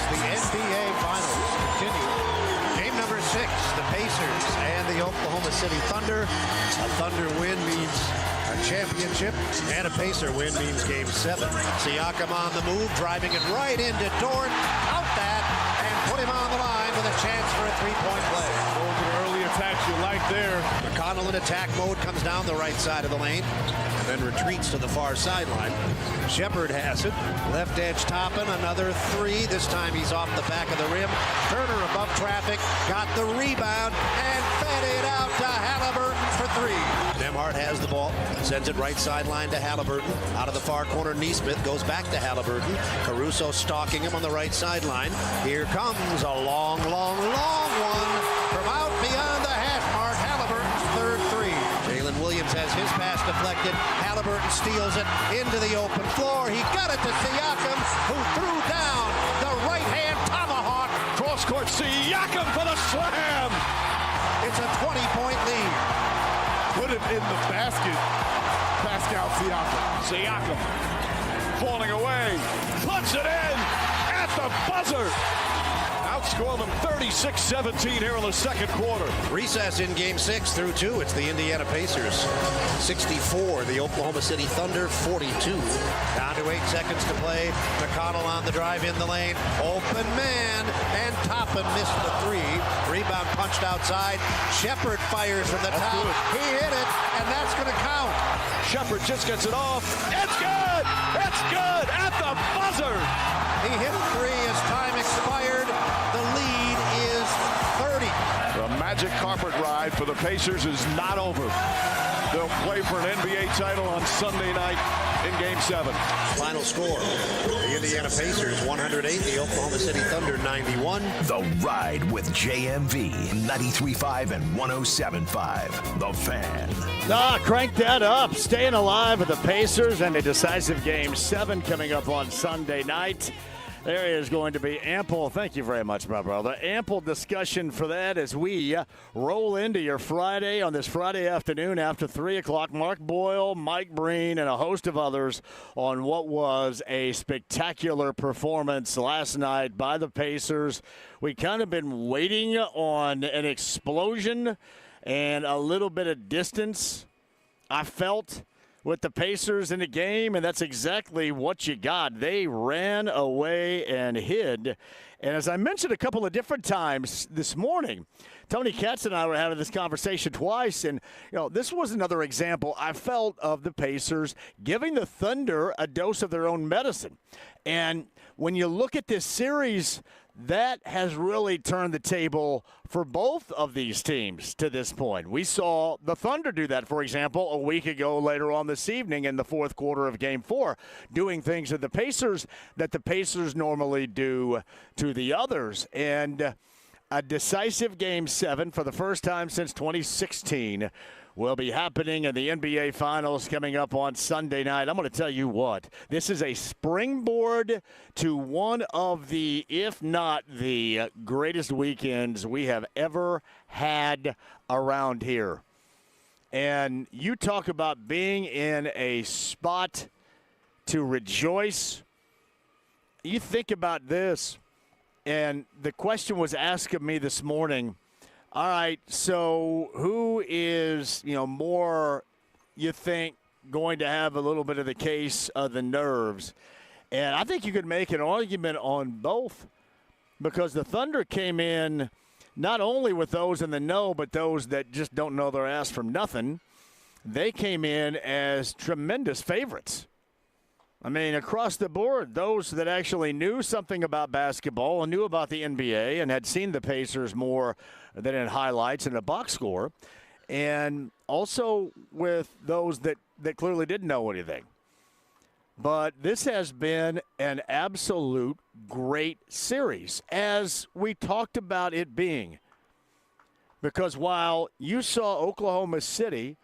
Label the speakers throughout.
Speaker 1: The NBA Finals continue. Game number 6, the Pacers and the Oklahoma City Thunder. A Thunder win means a championship, and a Pacer win means Game 7. Siakam on the move, driving it right into Dort. Out that, and put him on the line with a chance for a three-point play.
Speaker 2: Those are the early attacks you like there.
Speaker 1: McConnell in attack mode comes down the right side of the lane, and then retreats to the far sideline. Shepard has it. Left edge Toppin, another three. This time he's off the back of the rim. Turner above traffic, got the rebound, and fed it out to Halliburton for three. Nembhard has the ball, sends it right sideline to Halliburton. Out of the far corner, Nesmith goes back to Halliburton. Caruso stalking him on the right sideline. Here comes a long, long, long one from out beyond the hash mark. Halliburton's third three. Jalen Williams has his pass deflected. Halliburton steals it into the open floor. He got it to Siakam, who threw down the right-hand tomahawk.
Speaker 2: Cross-court Siakam for the slam.
Speaker 1: It's a 20-point lead.
Speaker 2: Put it in the basket. Pascal Siakam falling away. Puts it in at the buzzer. Outscore them 36-17 here in the second quarter.
Speaker 1: Recess in Game 6 through 2. It's the Indiana Pacers 64, the Oklahoma City Thunder 42. Down to 8 seconds to play. McConnell on the drive in the lane. Open man, and Toppin missed the three. Rebound punched outside. Shepard fires from the top.
Speaker 2: Good.
Speaker 1: He hit it, and that's going to count.
Speaker 2: Shepard just gets it off. It's good! It's good at the buzzer!
Speaker 1: He hit a three as time expired. The lead is 30.
Speaker 2: The magic carpet ride for the Pacers is not over. They'll play for an NBA title on Sunday night in Game 7.
Speaker 1: Final score, the Indiana Pacers 108, the Oklahoma City Thunder 91.
Speaker 3: The Ride with JMV, 93.5 and 107.5. The Fan.
Speaker 4: Crank that up. Staying alive with the Pacers and a decisive Game 7 coming up on Sunday night. There is going to be ample, thank you very much, my brother, ample discussion for that as we roll into your Friday on this Friday afternoon after 3 o'clock. Mark Boyle, Mike Breen, and a host of others on what was a spectacular performance last night by the Pacers. We kind of been waiting on an explosion and a little bit of distance, I felt, with the Pacers in the game, and that's exactly what you got. They ran away and hid. And as I mentioned a couple of different times this morning, Tony Katz and I were having this conversation twice, and this was another example I felt of the Pacers giving the Thunder a dose of their own medicine. And when you look at this series, that has really turned the table for both of these teams to this point. We saw the Thunder do that, for example, a week ago later on this evening in the fourth quarter of Game 4, doing things to the Pacers that the Pacers normally do to the others. And a decisive Game 7 for the first time since 2016 will be happening in the NBA Finals coming up on Sunday night. I'm going to tell you what, this is a springboard to one of the, if not the greatest weekends we have ever had around here. And you talk about being in a spot to rejoice. You think about this, and the question was asked of me this morning, all right, so who is, more, you think, going to have a little bit of the case of the nerves? And I think you could make an argument on both, because the Thunder came in not only with those in the know, but those that just don't know their ass from nothing. They came in as tremendous favorites. I mean, across the board, those that actually knew something about basketball and knew about the NBA and had seen the Pacers more than in highlights and a box score, and also with those that clearly didn't know anything. But this has been an absolute great series, as we talked about it being. Because while you saw Oklahoma City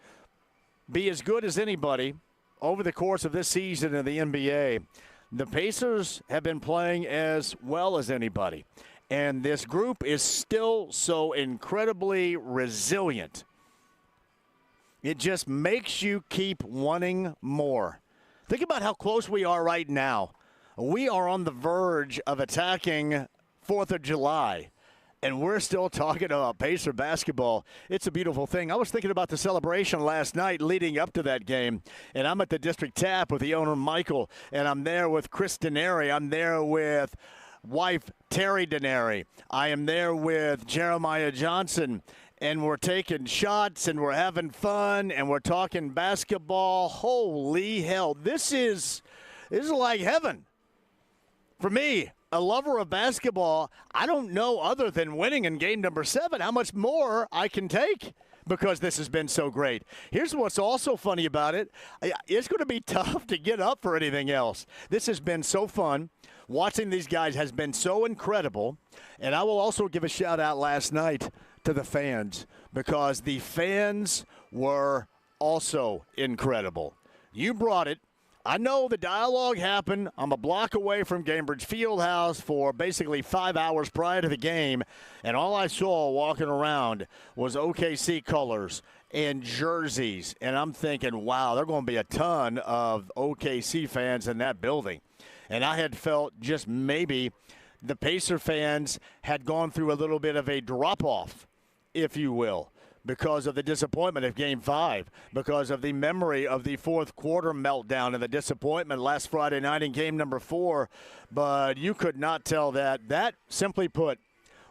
Speaker 4: be as good as anybody over the course of this season in the NBA, the Pacers have been playing as well as anybody. And this group is still so incredibly resilient. It just makes you keep wanting more. Think about how close we are right now. We are on the verge of attacking 4th of July, and we're still talking about Pacer basketball. It's a beautiful thing. I was thinking about the celebration last night leading up to that game, and I'm at the District Tap with the owner, Michael, and I'm there with Chris Denary. I'm there with wife, Terry Denary. I am there with Jeremiah Johnson, and we're taking shots, and we're having fun, and we're talking basketball. Holy hell, this is like heaven. For me, a lover of basketball, I don't know other than winning in game number 7 how much more I can take because this has been so great. Here's what's also funny about it. It's going to be tough to get up for anything else. This has been so fun. Watching these guys has been so incredible. And I will also give a shout-out last night to the fans because the fans were also incredible. You brought it. I know the dialogue happened. I'm a block away from Gainbridge Fieldhouse for basically 5 hours prior to the game, and all I saw walking around was OKC colors and jerseys, and I'm thinking, wow, there are going to be a ton of OKC fans in that building. And I had felt just maybe the Pacer fans had gone through a little bit of a drop-off, if you will, because of the disappointment of Game 5, because of the memory of the fourth quarter meltdown and the disappointment last Friday night in Game number 4. But you could not tell that. That, simply put,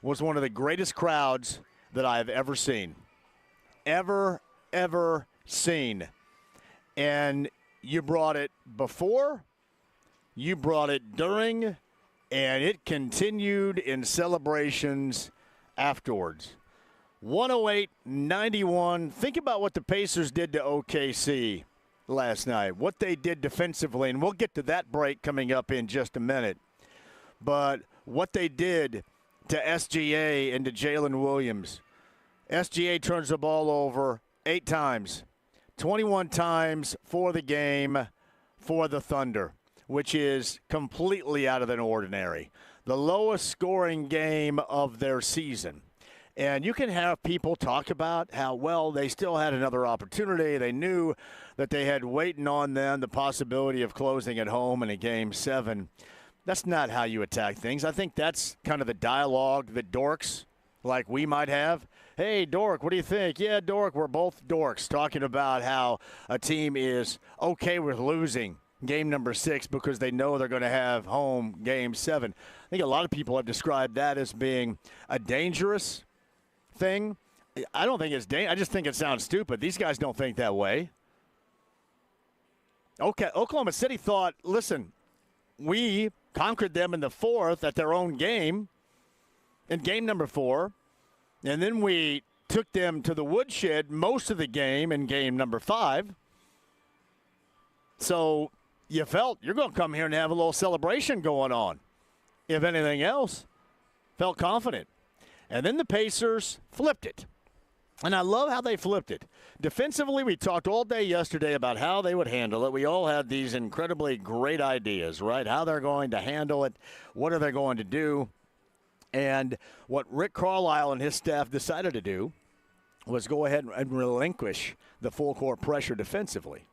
Speaker 4: was one of the greatest crowds that I have ever seen. Ever seen. And you brought it before, you brought it during, and it continued in celebrations afterwards. 108-91. Think about what the Pacers did to OKC last night, what they did defensively, and we'll get to that break coming up in just a minute. But what they did to SGA and to Jalen Williams. SGA turns the ball over 8 times, 21 times for the game for the Thunder, which is completely out of the ordinary. The lowest scoring game of their season. And you can have people talk about how, well, they still had another opportunity. They knew that they had waiting on them the possibility of closing at home in a Game 7. That's not how you attack things. I think that's kind of the dialogue that dorks like we might have. Hey, dork, what do you think? Yeah, dork, we're both dorks talking about how a team is okay with losing Game number 6 because they know they're going to have home Game 7. I think a lot of people have described that as being a dangerous thing. I don't think it's I just think it sounds stupid. These guys don't think that way. Okay, Oklahoma City thought, listen, we conquered them in the 4th at their own game in game number 4, and then we took them to the woodshed most of the game in game number 5. So you felt you're going to come here and have a little celebration going on. If anything else, felt confident. And then the Pacers flipped it. And I love how they flipped it. Defensively, we talked all day yesterday about how they would handle it. We all had these incredibly great ideas, right? How they're going to handle it. What are they going to do? And what Rick Carlisle and his staff decided to do was go ahead and relinquish the full-court pressure defensively.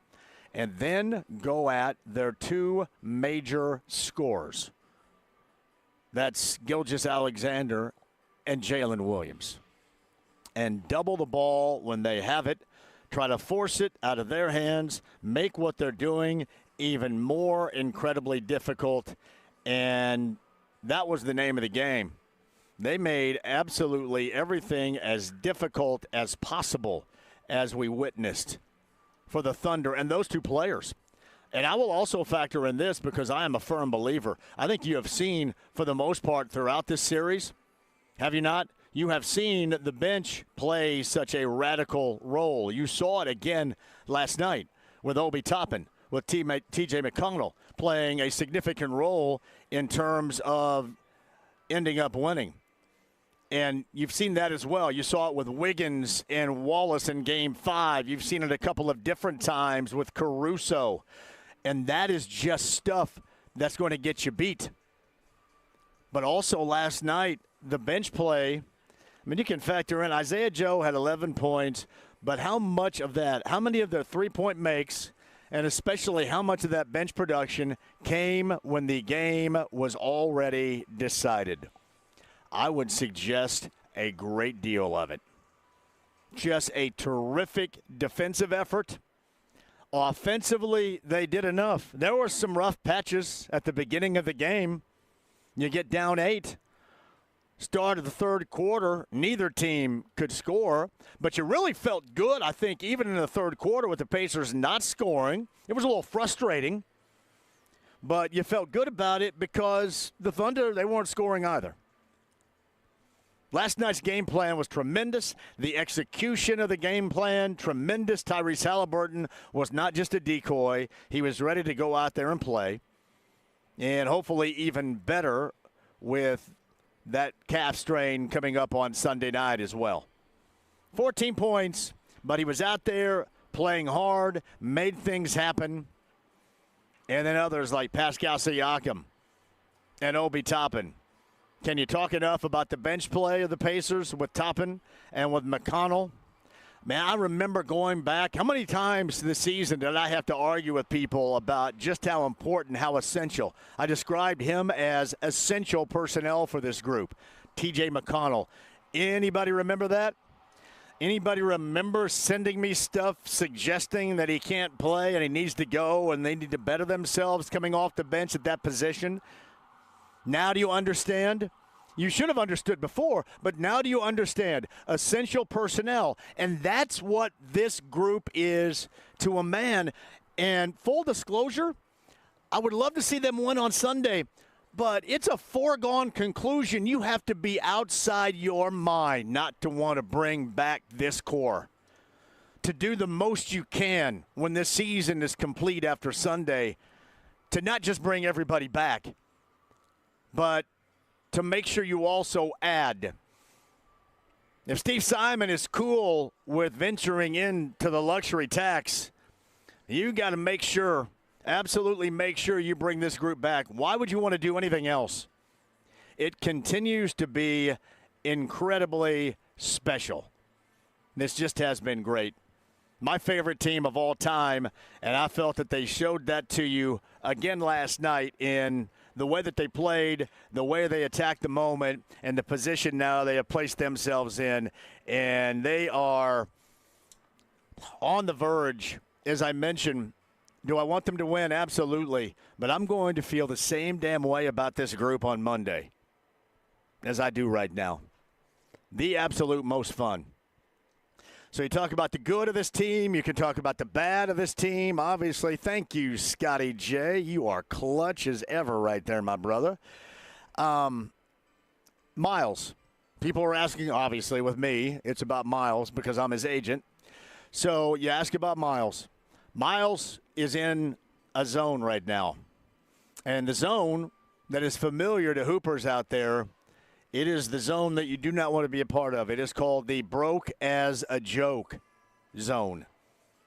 Speaker 4: And then go at their 2 major scorers. That's Gilgeous-Alexander and Jalen Williams. And double the ball when they have it, try to force it out of their hands, make what they're doing even more incredibly difficult, and that was the name of the game. They made absolutely everything as difficult as possible as we witnessed for the Thunder and those 2 players. And I will also factor in this because I am a firm believer. I think you have seen, for the most part, throughout this series, have you not? You have seen the bench play such a radical role. You saw it again last night with Obi Toppin, with T.J. McConnell playing a significant role in terms of ending up winning. And you've seen that as well. You saw it with Wiggins and Wallace in Game 5. You've seen it a couple of different times with Caruso. And that is just stuff that's going to get you beat. But also last night, the bench play, I mean, you can factor in Isaiah Joe had 11 points, but how much of that, how many of the 3-point makes and especially how much of that bench production came when the game was already decided. I would suggest a great deal of it. Just a terrific defensive effort. Offensively, they did enough. There were some rough patches at the beginning of the game. You get down 8. Start of the third quarter, neither team could score, but you really felt good, I think, even in the third quarter with the Pacers not scoring. It was a little frustrating, but you felt good about it because the Thunder, they weren't scoring either. Last night's game plan was tremendous. The execution of the game plan, tremendous. Tyrese Halliburton was not just a decoy. He was ready to go out there and play, and hopefully even better with that calf strain coming up on Sunday night as well. 14 points, but he was out there playing hard, made things happen. And then others like Pascal Siakam and Obi Toppin. Can you talk enough about the bench play of the Pacers with Toppin and with McConnell? Man, I remember going back. How many times this season did I have to argue with people about just how important, how essential? I described him as essential personnel for this group. TJ McConnell. Anybody remember that? Anybody remember sending me stuff suggesting that he can't play and he needs to go and they need to better themselves coming off the bench at that position? Now do you understand? You should have understood before, but now do you understand? Essential personnel. And that's what this group is to a man. And full disclosure, I would love to see them win on Sunday, but it's a foregone conclusion. You have to be outside your mind not to want to bring back this core. To do the most you can when this season is complete after Sunday, to not just bring everybody back, but to make sure you also add. If Steve Simon is cool with venturing into the luxury tax, you got to make sure, absolutely make sure you bring this group back. Why would you want to do anything else? It continues to be incredibly special. This just has been great. My favorite team of all time, and I felt that they showed that to you again last night in the way that they played, the way they attacked the moment, and the position now they have placed themselves in. And they are on the verge. As I mentioned, do I want them to win? Absolutely. But I'm going to feel the same damn way about this group on Monday as I do right now. The absolute most fun. So you talk about the good of this team. You can talk about the bad of this team. Obviously, thank you, Scotty J. You are clutch as ever right there, my brother. Miles. People are asking, obviously, with me, it's about Miles because I'm his agent. So you ask about Miles. Miles is in a zone right now. And the zone that is familiar to hoopers out there, it is the zone that you do not want to be a part of. It is called the broke as a joke zone.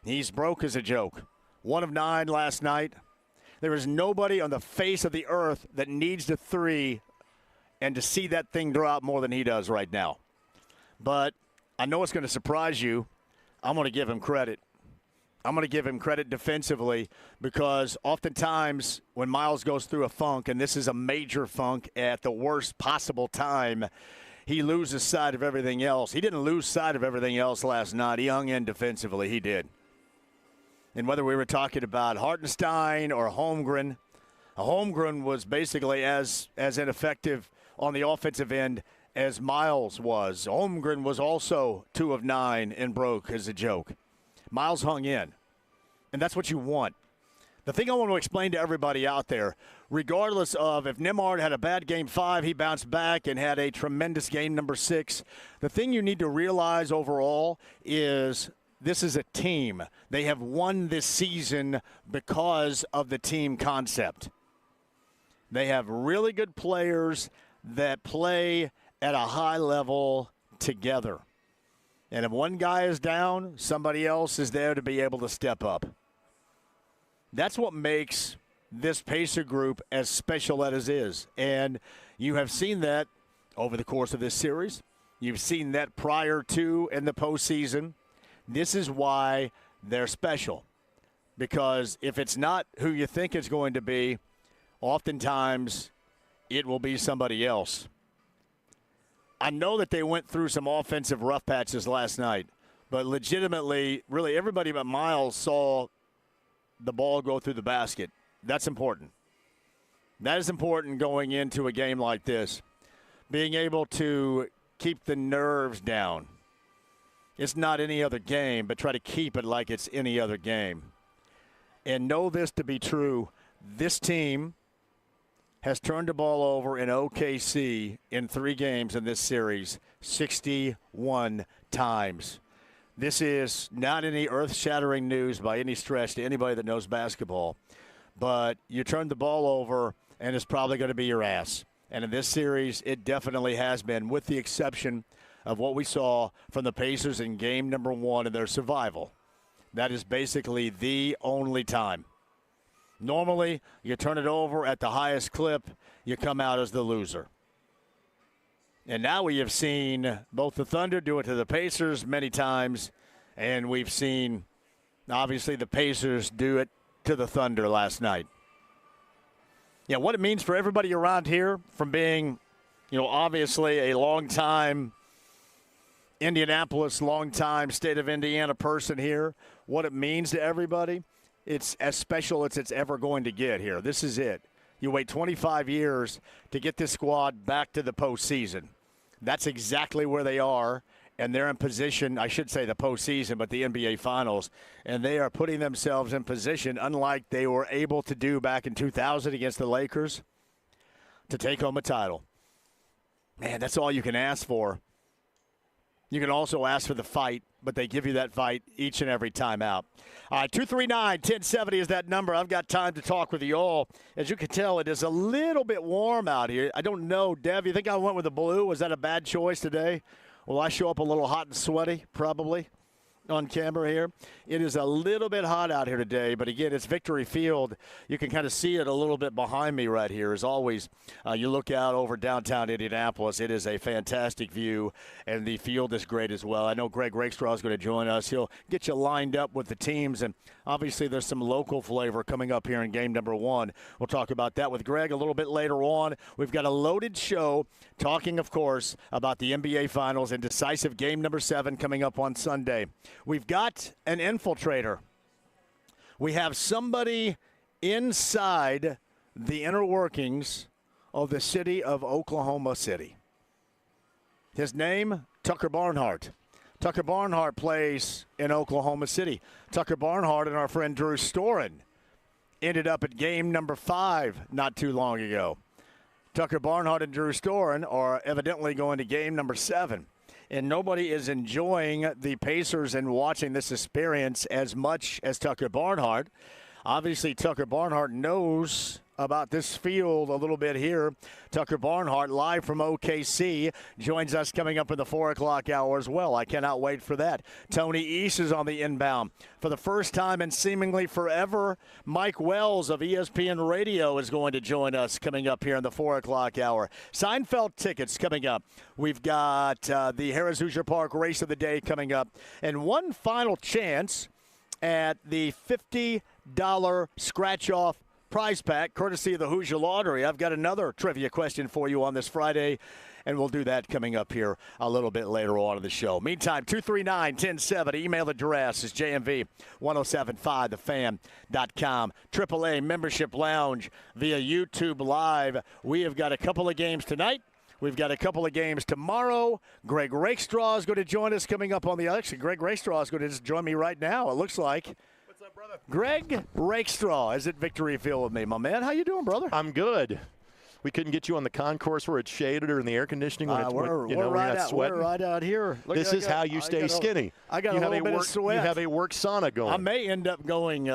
Speaker 4: He's broke as a joke. 1 of 9 last night. There is nobody on the face of the earth that needs the 3 and to see that thing drop more than he does right now. But I know it's going to surprise you. I'm going to give him credit. I'm going to give him credit defensively because oftentimes when Miles goes through a funk, and this is a major funk at the worst possible time, he loses sight of everything else. He didn't lose sight of everything else last night. He hung in defensively. He did. And whether we were talking about Hartenstein or Holmgren, Holmgren was basically as ineffective on the offensive end as Miles was. Holmgren was also 2 of 9 and broke as a joke. Miles hung in, and that's what you want. The thing I want to explain to everybody out there, regardless of if Nembhard had a bad game 5, he bounced back and had a tremendous game number 6. The thing you need to realize overall is this is a team. They have won this season because of the team concept. They have really good players that play at a high level together. And if one guy is down, somebody else is there to be able to step up. That's what makes this Pacer group as special as it is. And you have seen that over the course of this series. You've seen that prior to in the postseason. This is why they're special. because if it's not who you think it's going to be, oftentimes it will be somebody else. I know that they went through some offensive rough patches last night, but legitimately, really everybody but Miles saw the ball go through the basket. That's important. That is important going into a game like this. Being able to keep the nerves down. It's not any other game, but try to keep it like it's any other game. And know this to be true. This team has turned the ball over in OKC in 3 games in this series 61 times. This is not any earth-shattering news by any stretch to anybody that knows basketball. But you turn the ball over, and it's probably going to be your ass. And in this series, it definitely has been, with the exception of what we saw from the Pacers in game number 1 in their survival. That is basically the only time. Normally, you turn it over at the highest clip, you come out as the loser. And now we have seen both the Thunder do it to the Pacers many times, and we've seen, obviously, the Pacers do it to the Thunder last night. Yeah, what it means for everybody around here, from being, obviously a long-time Indianapolis, long-time state of Indiana person here, what it means to everybody, it's as special as it's ever going to get here. This is it. You wait 25 years to get this squad back to the postseason. That's exactly where they are, and they're in position, I should say the postseason, but the NBA Finals, and they are putting themselves in position, unlike they were able to do back in 2000 against the Lakers, to take home a title. Man, that's all you can ask for. You can also ask for the fight, but they give you that fight each and every time out. All right, 239-1070 is that number. I've got time to talk with you all. As you can tell, it is a little bit warm out here. I don't know, Dev, you think I went with the blue? Was that a bad choice today? Will I show up a little hot and sweaty? Probably. On camera here. It is a little bit hot out here today, but again, it's Victory Field. You can kind of see it a little bit behind me right here. As always, you look out over downtown Indianapolis. It is a fantastic view, and the field is great as well. I know Greg Rakestraw is going to join us. He'll get you lined up with the teams, and obviously there's some local flavor coming up here in game number 1. We'll talk about that with Greg a little bit later on. We've got a loaded show talking, of course, about the NBA Finals and decisive game number 7 coming up on Sunday. We've got an infiltrator. We have somebody inside the inner workings of the city of Oklahoma City. His name, Tucker Barnhart. Tucker Barnhart plays in Oklahoma City. Tucker Barnhart and our friend Drew Storen ended up at game number 5 not too long ago. Tucker Barnhart and Drew Storen are evidently going to game number 7. And nobody is enjoying the Pacers and watching this experience as much as Tucker Barnhart. Obviously, Tucker Barnhart knows about this field a little bit here. Tucker Barnhart, live from OKC, joins us coming up in the 4 o'clock hour as well. I cannot wait for that. Tony East is on the inbound. For the first time in seemingly forever, Mike Wells of ESPN Radio is going to join us coming up here in the 4 o'clock hour. Seinfeld tickets coming up. We've got the Harris Hoosier Park Race of the Day coming up. And one final chance at the $50 scratch-off prize pack, courtesy of the Hoosier Lottery. I've got another trivia question for you on this Friday, and we'll do that coming up here a little bit later on in the show. Meantime, 239-1070. Email address is jmv1075thefan.com. AAA Membership Lounge via YouTube Live. We have got a couple of games tonight. We've got a couple of games tomorrow. Greg Rakestraw is going to join us coming up on the election. Greg Rakestraw is going to just join me right now, it looks like.
Speaker 5: What's up, brother?
Speaker 4: Greg Rakestraw is at Victory Field with me, my man. How you doing, brother?
Speaker 5: I'm good. We couldn't get you on the concourse where it's shaded or in the air conditioning when it's
Speaker 4: we're
Speaker 5: not sweating.
Speaker 4: We're right out here.
Speaker 5: Look, this is how you stay skinny.
Speaker 4: I got a little bit of sweat.
Speaker 5: You have a work sauna going.
Speaker 4: I may end up going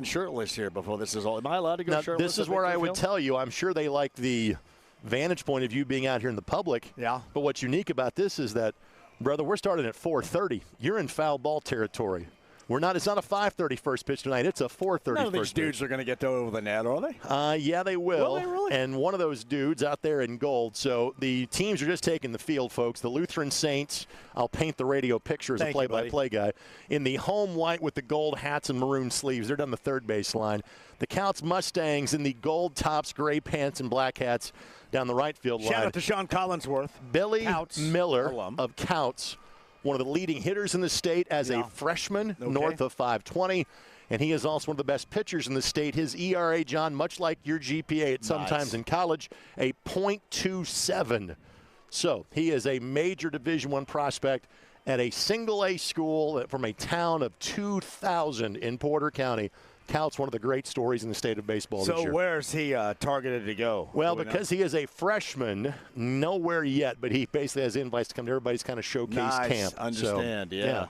Speaker 4: shirtless here before this is all. Am I allowed to go shirtless?
Speaker 5: This is where I would tell you. I'm sure they like the vantage point of you being out here in the public.
Speaker 4: Yeah.
Speaker 5: But what's unique about this is that, brother, we're starting at 4:30. You're in foul ball territory. It's not a 5:30 first pitch tonight. It's a 4:30
Speaker 4: None of these
Speaker 5: first
Speaker 4: dudes
Speaker 5: pitch.
Speaker 4: are going to get over the net, are they?
Speaker 5: Yeah, they will.
Speaker 4: Will they really?
Speaker 5: And one of those dudes out there in gold. So the teams are just taking the field, folks. The Lutheran Saints, I'll paint the radio picture as a play-by-play guy, in the home white with the gold hats and maroon sleeves. They're down the third base line. The Couts Mustangs in the gold tops, gray pants, and black hats down the right field line.
Speaker 4: Shout out to Sean Collinsworth.
Speaker 5: Billy
Speaker 4: Couts
Speaker 5: Miller
Speaker 4: alum.
Speaker 5: of Couts, one of the leading hitters in the state as a freshman, north of 520. And he is also one of the best pitchers in the state. His ERA, John, much like your GPA at sometimes in college, a .27. So he is a major Division I prospect at a single-A school from a town of 2,000 in Porter County. Couts one of the great stories in the state of baseball this year.
Speaker 4: So where's he targeted to go?
Speaker 5: Well, because he is a freshman, nowhere yet, but he basically has invites to come to everybody's kind of showcase camp.
Speaker 4: Understand,
Speaker 5: so,
Speaker 4: yeah.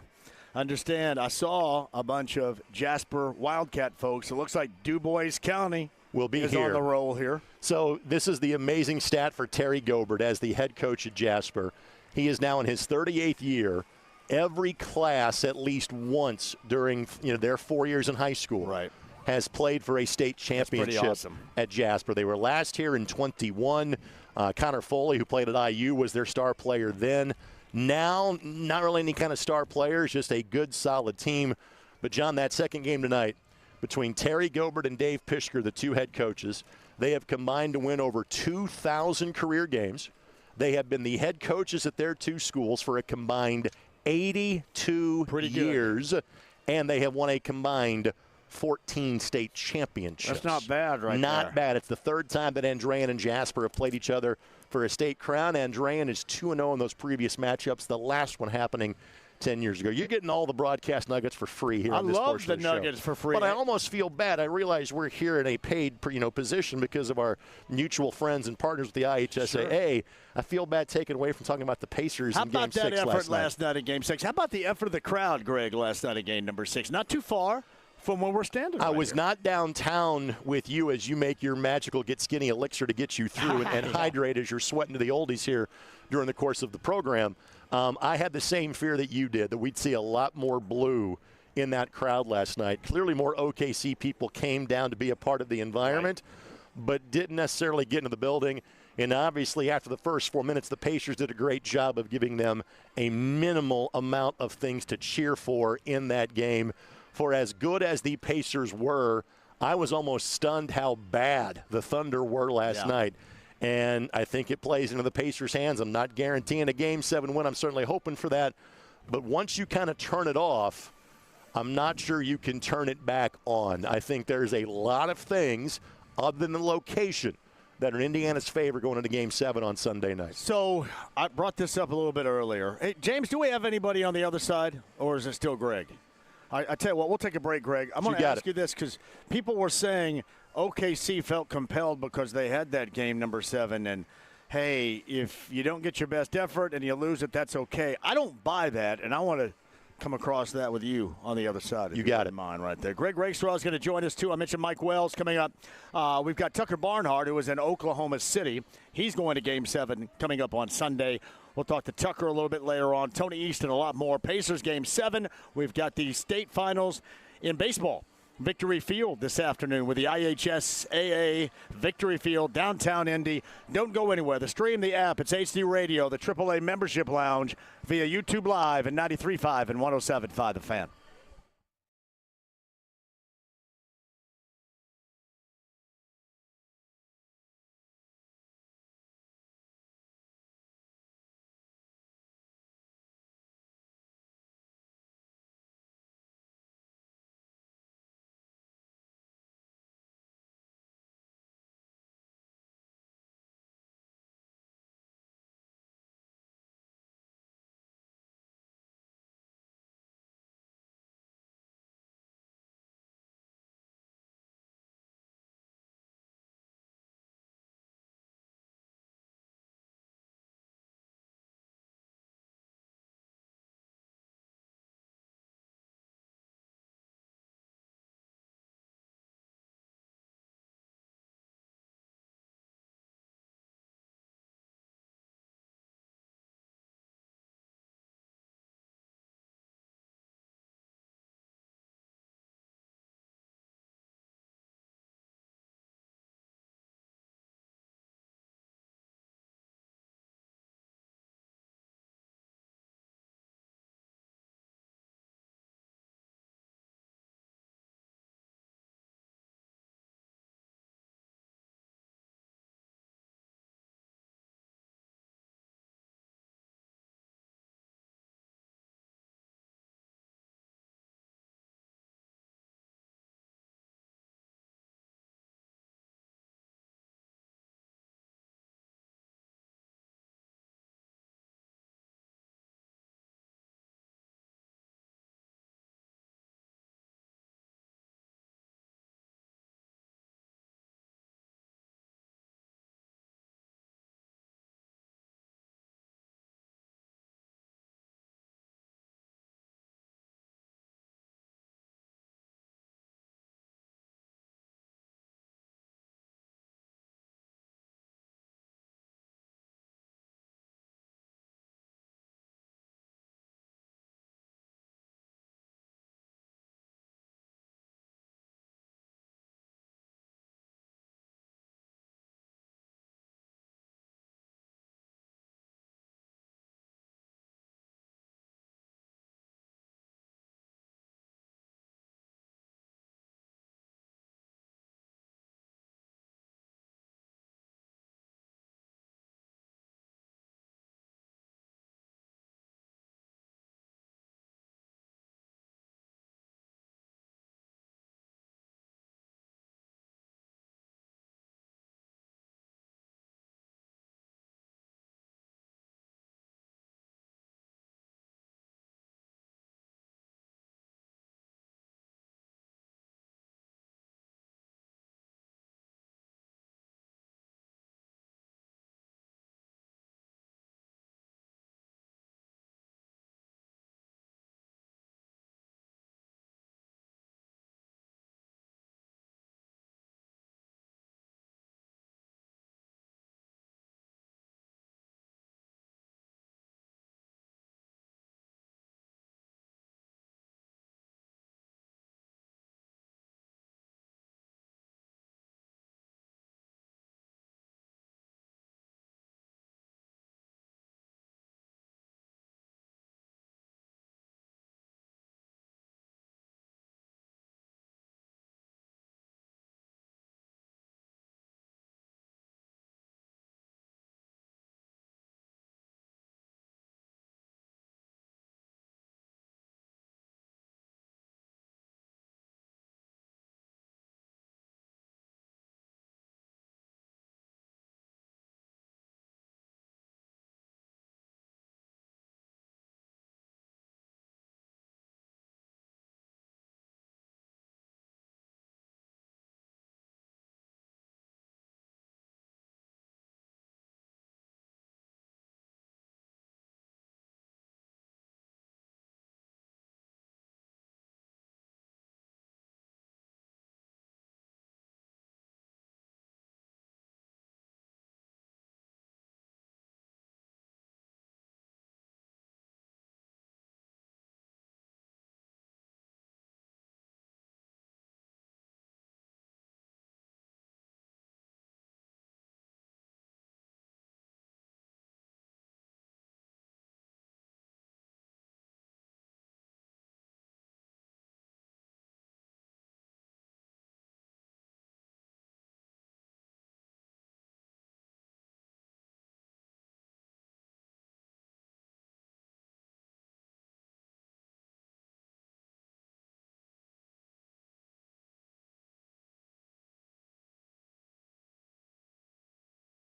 Speaker 4: Understand. I saw a bunch of Jasper Wildcat folks. It looks like DuBois County
Speaker 5: will be
Speaker 4: is
Speaker 5: here.
Speaker 4: on the roll here.
Speaker 5: So this is the amazing stat for Terry Gobert as the head coach at Jasper. He is now in his 38th year. Every class at least once during their 4 years in high school has played for a state championship at Jasper. They were last here in 21. Connor Foley, who played at IU, was their star player then. Now, not really any kind of star players, just a good, solid team. But, John, that second game tonight between Terry Gobert and Dave Pishker, the two head coaches, they have combined to win over 2,000 career games. They have been the head coaches at their two schools for a combined 82 years, and they have won a combined 14 state championships.
Speaker 4: That's not bad right
Speaker 5: Not bad. It's the third time that Andrean and Jasper have played each other for a state crown. Andrean is 2-0 in those previous matchups, the last one happening 10 years ago. You're getting all the broadcast nuggets for free here on this portion of the show.
Speaker 4: I love the nuggets for free.
Speaker 5: But I almost feel bad. I realize we're here in a paid position because of our mutual friends and partners with the IHSAA. Sure. I feel bad taking away from talking about the Pacers in Game 6 last night.
Speaker 4: How about that effort last night in Game 6? How about the effort of the crowd, Greg, last night in Game number 6? Not too far from where we're standing.
Speaker 5: I was not downtown with you as you make your magical get skinny elixir to get you through and hydrate as you're sweating to the oldies here during the course of the program. I had the same fear that you did, that we'd see a lot more blue in that crowd last night. Clearly more OKC people came down to be a part of the environment, but didn't necessarily get into the building. And obviously after the first 4 minutes, the Pacers did a great job of giving them a minimal amount of things to cheer for in that game. For as good as the Pacers were, I was almost stunned how bad the Thunder were last night. And I think it plays into the Pacers' hands. I'm not guaranteeing a Game 7 win. I'm certainly hoping for that. But once you kind of turn it off, I'm not sure you can turn it back on. I think there's a lot of things, other than the location, that are in Indiana's favor going into Game 7 on Sunday night.
Speaker 4: So I brought this up a little bit earlier. Hey, James, do we have anybody on the other side, or is it still Greg? I tell you what, we'll take a break, Greg. I'm going to ask you this because people were saying OKC felt compelled because they had that game number 7, and hey, if you don't get your best effort and you lose it, that's okay. I don't buy that, and I want to come across that with you on the other side.
Speaker 5: You got it.
Speaker 4: In mind right there. Greg Rakestraw is going to join us, too. I mentioned Mike Wells coming up. We've got Tucker Barnhart, who is in Oklahoma City. He's going to Game 7 coming up on Sunday. We'll talk to Tucker a little bit later on. Tony East and a lot more. Pacers Game 7. We've got the state finals in baseball. Victory Field this afternoon with the IHSAA Victory Field, downtown Indy. Don't go anywhere. The stream, the app, it's HD Radio, the AAA Membership Lounge via YouTube Live and 93.5 and 107.5 The Fan.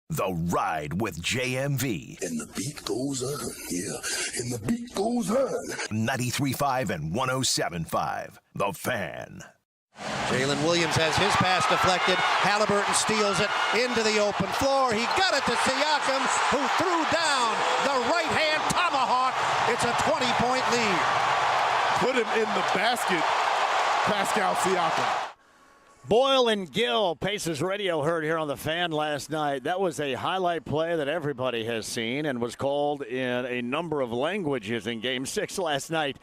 Speaker 3: The Ride with JMV.
Speaker 6: And the beat goes on, yeah. And the beat goes on.
Speaker 3: 93.5 and 107.5. The Fan.
Speaker 1: Jalen Williams has his pass deflected. Halliburton steals it into the open floor. He got it to Siakam, who threw down the right-hand tomahawk. It's a 20-point lead.
Speaker 2: Put him in the basket, Pascal Siakam.
Speaker 4: Boyle and Gill, Pacers Radio, heard here on The Fan last night. That was a highlight play that everybody has seen and was called in a number of languages in Game 6 last night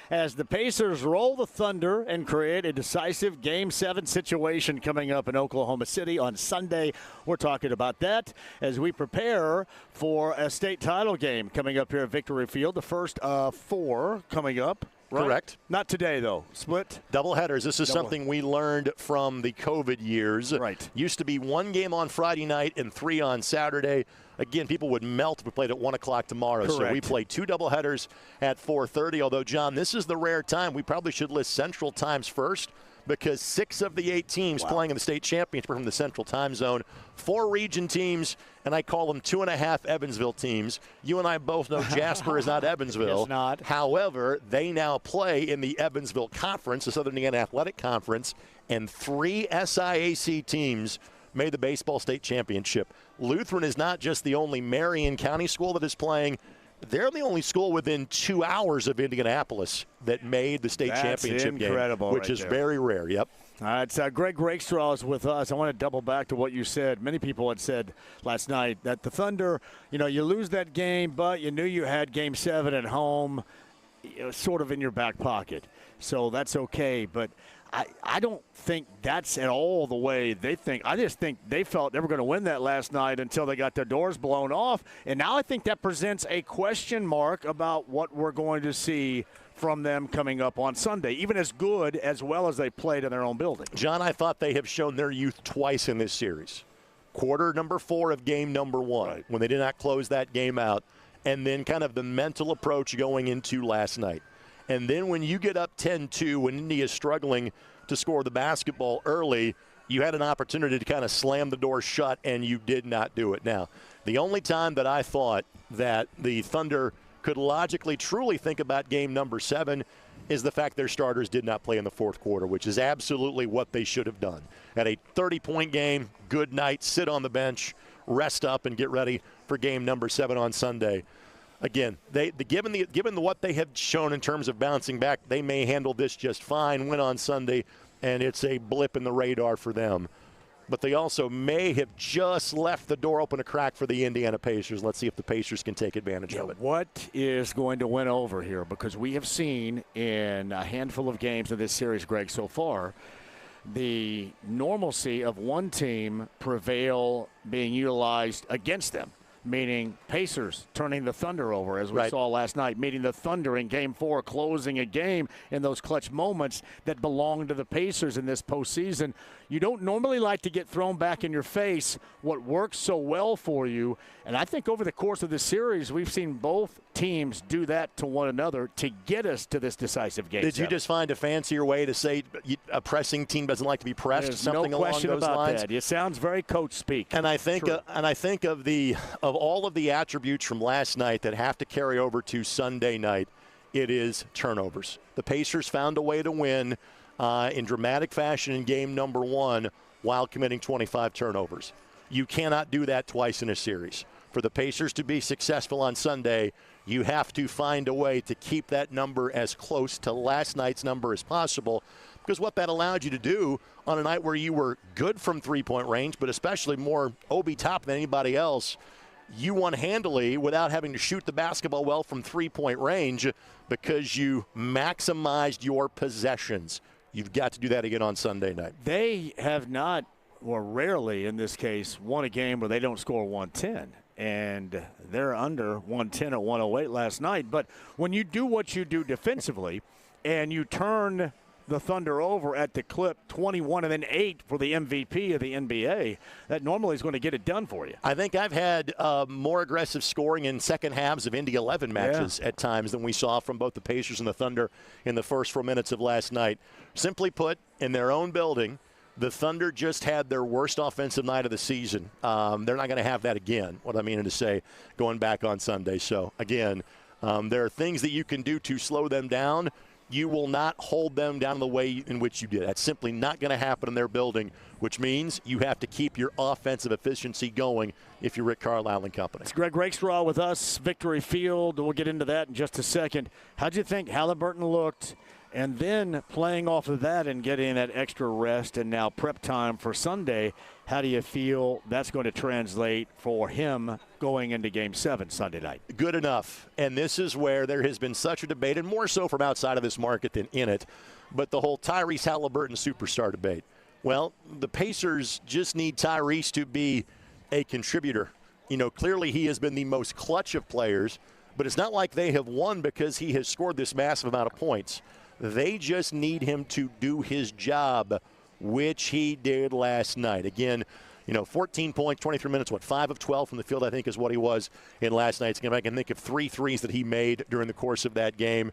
Speaker 4: as the Pacers roll the Thunder and create a decisive Game 7 situation coming up in Oklahoma City on Sunday. We're talking about that as we prepare for a state title game coming up here at Victory Field, the first of 4 coming up. Right?
Speaker 5: Correct.
Speaker 4: Not today, though. Split.
Speaker 5: Double headers. This is something we learned from the COVID years.
Speaker 4: Right.
Speaker 5: Used to be 1 game on Friday night and 3 on Saturday. Again, people would melt if we played at 1 o'clock tomorrow.
Speaker 4: Correct.
Speaker 5: So we play 2 doubleheaders at 4:30. Although, John, this is the rare time. We probably should list Central Times first because 6 of the 8 teams playing in the state championship are from the Central Time Zone. 4 region teams, and I call them 2.5 Evansville teams. You and I both know Jasper is not Evansville.
Speaker 4: It's not.
Speaker 5: However, they now play in the Evansville Conference, the Southern Indiana Athletic Conference, and 3 SIAC teams made the baseball state championship. Lutheran is not just the only Marion County school that is playing. They're the only school within 2 hours of Indianapolis that made the state championship
Speaker 4: incredible
Speaker 5: game, which
Speaker 4: right
Speaker 5: is
Speaker 4: there.
Speaker 5: very rare. Yep.
Speaker 4: All right, it's Greg Rakestraw is with us. I want to double back to what you said. Many people had said last night that the Thunder, you lose that game, but you knew you had Game 7 at home, sort of in your back pocket. So that's okay, but I don't think that's at all the way they think. I just think they felt they were going to win that last night until they got their doors blown off. And now I think that presents a question mark about what we're going to see from them coming up on Sunday, even as good as well as they played in their own building.
Speaker 5: John, I thought they have shown their youth twice in this series. Quarter number 4 of game number 1,
Speaker 4: right,
Speaker 5: when they did not close that game out, and then kind of the mental approach going into last night. And then when you get up 10-2, when Indy is struggling to score the basketball early, you had an opportunity to kind of slam the door shut, and you did not do it. Now, the only time that I thought that the Thunder could logically truly think about game number 7 is the fact their starters did not play in the fourth quarter, which is absolutely what they should have done. At a 30-point game, good night, sit on the bench, rest up, and get ready for game number 7 on Sunday. Again, given what they have shown in terms of bouncing back, they may handle this just fine, win on Sunday, and it's a blip in the radar for them. But they also may have just left the door open a crack for the Indiana Pacers. Let's see if the Pacers can take advantage of it.
Speaker 4: What is going to win over here? Because we have seen in a handful of games of this series, Greg, so far, the normalcy of one team prevail being utilized against them. Meaning Pacers turning the Thunder over, as we saw last night, meeting the Thunder in Game 4, closing a game in those clutch moments that belong to the Pacers in this postseason. You don't normally like to get thrown back in your face what works so well for you. And I think over the course of this series, we've seen both teams do that to one another to get us to this decisive game.
Speaker 5: Did you just find a fancier way to say a pressing team doesn't like to be pressed?
Speaker 4: There's
Speaker 5: something
Speaker 4: no
Speaker 5: along
Speaker 4: question
Speaker 5: those
Speaker 4: about
Speaker 5: lines?
Speaker 4: that. It sounds very coach speak.
Speaker 5: And I think of all of the attributes from last night that have to carry over to Sunday night, it is turnovers. The Pacers found a way to win in dramatic fashion in game number 1 while committing 25 turnovers. You cannot do that twice in a series. For the Pacers to be successful on Sunday, you have to find a way to keep that number as close to last night's number as possible, because what that allowed you to do on a night where you were good from three-point range, but especially more Obi top than anybody else, you won handily without having to shoot the basketball well from three-point range because you maximized your possessions. You've got to do that again on Sunday night.
Speaker 4: They have not, or rarely in this case, won a game where they don't score 110. And they're under 110 at 108 last night. But when you do what you do defensively and you turn the Thunder over at the clip 21 and then 8 for the MVP of the NBA, that normally is going to get it done for you.
Speaker 5: I think I've had more aggressive scoring in second halves of Indy 11 matches at times than we saw from both the Pacers and the Thunder in the first 4 minutes of last night. Simply put, in their own building, The Thunder just had their worst offensive night of the season. They're not going to have that again, what I mean to say, going back on Sunday. So, again, there are things that you can do to slow them down. You will not hold them down the way in which you did. That's simply not going to happen in their building, which means you have to keep your offensive efficiency going if you're Rick Carlisle and company.
Speaker 4: It's Greg Rakestraw with us, Victory Field. We'll get into that in just a second. How'd you think Halliburton looked? And then playing off of that and getting that extra rest and now prep time for Sunday, how do you feel that's going to translate for him going into Game 7 Sunday night?
Speaker 5: Good enough. And this is where there has been such a debate, and more so from outside of this market than in it, but the whole Tyrese Halliburton superstar debate. Well, the Pacers just need Tyrese to be a contributor. You know, clearly he has been the most clutch of players, but it's not like they have won because he has scored this massive amount of points. They just need him to do his job, which he did last night. Again, 14 points, 23 minutes, 5 of 12 from the field, I think, is what he was in last night's game. I can think of 3 threes that he made during the course of that game.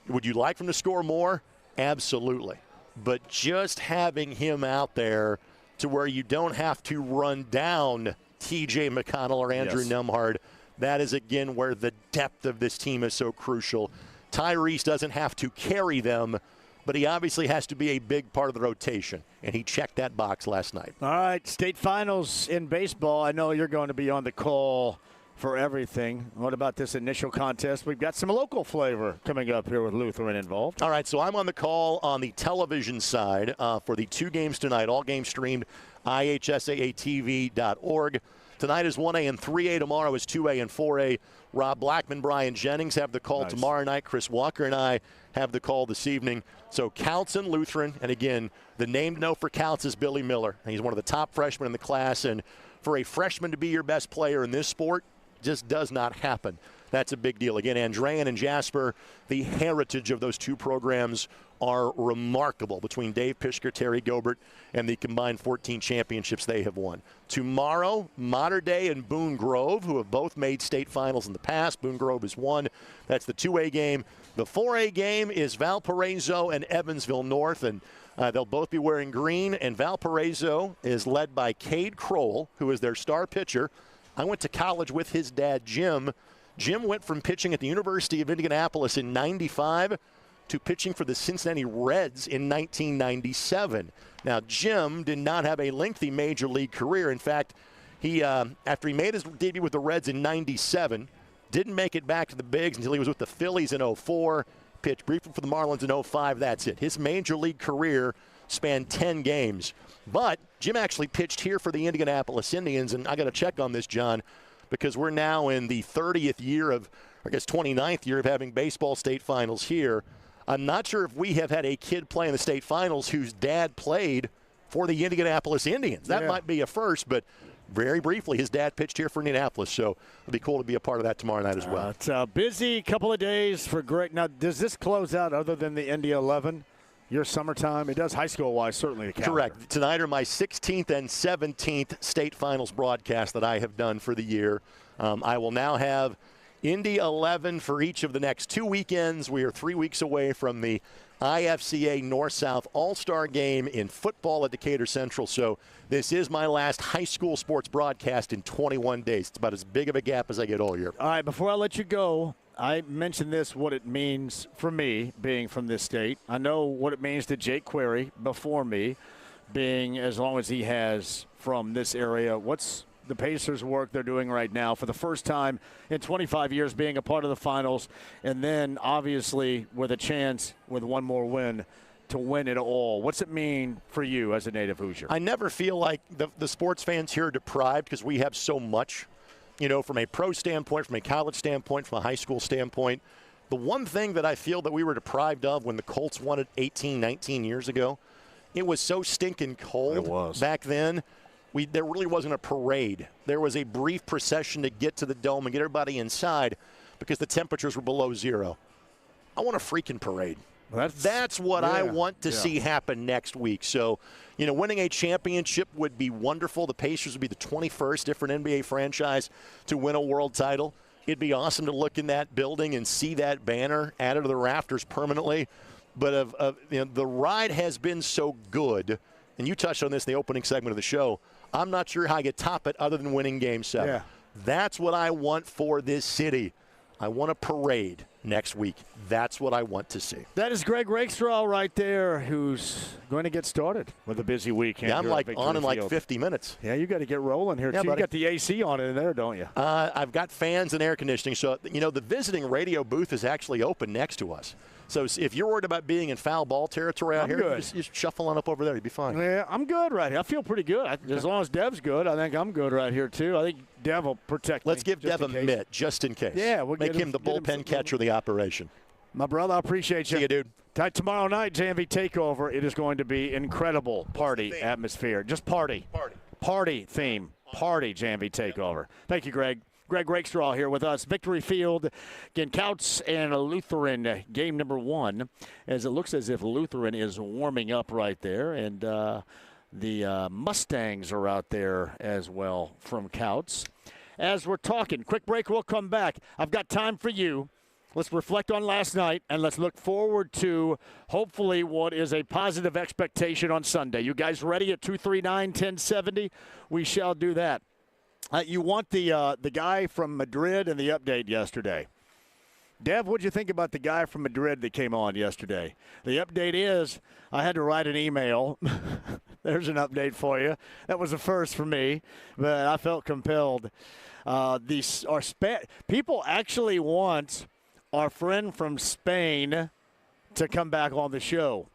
Speaker 5: Would you like him to score more? Absolutely. But just having him out there to where you don't have to run down T.J. McConnell or Andrew Nembhard, that is, again, where the depth of this team is so crucial. Tyrese doesn't have to carry them, but he obviously has to be a big part of the rotation, and he checked that box last night.
Speaker 4: All right, state finals in baseball. I know you're going to be on the call for everything. What about this initial contest? We've got some local flavor coming up here with Lutheran involved.
Speaker 5: All right, so I'm on the call on the television side for the 2 games tonight, all games streamed, ihsaatv.org. Tonight is 1A and 3A. Tomorrow is 2A and 4A. Rob Blackman, Brian Jennings have the call tomorrow night. Chris Walker and I have the call this evening. So Counts and Lutheran. And again, the name to know for Counts is Billy Miller. He's one of the top freshmen in the class. And for a freshman to be your best player in this sport just does not happen. That's a big deal. Again, Andrean and Jasper, the heritage of those 2 programs are remarkable between Dave Pischker, Terry Gobert, and the combined 14 championships they have won. Tomorrow, Mater Dei and Boone Grove, who have both made state finals in the past. Boone Grove has won. That's the 2A game. The 4A game is Valparaiso and Evansville North, and they'll both be wearing green. And Valparaiso is led by Cade Crowell, who is their star pitcher. I went to college with his dad, Jim. Jim went from pitching at the University of Indianapolis in '95 to pitching for the Cincinnati Reds in 1997. Now, Jim did not have a lengthy major league career. In fact, he after he made his debut with the Reds in '97, didn't make it back to the bigs until he was with the Phillies in '04, pitched briefly for the Marlins in '05. That's it. His major league career spanned 10 games. But Jim actually pitched here for the Indianapolis Indians, and I got to check on this, John, because we're now in the 30th year of, I guess 29th year of having baseball state finals here. I'm not sure if we have had a kid play in the state finals whose dad played for the Indianapolis Indians. That might be a first, but very briefly, his dad pitched here for Indianapolis, so it'll be cool to be a part of that tomorrow night as well.
Speaker 4: It's a busy couple of days for Greg. Now, does this close out other than the Indy 11? Your summertime? It does high school-wise, certainly. The calendar.
Speaker 5: Correct. Tonight are my 16th and 17th state finals broadcasts that I have done for the year. I will now have Indy 11 for each of the next 2 weekends. We are 3 weeks away from the IFCA North-South All-Star Game in football at Decatur Central. So this is my last high school sports broadcast in 21 days. It's about as big of a gap as I get all year.
Speaker 4: All right, before I let you go, I mentioned this, what it means for me being from this state. I know what it means to Jake Query before me, being as long as he has from this area. What's the Pacers' work they're doing right now for the first time in 25 years being a part of the finals, and then obviously with a chance with one more win to win it all. What's it mean for you as a native Hoosier?
Speaker 5: I never feel like the sports fans here are deprived because we have so much. You know, from a pro standpoint, from a college standpoint, from a high school standpoint, the one thing that I feel that we were deprived of when the Colts won it 18, 19 years ago, it was so stinking cold back then. There really wasn't a parade. There was a brief procession to get to the dome and get everybody inside because the temperatures were below zero. I want a freaking parade. That's what I want to see happen next week. So, you know, winning a championship would be wonderful. The Pacers would be the 21st different NBA franchise to win a world title. It'd be awesome to look in that building and see that banner added to the rafters permanently. But the ride has been so good and you touched on this in the opening segment of the show, I'm not sure how you top it other than winning Game 7.
Speaker 4: Yeah.
Speaker 5: That's what I want for this city. I want a parade next week. That's what I want to see.
Speaker 4: That is Greg Rakestraw right there, who's going to get started with a busy weekend.
Speaker 5: Yeah, I'm like on in like
Speaker 4: Field.
Speaker 5: 50 minutes.
Speaker 4: Yeah, you got to get rolling here,
Speaker 5: Yeah,
Speaker 4: too.
Speaker 5: buddy.
Speaker 4: You got the AC on in there, don't you?
Speaker 5: I've got fans and air conditioning. So, the visiting radio booth is actually open next to us. So if you're worried about being in foul ball territory out
Speaker 4: I'm
Speaker 5: here,
Speaker 4: good.
Speaker 5: you just shuffle on up over there. You'll be fine.
Speaker 4: Yeah, I'm good right here. I feel pretty good. As long as Dev's good, I think I'm good right here, too. I think Dev will protect me.
Speaker 5: Let's give
Speaker 4: just
Speaker 5: Dev a
Speaker 4: in case.
Speaker 5: mitt just in case.
Speaker 4: Yeah, we'll
Speaker 5: make
Speaker 4: get
Speaker 5: him the
Speaker 4: get
Speaker 5: bullpen catcher of the operation.
Speaker 4: My brother, I appreciate you.
Speaker 5: See you, dude.
Speaker 4: Tomorrow night, JMV Takeover. It is going to be incredible party atmosphere. Just party. Party theme. Party JMV Takeover. Thank you, Greg. Greg Rakestraw here with us. Victory Field, again, Couts and Lutheran, game number 1, as it looks as if Lutheran is warming up right there, and the Mustangs are out there as well from Couts. As we're talking, quick break, we'll come back. I've got time for you. Let's reflect on last night, and let's look forward to hopefully what is a positive expectation on Sunday. You guys ready at 239-1070? We shall do that. You want the guy from Madrid and the update yesterday. Dev, what'd you think about the guy from Madrid that came on yesterday? The update is I had to write an email. There's an update for you. That was a first for me, but I felt compelled. People actually want our friend from Spain to come back on the show.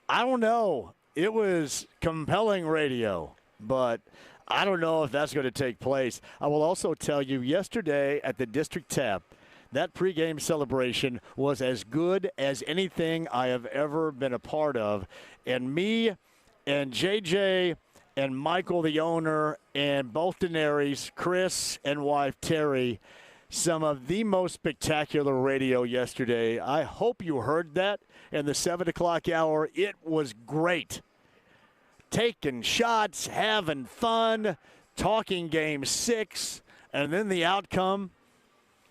Speaker 4: I don't know. It was compelling radio, but I don't know if that's going to take place. I will also tell you, yesterday at the District Tap, that pregame celebration was as good as anything I have ever been a part of. And me and JJ and Michael, the owner, and both Daenerys, Chris and wife Terry, some of the most spectacular radio yesterday. I hope you heard that in the 7 o'clock hour. It was great. Taking shots, having fun, talking Game 6, and then the outcome.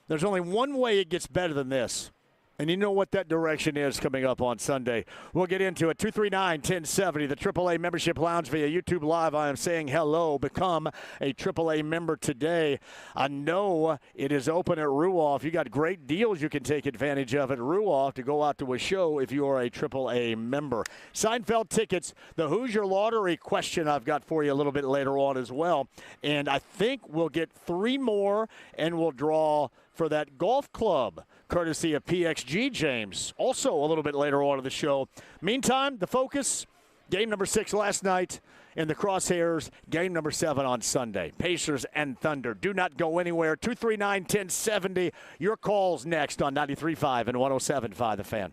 Speaker 4: There's only one way it gets better than this. And you know what that direction is coming up on Sunday. We'll get into it. 239-1070, the AAA Membership Lounge via YouTube Live. I am saying hello. Become a AAA member today. I know it is open at Ruoff. You got great deals you can take advantage of at Ruoff to go out to a show if you are a AAA member. Seinfeld tickets, the Hoosier Lottery question I've got for you a little bit later on as well. And I think we'll get 3 more, and we'll draw for that golf club, courtesy of PXG, James. Also a little bit later on in the show. Meantime, the focus, game number 6 last night in the crosshairs, game number 7 on Sunday. Pacers and Thunder. Do not go anywhere. 239-1070. Your calls next on 93.5 and 107.5 The Fan.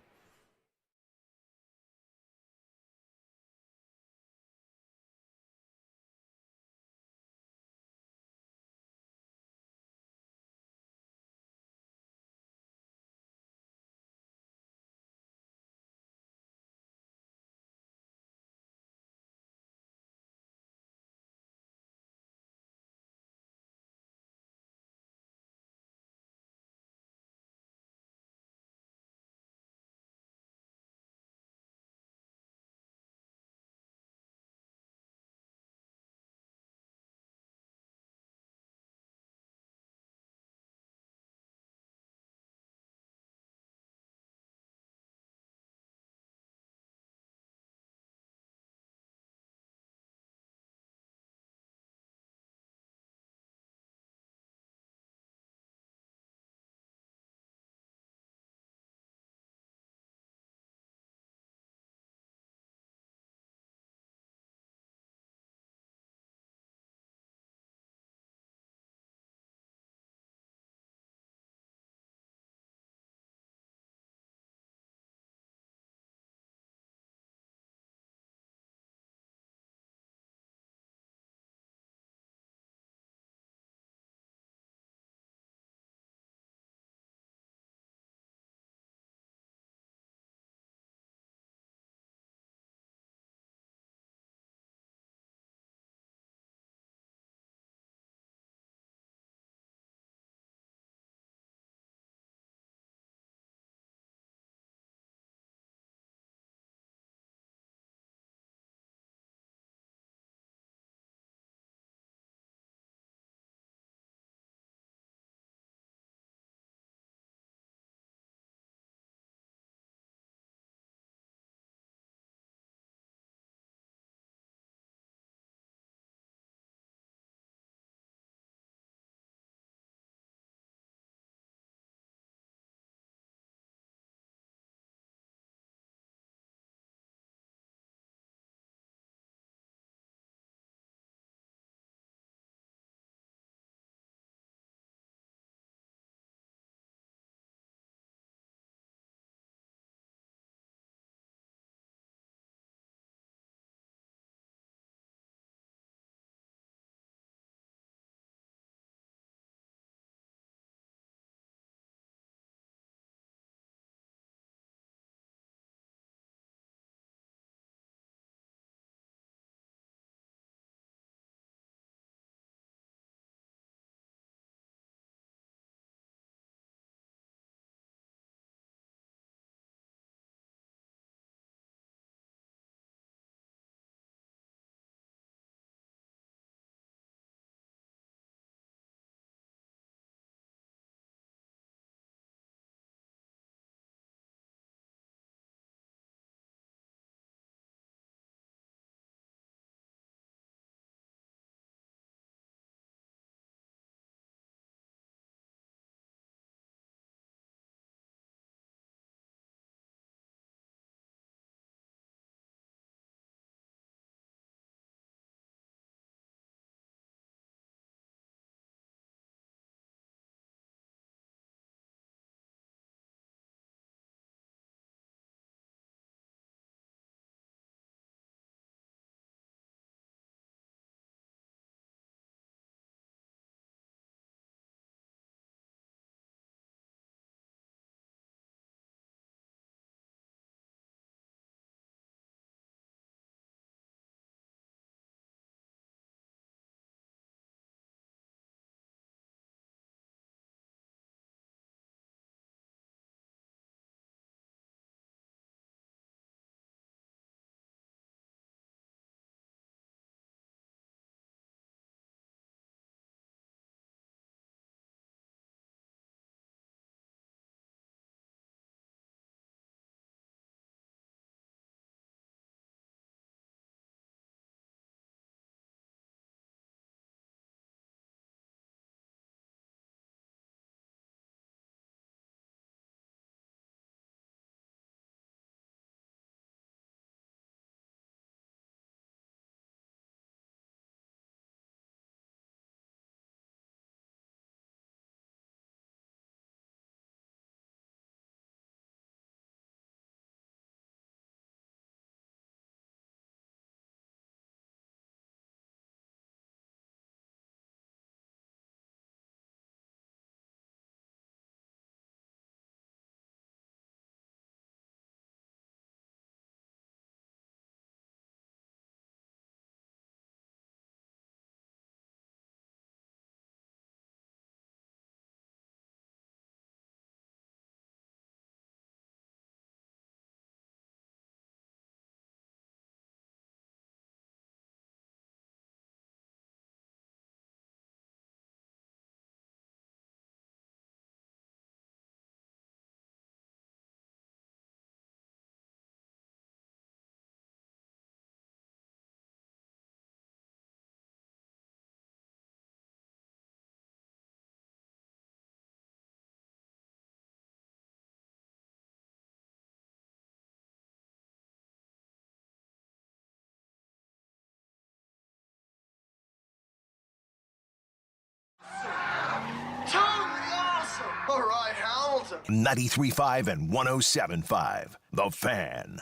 Speaker 7: All right, Hamilton.
Speaker 3: 93.5 and 107.5. The Fan.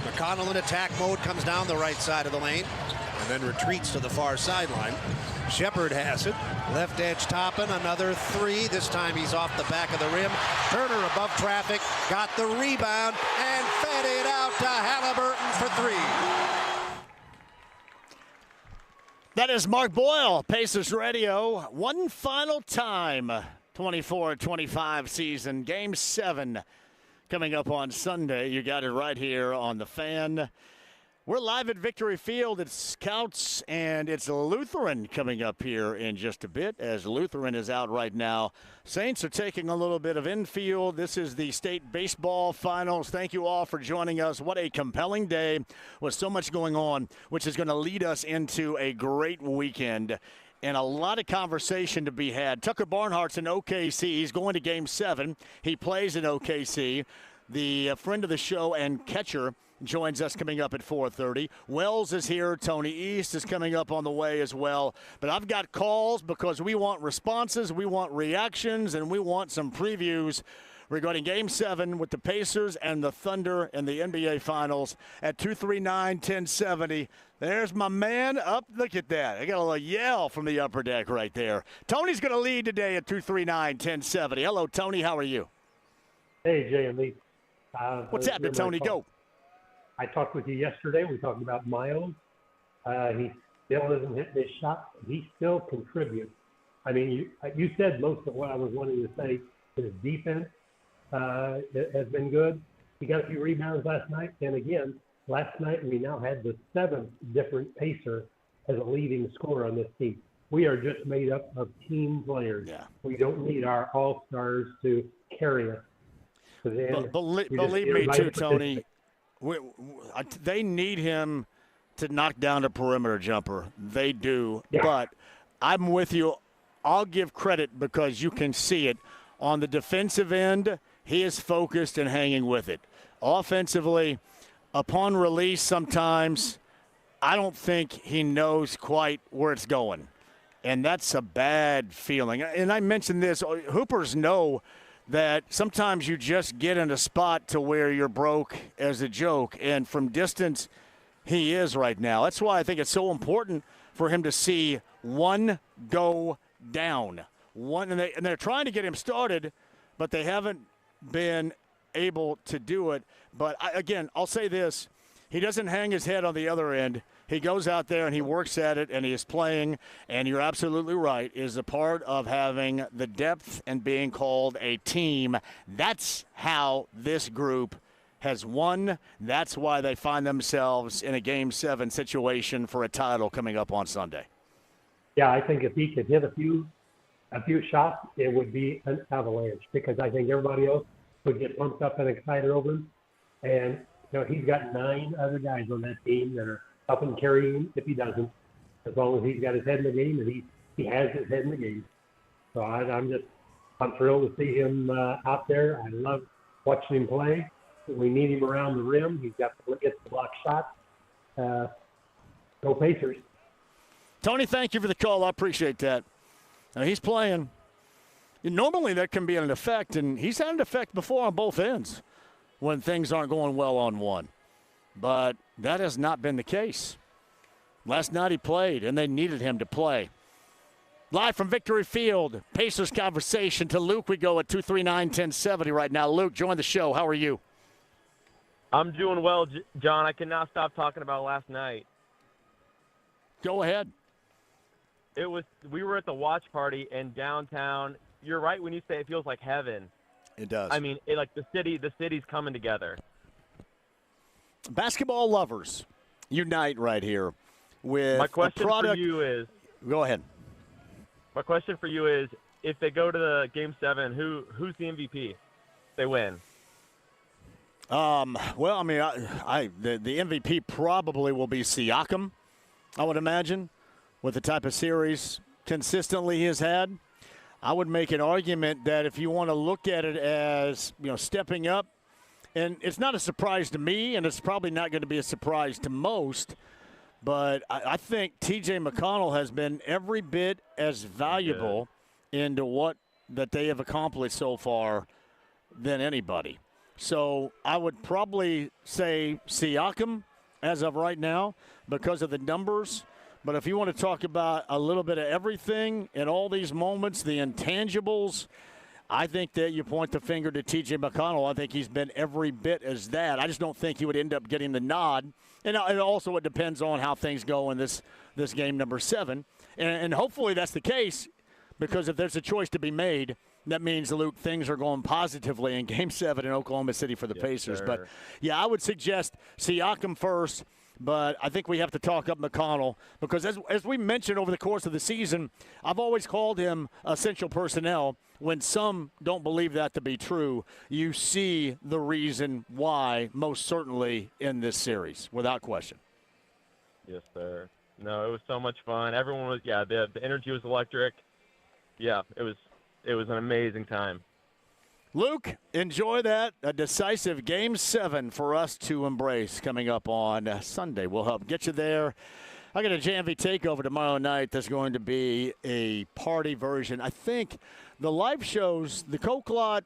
Speaker 1: McConnell in attack mode comes down the right side of the lane and then retreats to the far sideline. Shepard has it. Left edge Toppin, another three. This time he's off the back of the rim. Turner above traffic, got the rebound and fed it out to Halliburton for three.
Speaker 4: That is Mark Boyle, Pacers Radio. One final time, 24-25 season, Game 7 coming up on Sunday. You got it right here on The Fan. We're live at Victory Field. It's Scouts and it's Lutheran coming up here in just a bit, as Lutheran is out right now. Saints are taking a little bit of infield. This is the state baseball finals. Thank you all for joining us. What a compelling day with so much going on, which is going to lead us into a great weekend and a lot of conversation to be had. Tucker Barnhart's in OKC. He's going to Game 7. He plays in OKC. The friend of the show and catcher joins us coming up at 4:30. Wells is here. Tony East is coming up on the way as well. But I've got calls because we want responses, we want reactions, and we want some previews regarding Game 7 with the Pacers and the Thunder in the NBA Finals at 239-1070. There's my man up. Look at that. I got a little yell from the upper deck right there. Tony's going to lead today at 239-1070. Hello, Tony. How are you?
Speaker 8: Hey, JMV.
Speaker 4: What's happening, Tony? Go.
Speaker 8: I talked with you yesterday. We talked about Miles. He still isn't hitting his shot. He still contributes. I mean, you said most of what I was wanting to say. His defense has been good. He got a few rebounds last night. And again, last night we now had the 7th different Pacer as a leading scorer on this team. We are just made up of team players.
Speaker 4: Yeah.
Speaker 8: We don't need our all-stars to carry us.
Speaker 4: Believe me too, Tony. They need him to knock down a perimeter jumper. They do. Yeah. But I'm with you. I'll give credit because you can see it. On the defensive end, he is focused and hanging with it. Offensively, upon release sometimes, I don't think he knows quite where it's going. And that's a bad feeling. And I mentioned this. Hoopers know that sometimes you just get in a spot to where you're broke as a joke. And from distance, he is right now. That's why I think it's so important for him to see one go down. And they're trying to get him started, but they haven't been able to do it. But, again, I'll say this. He doesn't hang his head on the other end. He goes out there and he works at it and he is playing, and you're absolutely right, is a part of having the depth and being called a team. That's how this group has won. That's why they find themselves in a Game 7 situation for a title coming up on Sunday.
Speaker 8: Yeah, I think if he could hit a few shots, it would be an avalanche because I think everybody else would get pumped up and excited over him. And, he's got 9 other guys on that team that are up and carrying him if he doesn't, as long as he's got his head in the game, and he has his head in the game. So I'm thrilled to see him out there. I love watching him play. We need him around the rim. He's got to get the block shots. Go Pacers.
Speaker 4: Tony, thank you for the call. I appreciate that. Now, he's playing. Normally that can be an effect, and he's had an effect before on both ends when things aren't going well on one. But that has not been the case. Last night he played, and they needed him to play. Live from Victory Field, Pacers conversation to Luke. We go at 239-1070 right now. Luke, join the show. How are you?
Speaker 9: I'm doing well, John. I cannot stop talking about last night.
Speaker 4: Go ahead.
Speaker 9: We were at the watch party in downtown. You're right when you say it feels like heaven.
Speaker 4: It does.
Speaker 9: I mean, the city's coming together.
Speaker 4: Basketball lovers unite right here with
Speaker 9: my question
Speaker 4: a product.
Speaker 9: For you is.
Speaker 4: Go ahead.
Speaker 9: My question for you is: if they go to the Game 7, who's the MVP? They win.
Speaker 4: Well, I mean, the MVP probably will be Siakam, I would imagine, with the type of series consistently he has had. I would make an argument that if you want to look at it as, stepping up, and it's not a surprise to me, and it's probably not going to be a surprise to most, but I think T.J. McConnell has been every bit as valuable into what that they have accomplished so far than anybody. So I would probably say Siakam as of right now because of the numbers. But if you want to talk about a little bit of everything in all these moments, the intangibles, I think that you point the finger to T.J. McConnell. I think he's been every bit as that. I just don't think he would end up getting the nod. And also it depends on how things go in this game number 7. And hopefully that's the case, because if there's a choice to be made, that means, Luke, things are going positively in Game 7 in Oklahoma City for the Pacers.
Speaker 9: Sir.
Speaker 4: But, yeah, I would suggest Siakam first. But I think we have to talk up McConnell because, as we mentioned over the course of the season, I've always called him essential personnel. When some don't believe that to be true, you see the reason why, most certainly in this series, without question.
Speaker 9: Yes, sir. No, it was so much fun. Everyone was, the energy was electric. Yeah, it was an amazing time.
Speaker 4: Luke, enjoy that. A decisive Game 7 for us to embrace coming up on Sunday. We'll help get you there. I got a JMV takeover tomorrow night. That's going to be a party version. I think the live shows, the Coquelot,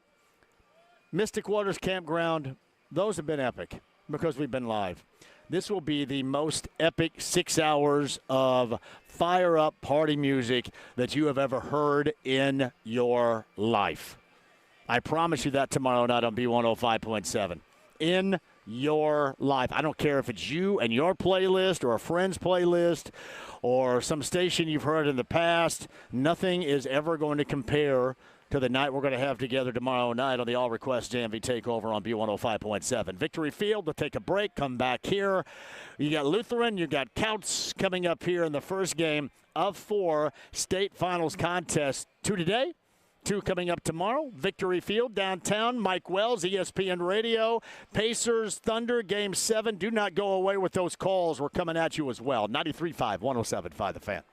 Speaker 4: Mystic Waters Campground, those have been epic because we've been live. This will be the most epic 6 hours of fire-up party music that you have ever heard in your life. I promise you that tomorrow night on B105.7. In your life. I don't care if it's you and your playlist or a friend's playlist or some station you've heard in the past. Nothing is ever going to compare to the night we're going to have together tomorrow night on the All Request JMV Takeover on B105.7. Victory Field, we'll take a break, come back here. You got Lutheran, you got Couts coming up here in the first game of 4 state finals contests. 2 today. 2 coming up tomorrow. Victory Field, downtown. Mike Wells, ESPN Radio. Pacers, Thunder, Game 7. Do not go away with those calls. We're coming at you as well. 93.5, 107.5, The Fan.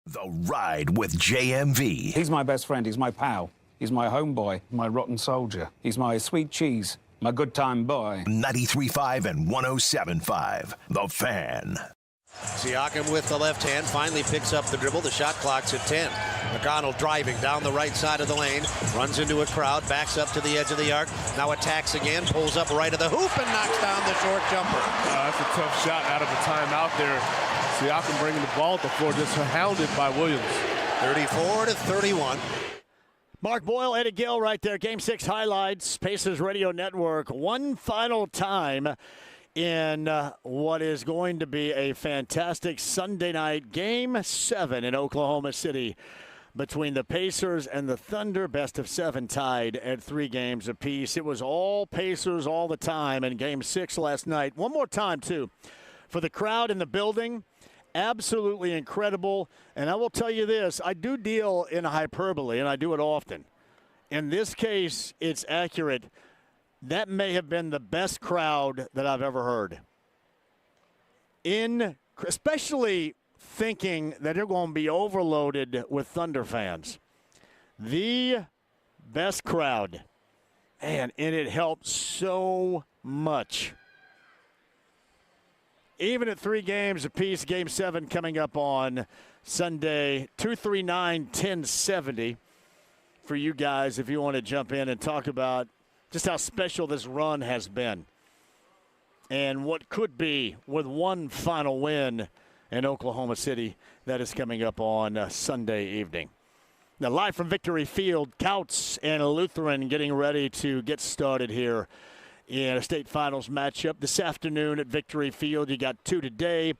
Speaker 3: The Ride with JMV.
Speaker 7: He's my best friend. He's my pal. He's my homeboy, my rotten soldier. He's my sweet cheese, my good time boy.
Speaker 3: 93.5 and 107.5. The Fan.
Speaker 1: Siakam with the left hand finally picks up the dribble. The shot clock's at 10. McConnell driving down the right side of the lane, runs into a crowd, backs up to the edge of the arc, now attacks again, pulls up right of the hoop and knocks down the short jumper.
Speaker 2: That's a tough shot out of a timeout there. Siakam bringing the ball to the floor, just hounded by Williams.
Speaker 1: 34-31.
Speaker 4: Mark Boyle, Eddie Gill right there. Game 6 highlights, Pacers Radio Network. One final time in what is going to be a fantastic Sunday night Game 7 in Oklahoma City between the Pacers and the Thunder. Best of 7 tied at 3 games apiece. It was all Pacers all the time in Game 6 last night. One more time, too, for the crowd in the building. Absolutely incredible. And I will tell you this, I do deal in hyperbole, and I do it often. In this case, it's accurate. That may have been the best crowd that I've ever heard. Especially thinking that they're going to be overloaded with Thunder fans. The best crowd. And it helped so much. Even at 3 games apiece, Game 7 coming up on Sunday, 239-1070 for you guys if you want to jump in and talk about just how special this run has been and what could be with one final win in Oklahoma City that is coming up on Sunday evening. Now, live from Victory Field, Couts and Lutheran getting ready to get started here in a state finals matchup this afternoon at Victory Field. You got 2 today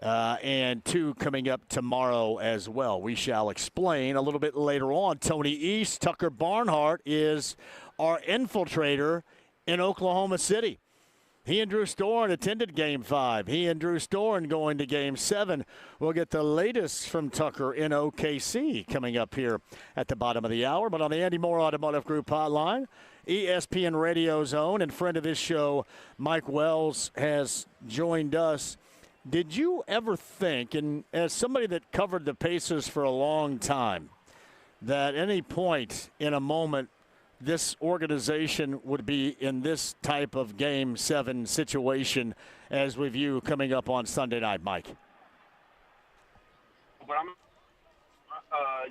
Speaker 4: and 2 coming up tomorrow as well. We shall explain a little bit later on. Tony East, Tucker Barnhart is our infiltrator in Oklahoma City. He and Drew Storen attended Game 5. He and Drew Storen going to Game 7. We'll get the latest from Tucker in OKC coming up here at the bottom of the hour. But on the Andy Moore Automotive Group hotline, ESPN Radio Zone, and friend of this show, Mike Wells, has joined us. Did you ever think, and as somebody that covered the Pacers for a long time, that any point in a moment this organization would be in this type of Game 7 situation as we view coming up on Sunday night, Mike?
Speaker 10: But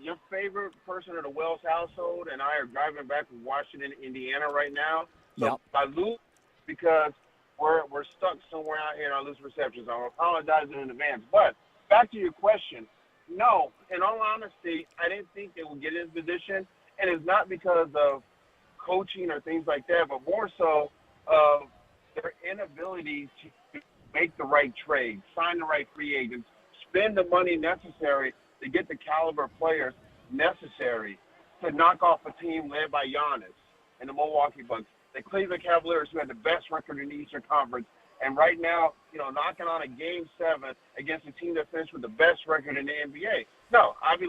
Speaker 10: your favorite person in the Wells household and I are driving back from Washington, Indiana right now. So
Speaker 4: yep.
Speaker 10: I lose because we're stuck somewhere out here and I lose reception. So I'm apologizing in advance. But back to your question, no, in all honesty, I didn't think they would get in this position. And it's not because of coaching or things like that, but more so of their inability to make the right trade, sign the right free agents, spend the money necessary to get the caliber players necessary to knock off a team led by Giannis and the Milwaukee Bucks, the Cleveland Cavaliers, who had the best record in the Eastern Conference, and right now, knocking on a Game 7 against a team that finished with the best record in the NBA. No, I'd be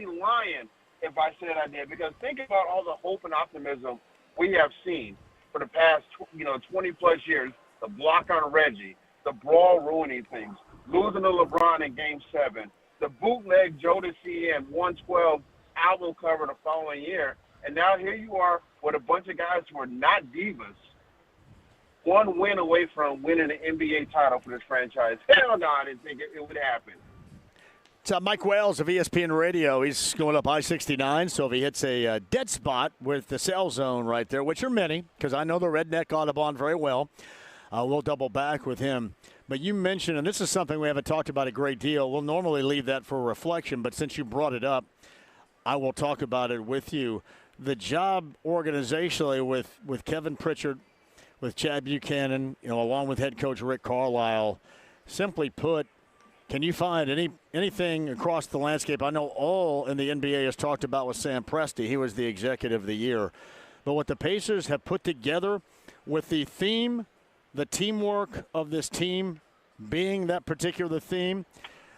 Speaker 10: lying if I said I did, because think about all the hope and optimism we have seen for the past 20-plus years, the block on Reggie, the brawl ruining things, losing to LeBron in Game 7, the bootleg Jodeci and 112 album cover the following year, and now here you are with a bunch of guys who are not divas, one win away from winning an NBA title for this franchise. Hell no, I didn't think it would happen.
Speaker 4: It's Mike Wells of ESPN Radio. He's going up I-69, so if he hits a dead spot with the cell zone right there, which are many, because I know the Redneck Audubon very well, we'll double back with him. But you mentioned, and this is something we haven't talked about a great deal. We'll normally leave that for reflection, but since you brought it up, I will talk about it with you. The job organizationally with Kevin Pritchard, with Chad Buchanan, along with head coach Rick Carlisle, simply put, can you find anything across the landscape? I know all in the NBA has talked about with Sam Presti. He was the executive of the year. But what the Pacers have put together with the theme, the teamwork of this team being that particular theme,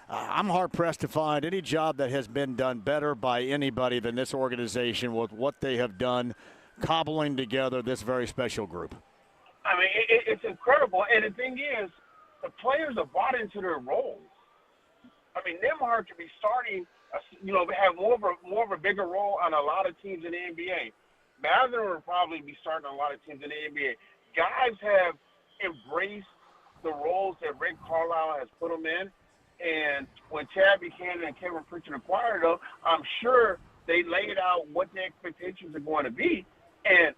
Speaker 4: I'm hard-pressed to find any job that has been done better by anybody than this organization with what they have done cobbling together this very special group.
Speaker 10: I mean, it's incredible. And the thing is, the players have bought into their roles. I mean, Nembhard could be starting, have more of a bigger role on a lot of teams in the NBA. Mather will probably be starting on a lot of teams in the NBA. Guys have embraced the roles that Rick Carlisle has put them in. And when Chad Buchanan and Kevin Pritchard acquired them, I'm sure they laid out what the expectations are going to be. And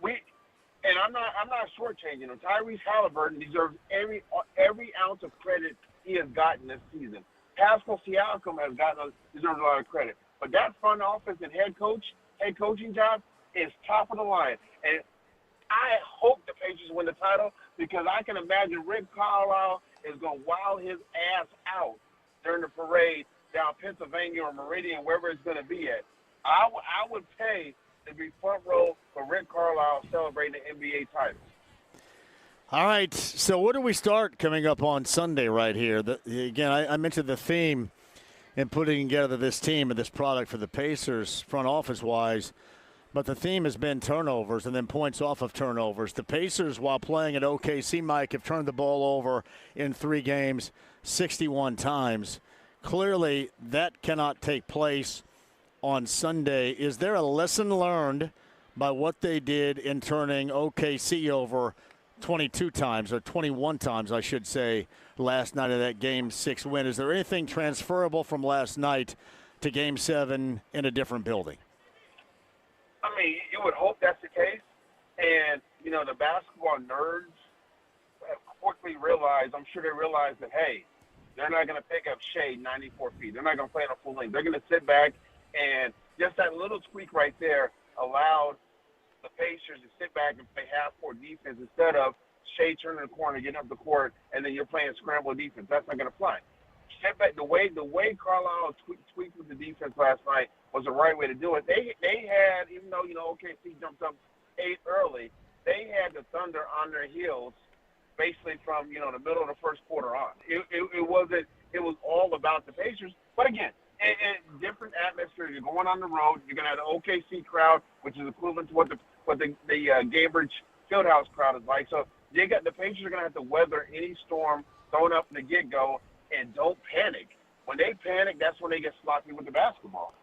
Speaker 10: I'm not shortchanging him. Tyrese Halliburton deserves every ounce of credit he has gotten this season. Pascal Siakam deserves a lot of credit. But that front office and head coaching job is top of the line. And I hope the Pacers win the title because I can imagine Rick Carlisle is going to wow his ass out during the parade down Pennsylvania or Meridian, wherever it's going to be at. I would pay to be front row for Rick Carlisle celebrating the NBA title.
Speaker 4: All right, so where do we start coming up on Sunday right here? Again, I mentioned the theme in putting together this team and this product for the Pacers front office-wise, but the theme has been turnovers and then points off of turnovers. The Pacers, while playing at OKC, Mike, have turned the ball over in 3 games 61 times. Clearly, that cannot take place on Sunday. Is there a lesson learned by what they did in turning OKC over 22 times, or 21 times, I should say, last night of that Game 6 win? Is there anything transferable from last night to Game 7 in a different building?
Speaker 10: I mean, you would hope that's the case. And, the basketball nerds have quickly realized, I'm sure they realized that, hey, they're not going to pick up Shea 94 feet. They're not going to play on a full length. They're going to sit back, and just that little tweak right there allowed the Pacers to sit back and play half-court defense instead of Shea turning the corner, getting up the court, and then you're playing scramble defense. That's not going to fly. Sit back. The way Carlisle tweaked with the defense last night was the right way to do it. They had, even though OKC jumped up 8 early, they had the Thunder on their heels basically from the middle of the first quarter on. It was all about the Pacers. But again, different atmosphere. You're going on the road. You're going to have the OKC crowd, which is equivalent to what the Gainbridge Fieldhouse crowd is like. So the Pacers are going to have to weather any storm thrown up from the get-go, and don't panic. When they panic, that's when they get sloppy with the basketball.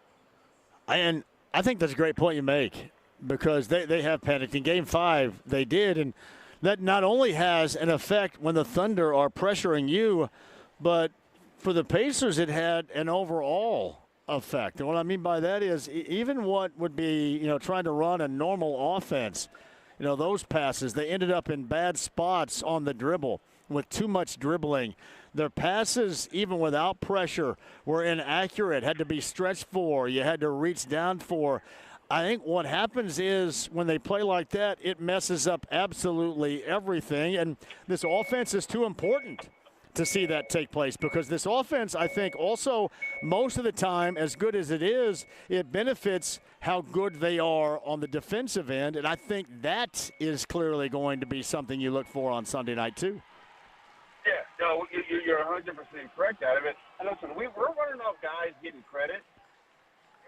Speaker 4: And I think that's a great point you make, because they have panicked. In Game 5, they did, and that not only has an effect when the Thunder are pressuring you, but for the Pacers, it had an overall effect. And what I mean by that is even what would be, trying to run a normal offense, those passes, they ended up in bad spots on the dribble with too much dribbling. Their passes, even without pressure, were inaccurate, had to be stretched for, you had to reach down for. I think what happens is when they play like that, it messes up absolutely everything. And this offense is too important to see that take place, because this offense, I think, also most of the time, as good as it is, it benefits how good they are on the defensive end. And I think that is clearly going to be something you look for on Sunday night, too.
Speaker 10: Yeah, no, you're 100% correct out of it. And listen, we're running off guys getting credit.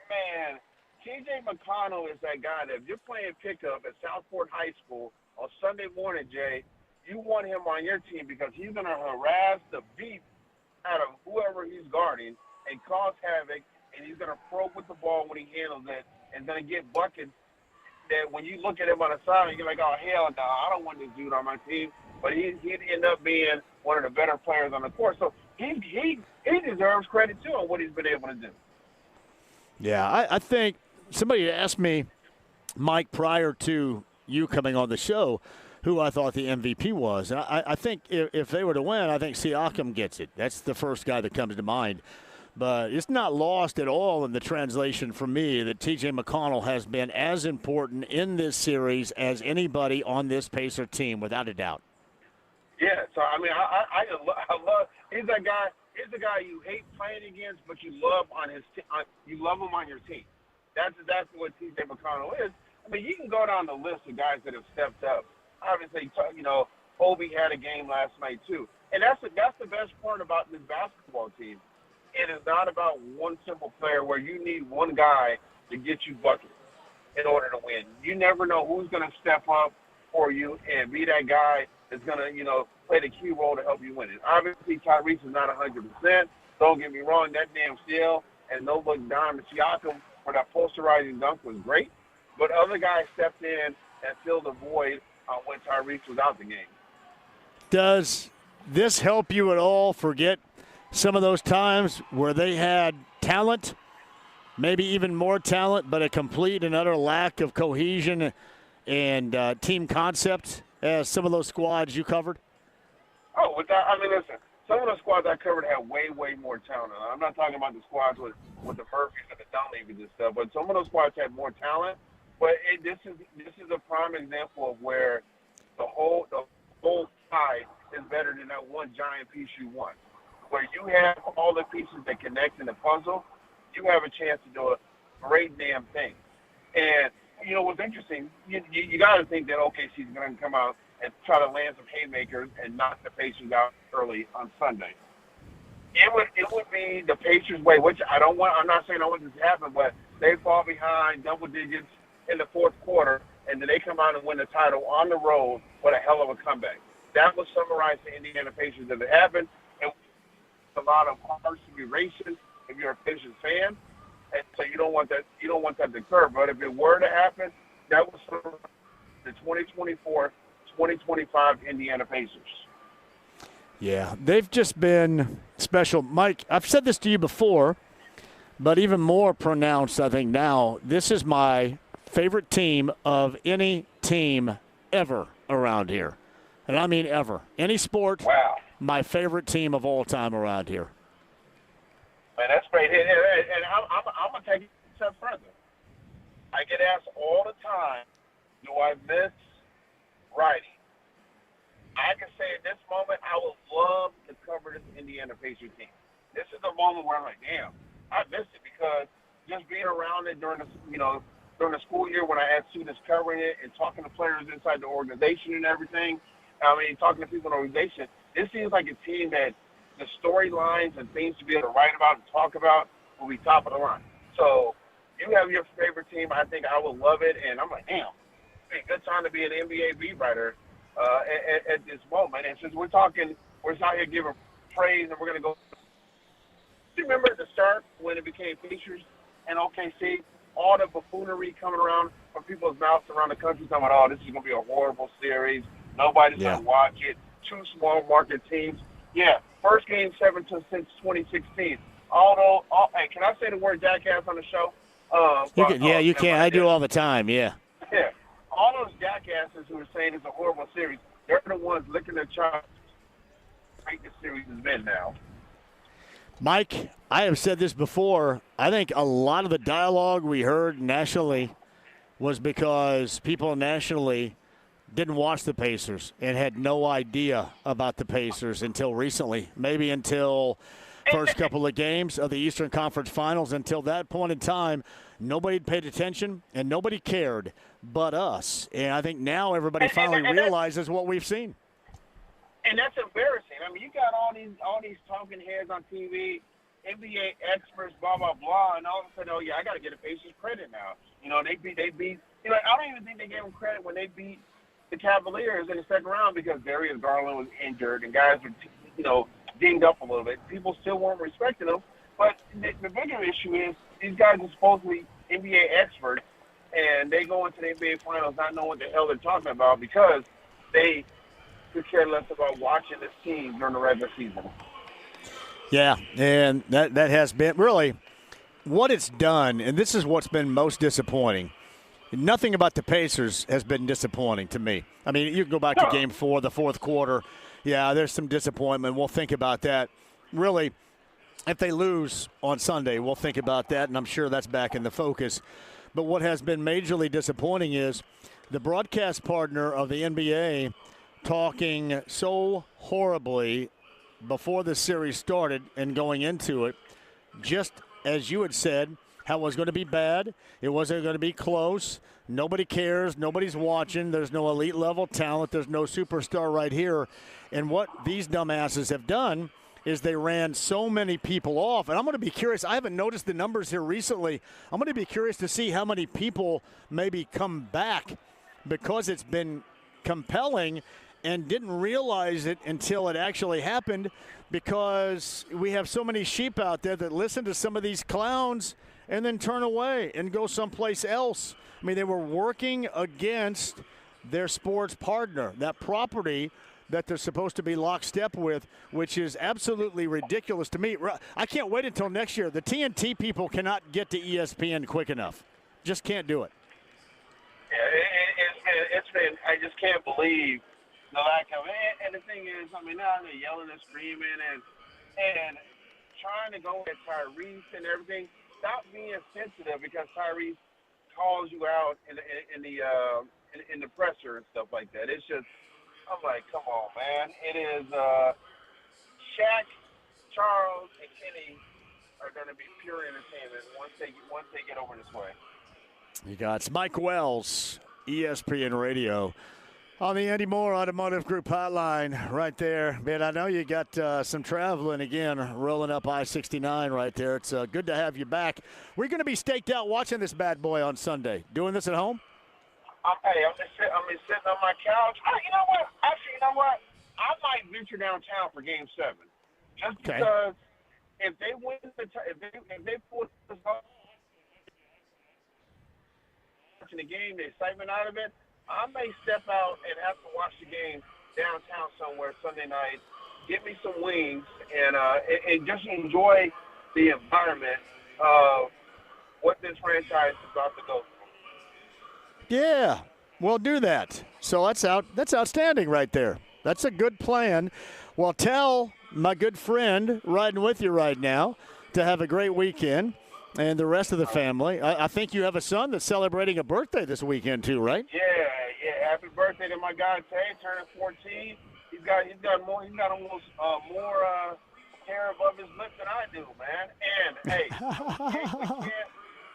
Speaker 10: Man, TJ McConnell is that guy that if you're playing pickup at Southport High School on Sunday morning, Jay, you want him on your team because he's going to harass the beat out of whoever he's guarding and cause havoc, and he's going to probe with the ball when he handles it and going to get buckets that when you look at him on the side, you're like, oh, hell no, I don't want this dude on my team. But he'd end up being one of the better players on the court. So he deserves credit, too, on what he's been able to do.
Speaker 4: Yeah, I think somebody asked me, Mike, prior to you coming on the show, who I thought the MVP was. And I think if they were to win, I think Siakam gets it. That's the first guy that comes to mind. But it's not lost at all in the translation for me that T.J. McConnell has been as important in this series as anybody on this Pacer team, without a doubt.
Speaker 10: Yeah, so I mean, I love. He's that guy. He's the guy you hate playing against, but you love on his. You love him on your team. That's what T.J. McConnell is. I mean, you can go down the list of guys that have stepped up. Obviously, Kobe had a game last night too, and that's the best part about this basketball team. It is not about one simple player where you need one guy to get you buckets in order to win. You never know who's going to step up for you and be that guy that's going to, play the key role to help you win it. Obviously, Tyrese is not 100%, Don't get me wrong, that damn steal and no-look dime to Siakam for that posterizing dunk was great, but other guys stepped in and filled the void when Tyrese was out the game.
Speaker 4: Does this help you at all forget some of those times where they had talent, maybe even more talent, but a complete and utter lack of cohesion and team concept as some of those squads you covered?
Speaker 10: Oh, listen, some of the squads I covered had way, way more talent. I'm not talking about the squads with the Murphys and the Dunleavys and stuff, but some of those squads had more talent. But this is a prime example of where the whole side is better than that one giant piece you want. Where you have all the pieces that connect in the puzzle, you have a chance to do a great damn thing. And you know what's interesting? You got to think that OKC's going to come out and try to land some haymakers and knock the Pacers out early on Sunday. It would be the Pacers' way, which I'm not saying I want this to happen, but they fall behind double digits in the fourth quarter, and then they come out and win the title on the road with a hell of a comeback. That would summarize the Indiana Pacers if it happened. And a lot of hearts to be racing if you're a Pacers fan, and so you don't want that to occur. But if it were to happen, that would summarize the 2024-2025 Indiana Pacers.
Speaker 4: Yeah, they've just been special. Mike, I've said this to you before, but even more pronounced, I think, now. This is my favorite team of any team ever around here. And I mean ever. Any sport,
Speaker 10: wow.
Speaker 4: My favorite team of all time around here.
Speaker 10: Man, that's great. And I'm going to take it a step further. I get asked all the time, do I miss writing? I can say at this moment, I would love to cover this Indiana Pacers team. This is the moment where I'm like, damn, I missed it because just being around it during the school year when I had students covering it and talking to players inside the organization and everything, talking to people in the organization, this seems like a team that the storylines and things to be able to write about and talk about will be top of the line. So you have your favorite team. I think I would love it. And I'm like, damn, it's a good time to be an NBA beat writer at this moment. And since we're out here giving praise and we're going to go. Do you remember at the start when it became Pacers and OKC, all the buffoonery coming around from people's mouths around the country talking about, oh, this is going to be a horrible series. Nobody's going to watch it. Two small market teams. Yeah, first game 7 since 2016. Hey, can I say the word jackass on the show?
Speaker 4: You can. I do all the time, yeah.
Speaker 10: Yeah. All those jackasses who are saying it's a horrible series, they're the ones licking their chops. Like the series has been now.
Speaker 4: Mike, I have said this before. I think a lot of the dialogue we heard nationally was because people nationally didn't watch the Pacers and had no idea about the Pacers until recently, maybe until first couple of games of the Eastern Conference Finals. Until that point in time, nobody paid attention and nobody cared but us. And I think now everybody finally realizes what we've seen.
Speaker 10: And that's embarrassing. You got all these talking heads on TV, NBA experts, blah, blah, blah, and all of a sudden, oh, yeah, I got to get a Pacers credit now. They beat, I don't even think they gave them credit when they beat the Cavaliers in the second round because Darius Garland was injured and guys were, dinged up a little bit. People still weren't respecting them. But the bigger issue is these guys are supposedly NBA experts, and they go into the NBA Finals not knowing what the hell they're talking about because they could care less about watching this team during the regular season.
Speaker 4: Yeah, and that has been really what it's done, and this is what's been most disappointing. Nothing about the Pacers has been disappointing to me. You can go back to Game 4, the fourth quarter. Yeah, there's some disappointment. We'll think about that. Really, if they lose on Sunday, we'll think about that, and I'm sure that's back in the focus. But what has been majorly disappointing is the broadcast partner of the NBA talking so horribly before the series started and going into it, just as you had said, how it was going to be bad. It wasn't going to be close. Nobody cares. Nobody's watching. There's no elite level talent. There's no superstar right here. And what these dumbasses have done is they ran so many people off. And I'm going to be curious. I haven't noticed the numbers here recently. I'm going to be curious to see how many people maybe come back because it's been compelling and didn't realize it until it actually happened, because we have so many sheep out there that listen to some of these clowns and then turn away and go someplace else. I mean, they were working against their sports partner, that property that they're supposed to be lockstep with, which is absolutely ridiculous to me. I can't wait until next year. The TNT people cannot get to ESPN quick enough. Just can't do it.
Speaker 10: Yeah, it's been, I just can't believe the lack of it. And the thing is, I mean, now they're yelling and screaming and trying to go at Tyrese and everything. Stop being sensitive, because Tyrese calls you out in the presser and stuff like that. It's just, I'm like, come on, man. It is Shaq, Charles, and Kenny are going to be pure entertainment once they get over this way.
Speaker 4: You got Mike Wells, ESPN Radio, on the Andy Moore Automotive Group hotline right there. Man, I know you got some traveling again, rolling up I-69 right there. It's good to have you back. We're going to be staked out watching this bad boy on Sunday. Doing this at home?
Speaker 10: Hey, I'm just sitting on my couch. You know what? Actually, you know what? I might venture downtown for Game 7, just because if they win if they pull this off in the game, the excitement out of it, I may step out and have to watch the game downtown somewhere Sunday night. Get me some wings and just enjoy the environment of what this franchise is about to go through.
Speaker 4: Yeah, we'll do that. So that's outstanding right there. That's a good plan. Well, tell my good friend riding with you right now to have a great weekend, and the rest of the family. I think you have a son that's celebrating a birthday this weekend too, right?
Speaker 10: Yeah. Happy birthday to my guy Tay, turning 14. He's got almost more hair above his lip than I do, man. And hey,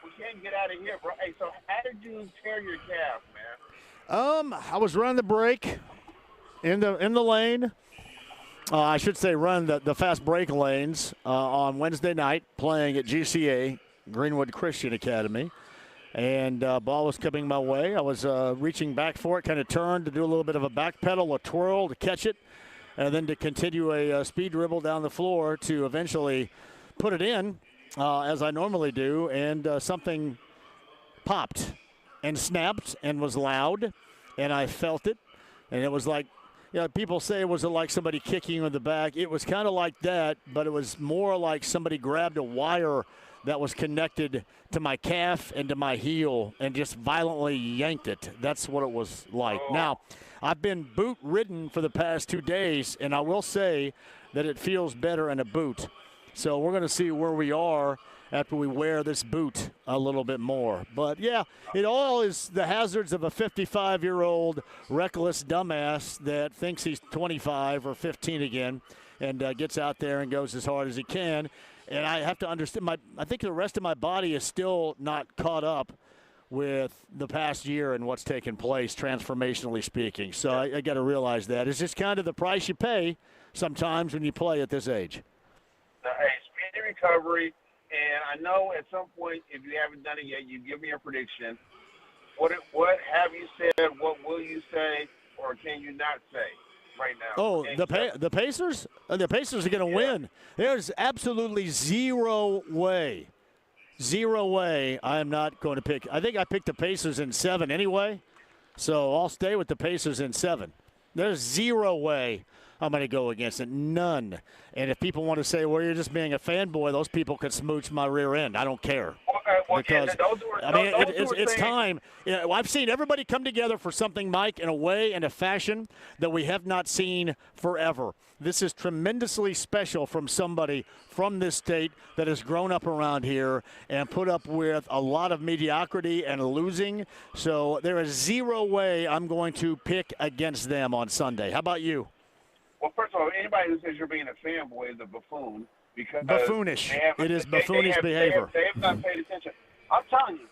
Speaker 10: we can't get out of here, bro. Hey, so how did you tear your calf, man?
Speaker 4: I was running the break in the lane. I should say run the fast break lanes on Wednesday night, playing at GCA, Greenwood Christian Academy. And ball was coming my way. I was reaching back for it, kind of turned to do a little bit of a back pedal, a twirl to catch it, and then to continue a speed dribble down the floor to eventually put it in, as I normally do. And something popped and snapped and was loud, and I felt it. And it was like, people say, was it like somebody kicking you in the back? It was kind of like that, but it was more like somebody grabbed a wire that was connected to my calf and to my heel and just violently yanked it. That's what it was like. Now, I've been boot-ridden for the past 2 days, and I will say that it feels better in a boot. So we're going to see where we are after we wear this boot a little bit more. But, yeah, it all is the hazards of a 55-year-old reckless dumbass that thinks he's 25 or 15 again and gets out there and goes as hard as he can. And I have to understand, I think the rest of my body is still not caught up with the past year and what's taken place, transformationally speaking. So I got to realize that. It's just kind of the price you pay sometimes when you play at this age.
Speaker 10: Hey, speedy recovery. And I know at some point, if you haven't done it yet, you give me a prediction. What have you said? What will you say? Or can you not say right now?
Speaker 4: Oh, the Pacers? The Pacers are going to win. There's absolutely zero way I am not going to pick. I think I picked the Pacers in 7 anyway, so I'll stay with the Pacers in 7. There's zero way I'm going to go against it. None. And if people want to say, well, you're just being a fanboy, those people could smooch my rear end. I don't care. Because it's time. I've seen everybody come together for something, Mike, in a way and a fashion that we have not seen forever. This is tremendously special from somebody from this state that has grown up around here and put up with a lot of mediocrity and losing. So there is zero way I'm going to pick against them on Sunday. How about you?
Speaker 10: Well, first of all, anybody who says you're being a fanboy is a buffoon. Because
Speaker 4: buffoonish. It is buffoonish behavior.
Speaker 10: They have not paid attention. I'm telling you,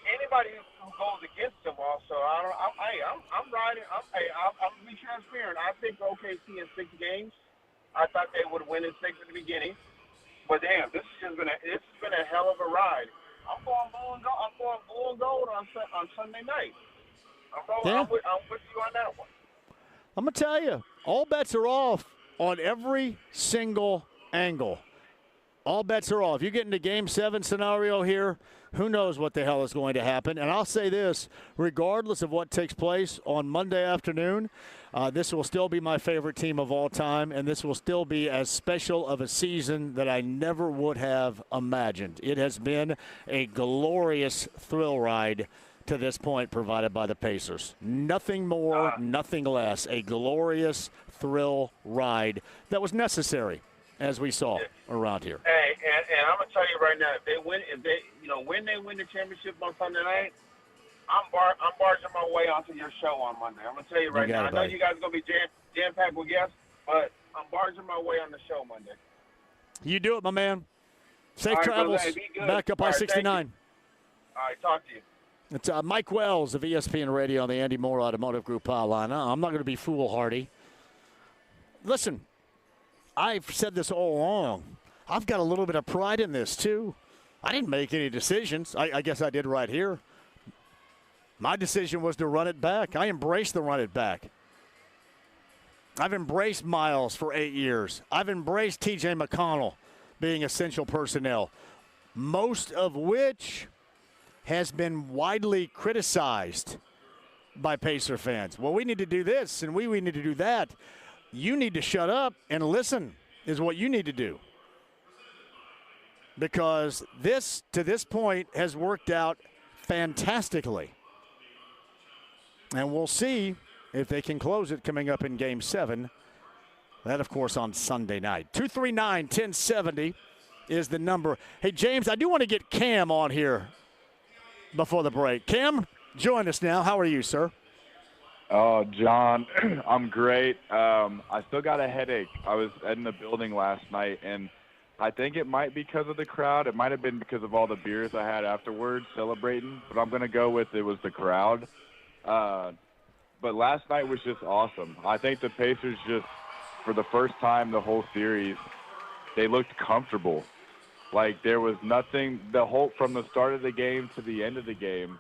Speaker 10: anybody who goes against them also, I'm riding. I'm be transparent. I picked OKC in 6 games. I thought they would win in 6 at the beginning. But damn, this has been a hell of a ride. I'm going blue and gold on Sunday night. I'm with you on that one.
Speaker 4: I'm going to tell you, all bets are off on every single angle. All bets are off. You get into Game 7 scenario here, who knows what the hell is going to happen. And I'll say this, regardless of what takes place on Monday afternoon, this will still be my favorite team of all time, and this will still be as special of a season that I never would have imagined. It has been a glorious thrill ride to this point provided by the Pacers. Nothing more, nothing less. A glorious thrill ride that was necessary, as we saw around here.
Speaker 10: Hey, and I'm gonna tell you right now, when they win the championship on Sunday night, I'm barging my way onto your show on Monday. I'm gonna tell you right now. I know you guys are gonna be jam packed with guests, but I'm barging my way on the show Monday.
Speaker 4: You do it, my man. Safe travels. Back up I-69.
Speaker 10: All right, talk to you.
Speaker 4: It's Mike Wells of ESPN Radio on the Andy Moore Automotive Group line. I'm not going to be foolhardy. Listen, I've said this all along. I've got a little bit of pride in this, too. I didn't make any decisions. I guess I did right here. My decision was to run it back. I embraced the run it back. I've embraced Miles for 8 years. I've embraced T.J. McConnell being essential personnel, most of which has been widely criticized by Pacer fans. Well, we need to do this, and we need to do that. You need to shut up and listen is what you need to do. Because this, to this point, has worked out fantastically. And we'll see if they can close it coming up in Game 7. That, of course, on Sunday night. 239-1070 is the number. Hey, James, I do want to get Cam on here before the break. Cam, join us now. How are you, sir?
Speaker 11: Oh, John, I'm great. I still got a headache. I was in the building last night, and I think it might be because of the crowd. It might have been because of all the beers I had afterwards celebrating, but I'm going to go with it was the crowd. But last night was just awesome. I think the Pacers just, for the first time the whole series, they looked comfortable. Like there was nothing, from the start of the game to the end of the game,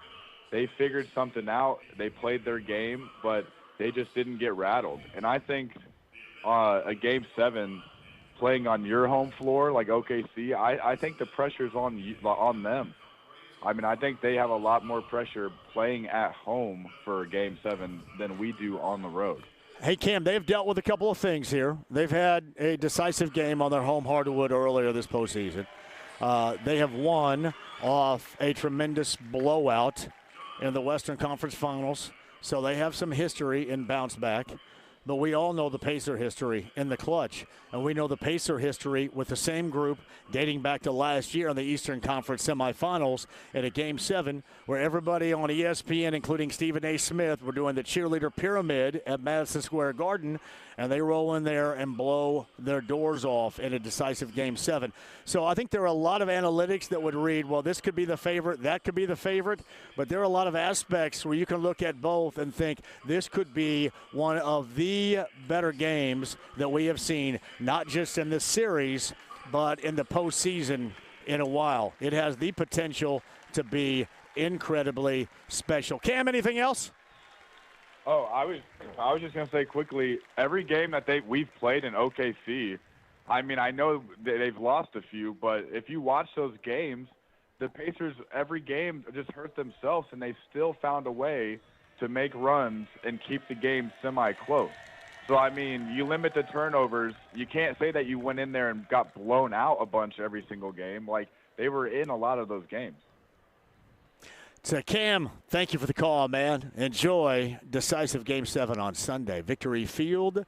Speaker 11: they figured something out. They played their game, but they just didn't get rattled. And I think a Game 7 playing on your home floor like OKC, I think the pressure's on them. I mean, I think they have a lot more pressure playing at home for Game 7 than we do on the road.
Speaker 4: Hey, Cam, they've dealt with a couple of things here. They've had a decisive game on their home hardwood earlier this postseason. They have won off a tremendous blowout in the Western Conference Finals, so they have some history in bounce back. But we all know the Pacer history in the clutch, and we know the Pacer history with the same group dating back to last year in the Eastern Conference semifinals in a Game 7 where everybody on ESPN, including Stephen A. Smith, were doing the cheerleader pyramid at Madison Square Garden, and they roll in there and blow their doors off in a decisive Game 7. So I think there are a lot of analytics that would read, well, this could be the favorite, that could be the favorite, but there are a lot of aspects where you can look at both and think this could be one of the better games that we have seen, not just in this series, but in the postseason in a while. It has the potential to be incredibly special. Cam, anything else?
Speaker 11: Oh, I was just going to say quickly, every game that we've played in OKC, I mean, I know they've lost a few, but if you watch those games, the Pacers, every game just hurt themselves, and they've still found a way to make runs and keep the game semi-close. So, I mean, you limit the turnovers. You can't say that you went in there and got blown out a bunch every single game. Like, they were in a lot of those games.
Speaker 4: So, Cam, thank you for the call, man. Enjoy decisive Game 7 on Sunday. Victory Field.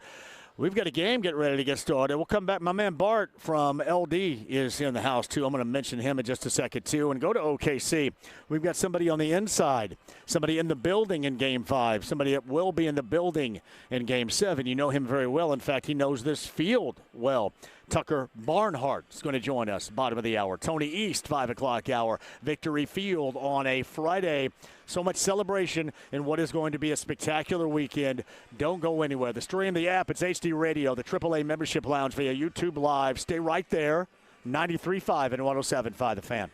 Speaker 4: We've got a game getting ready to get started. We'll come back. My man Bart from LD is in the house, too. I'm going to mention him in just a second, too. And go to OKC. We've got somebody on the inside, somebody in the building in Game 5, somebody that will be in the building in Game 7. You know him very well. In fact, he knows this field well. Tucker Barnhart is going to join us, bottom of the hour. Tony East, 5 o'clock hour. Victory Field on a Friday. So much celebration in what is going to be a spectacular weekend. Don't go anywhere. The stream, the app, it's HD Radio, the AAA Membership Lounge via YouTube Live. Stay right there. 93.5 and 107.5 The Fan.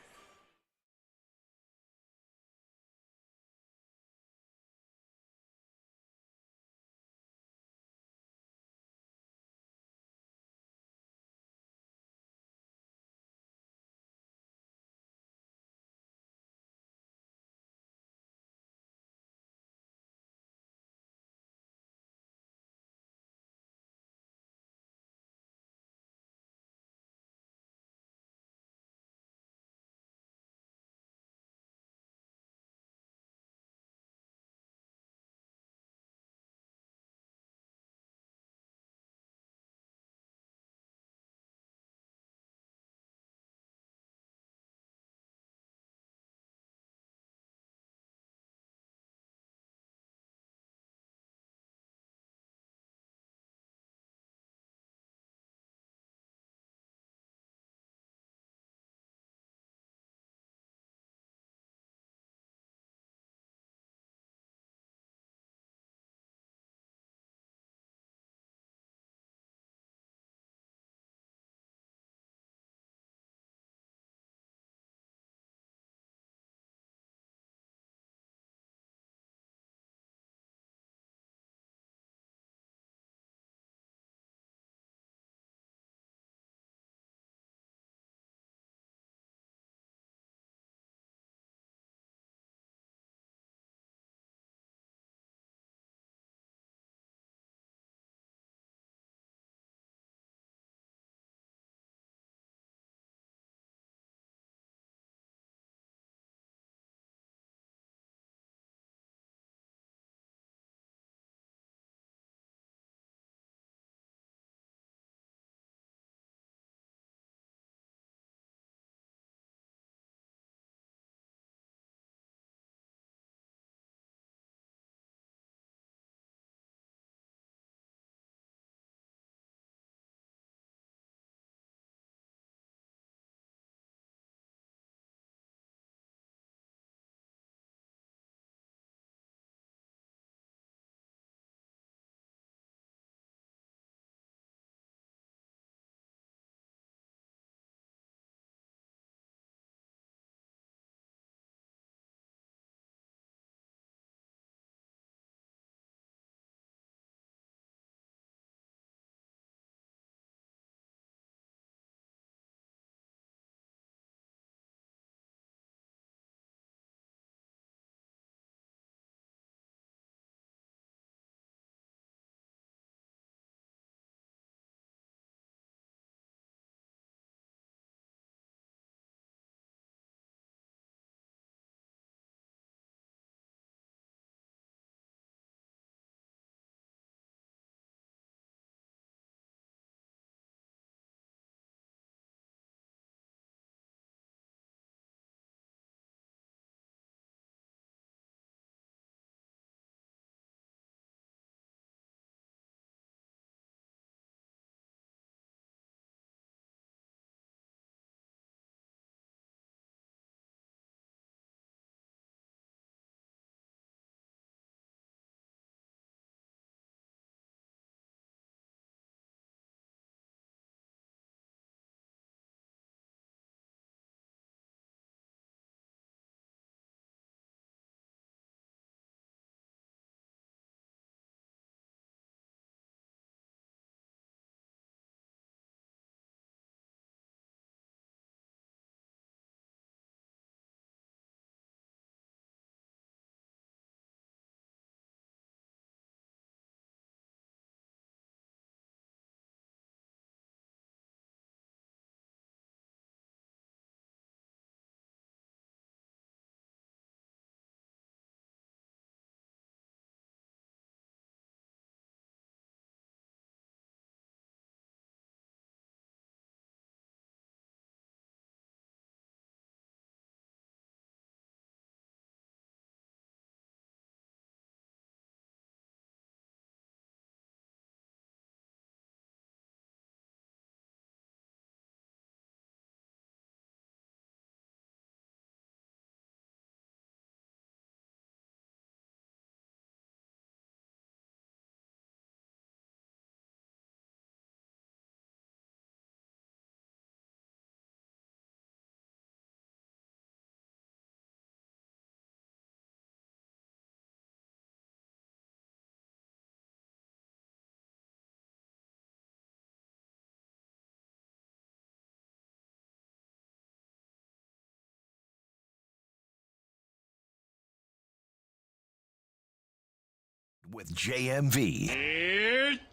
Speaker 3: with JMV.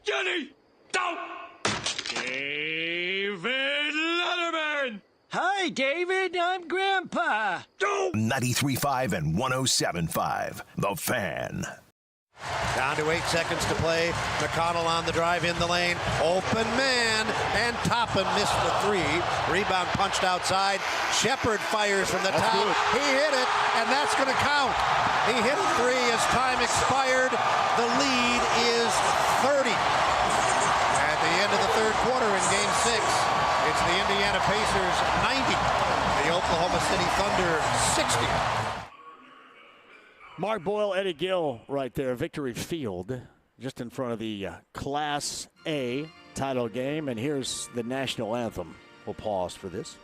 Speaker 12: Johnny, don't. David Letterman. Hi, David. I'm Grandpa. Don't.
Speaker 3: 93.5 and 107.5. The Fan.
Speaker 1: Down to 8 seconds to play. McConnell on the drive in the lane. Open man. And Toppin missed the three. Rebound punched outside. Shepard fires from the top. Good. He hit it, and that's going to count. He hit a three as time expired. The lead is 30. At the end of the third quarter in Game 6, it's the Indiana Pacers 90. The Oklahoma City Thunder 60.
Speaker 4: Mark Boyle, Eddie Gill right there, Victory Field, just in front of the Class A title game. And here's the national anthem. We'll pause for this.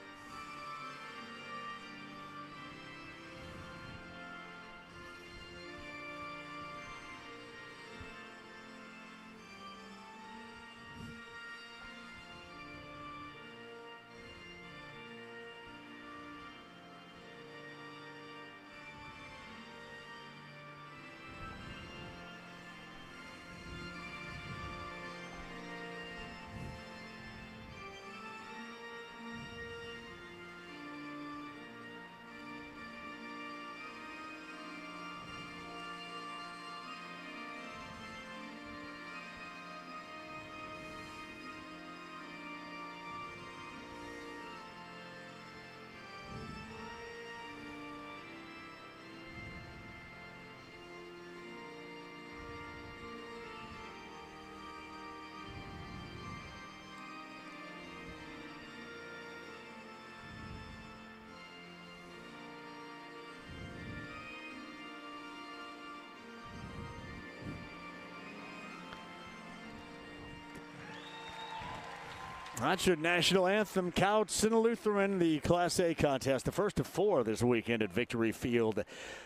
Speaker 4: That's your national anthem. Couts and Lutheran, the Class A contest, the first of 4 this weekend at Victory Field.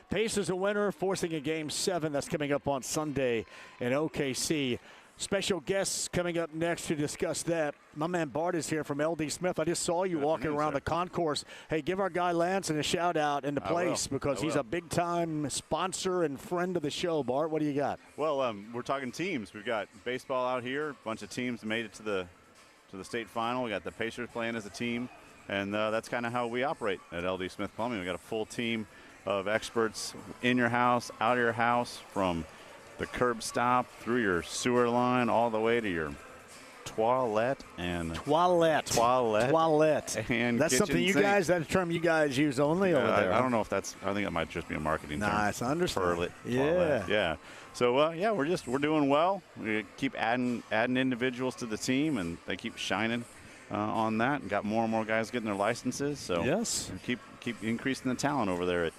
Speaker 4: Pacers a winner, forcing a Game 7 that's coming up on Sunday in OKC. Special guests coming up next to discuss that. My man Bart is here from LD Smith. I just saw you walking around the concourse. Hey, give our guy Lance a shout out in the place because he's a big time sponsor and friend of the show. Bart, what do you got?
Speaker 13: Well, we're talking teams. We've got baseball out here. A bunch of teams made it to the state final. We got the Pacers playing as a team, and that's kind of how we operate at LD Smith Plumbing. We got a full team of experts in your house, out of your house, from the curb stop through your sewer line all the way to your toilet and
Speaker 4: toilet.
Speaker 13: And
Speaker 4: that's something you
Speaker 13: sink.
Speaker 4: guys. That's a term you guys use only over there.
Speaker 13: I don't know if that's. I think it might just be a marketing term.
Speaker 4: Nice, I understand.
Speaker 13: Yeah. So we're doing well. We keep adding individuals to the team, and they keep shining on that. And got more and more guys getting their licenses. So
Speaker 4: yes,
Speaker 13: keep increasing the talent over there at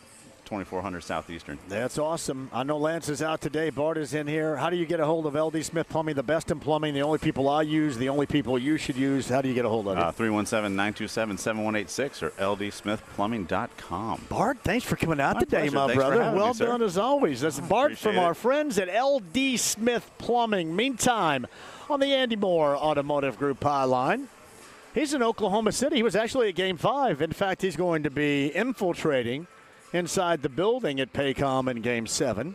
Speaker 13: 2400 Southeastern.
Speaker 4: That's awesome. I know Lance is out today. Bart is in here. How do you get a hold of LD Smith Plumbing? The best in plumbing, the only people I use, the only people you should use. How do you get a hold of it?
Speaker 13: 317-927-7186 or ldsmithplumbing.com.
Speaker 4: Bart, thanks for coming out today,
Speaker 13: pleasure.
Speaker 4: my brother.
Speaker 13: Well
Speaker 4: done as always. That's Bart from our friends at LD Smith Plumbing. Meantime, on the Andy Moore Automotive Group Line, he's in Oklahoma City. He was actually at Game 5. In fact, he's going to be infiltrating inside the building at Paycom in Game 7.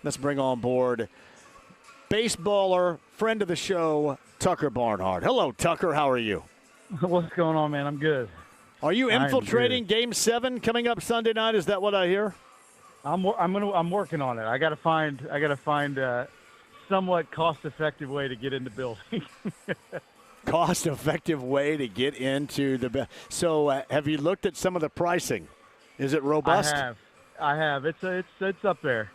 Speaker 4: Let's bring on board baseballer, friend of the show, Tucker Barnhart. Hello, Tucker. How are you?
Speaker 14: What's going on, man? I'm good.
Speaker 4: Are you infiltrating Game 7 coming up Sunday night? Is that what I hear?
Speaker 14: I'm working on it. I got to find a somewhat cost-effective way to get in the building.
Speaker 4: Cost-effective way to get into the So have you looked at some of the pricing? Is it robust?
Speaker 14: I have. It's up there.